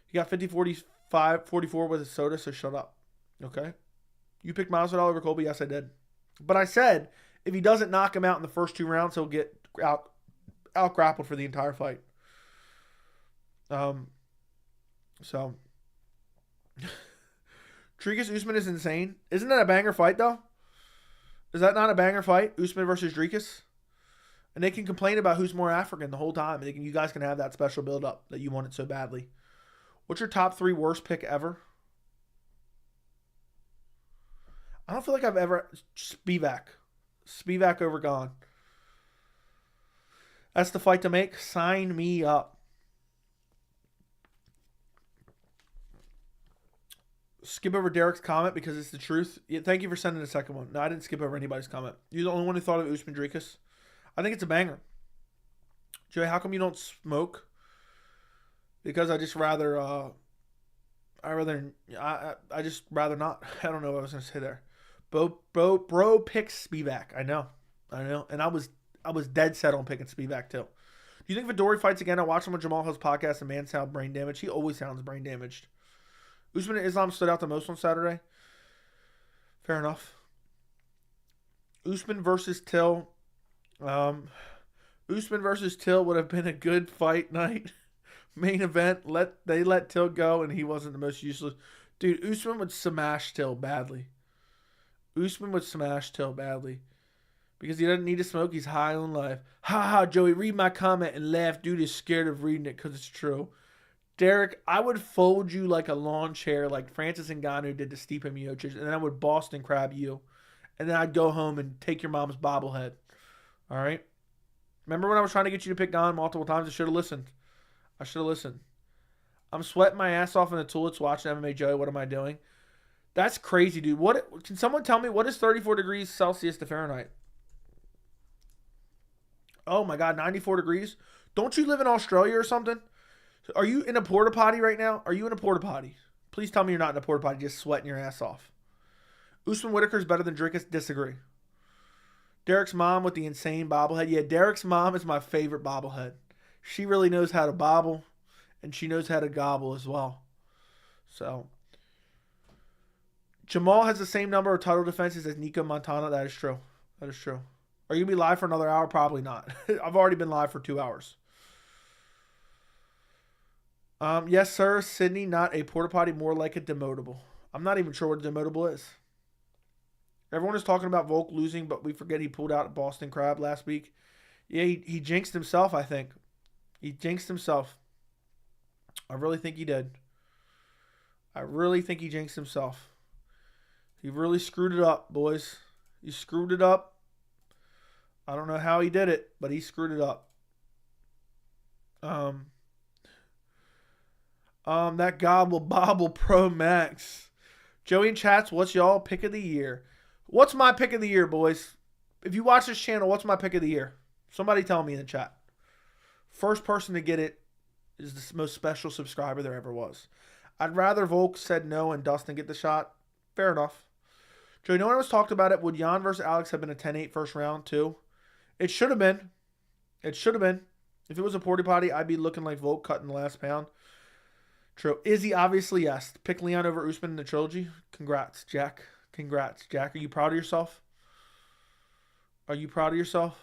He got 50-45-44 with his soda, so shut up. Okay? You picked Masvidal over Colby? Yes, I did. But I said, if he doesn't knock him out in the first 2 rounds, he'll get out grappled for the entire fight. So Dricus Usman is insane. Isn't that a banger fight, though? Is that not a banger fight? Usman versus Dricus? And they can complain about who's more African the whole time. You guys can have that special build-up that you wanted so badly. What's your top 3 worst pick ever? I don't feel like I've ever... Spivak. Spivak over Gone. That's the fight to make. Sign me up. Skip over Derek's comment because it's the truth. Yeah, thank you for sending the second one. No, I didn't skip over anybody's comment. You're the only one who thought of Usman Dricus. I think it's a banger. Joey, how come you don't smoke? Because I just rather, I just rather not. I don't know what I was going to say there. Bro picks Spivak. I know. And I was I was dead set on picking Spivak too. Do you think Vettori fights again? I watched him on Jamal Hill's podcast and man sound brain damaged. He always sounds brain damaged. Usman and Islam stood out the most on Saturday. Fair enough. Usman versus Till. Usman versus Till would have been a good fight night. Main event. They let Till go and he wasn't the most useless. Dude, Usman would smash Till badly. Usman would smash Till badly. Because he doesn't need to smoke. He's high on life. Ha ha, Joey, read my comment and laugh. Dude is scared of reading it because it's true. Derek, I would fold you like a lawn chair like Francis Ngannou did to Stipe Miocic, and then I would Boston crab you. And then I'd go home and take your mom's bobblehead. All right? Remember when I was trying to get you to pick Don multiple times? I should have listened. I'm sweating my ass off in the toilets watching MMA Joey. What am I doing? That's crazy, dude. Can someone tell me what is 34 degrees Celsius to Fahrenheit? Oh my God, 94 degrees? Don't you live in Australia or something? Are you in a porta potty right now? Are you in a porta potty? Please tell me you're not in a porta potty, just sweating your ass off. Usman Whitaker's better than Dricus? Disagree. Derek's mom with the insane bobblehead. Yeah, Derek's mom is my favorite bobblehead. She really knows how to bobble, and she knows how to gobble as well. So, Jamal has the same number of title defenses as Nico Montana. That is true. Are you going to be live for another hour? Probably not. I've already been live for 2 hours. Yes, sir. Sydney, not a porta potty, more like a demotable. I'm not even sure what a demotable is. Everyone is talking about Volk losing, but we forget he pulled out Boston Crab last week. Yeah, he jinxed himself, I think. He jinxed himself. I really think he did. I really think he jinxed himself. He really screwed it up, boys. He screwed it up. I don't know how he did it, but he screwed it up. That Gobble Bobble Pro Max. Joey and Chats, what's y'all pick of the year? What's my pick of the year, boys? If you watch this channel, what's my pick of the year? Somebody tell me in the chat. First person to get it is the most special subscriber there ever was. I'd rather Volk said no and Dustin get the shot. Fair enough. Joey, no one was talked about it. Would Jan versus Alex have been a 10-8 first round too? It should have been. It should have been. If it was a porta potty, I'd be looking like Volk cutting the last pound. True. Izzy, obviously, yes. Pick Leon over Usman in the trilogy. Congrats, Jack. Congrats, Jack. Are you proud of yourself? Are you proud of yourself?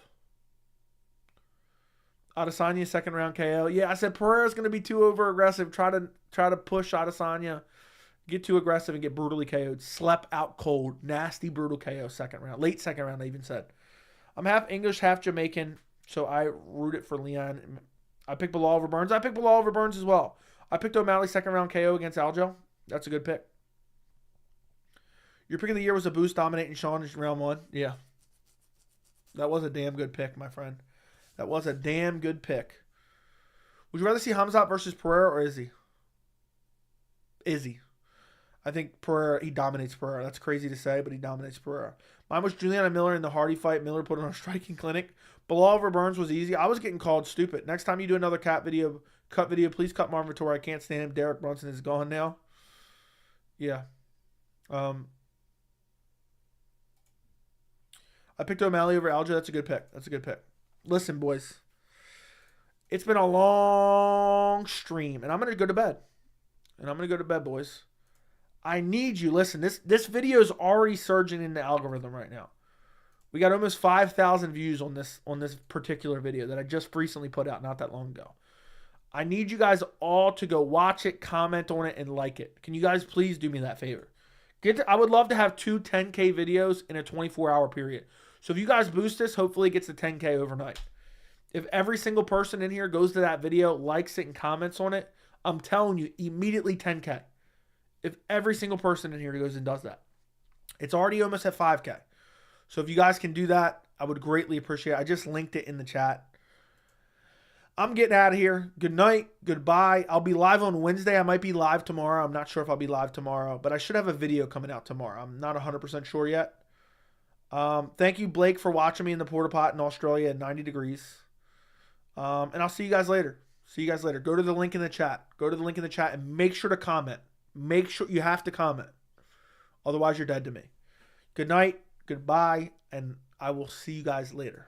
Adesanya, second round KO. Yeah, I said Pereira's going to be too over aggressive. Try to push Adesanya. Get too aggressive and get brutally KO'd. Slept out cold. Nasty, brutal KO second round. Late second round, I even said. I'm half English, half Jamaican, so I root it for Leon. I picked Bilal over Burns. I picked Bilal over Burns as well. I picked O'Malley second round KO against Aljo. That's a good pick. Your pick of the year was a boost dominating Sean in round one. Yeah. That was a damn good pick, my friend. That was a damn good pick. Would you rather see Hamzat versus Pereira or Izzy? Izzy. I think Pereira, he dominates Pereira. That's crazy to say, but he dominates Pereira. Mine was Juliana Miller in the Hardy fight. Miller put on a striking clinic. Bilal over Burns was easy. I was getting called stupid. Next time you do another cut video, please cut Marvin Vettori. I can't stand him. Derek Brunson is gone now. Yeah. I picked O'Malley over Aljo. That's a good pick. Listen, boys. It's been a long stream, and I'm going to go to bed. Boys. I need you. Listen, this video is already surging in the algorithm right now. We got almost 5,000 views on this particular video that I just recently put out not that long ago. I need you guys all to go watch it, comment on it, and like it. Can you guys please do me that favor? I would love to have 2 10K videos in a 24-hour period. So if you guys boost this, hopefully it gets to 10K overnight. If every single person in here goes to that video, likes it, and comments on it, I'm telling you, immediately 10K. If every single person in here goes and does that. It's already almost at 5K. So if you guys can do that, I would greatly appreciate it. I just linked it in the chat. I'm getting out of here. Good night. Goodbye. I'll be live on Wednesday. I might be live tomorrow. I'm not sure if I'll be live tomorrow, but I should have a video coming out tomorrow. I'm not 100% sure yet. Thank you, Blake, for watching me in the porta pot in Australia at 90 degrees. And I'll see you guys later. Go to the link in the chat. And make sure to comment. Make sure you have to comment. Otherwise, you're dead to me. Good night. Goodbye. And I will see you guys later.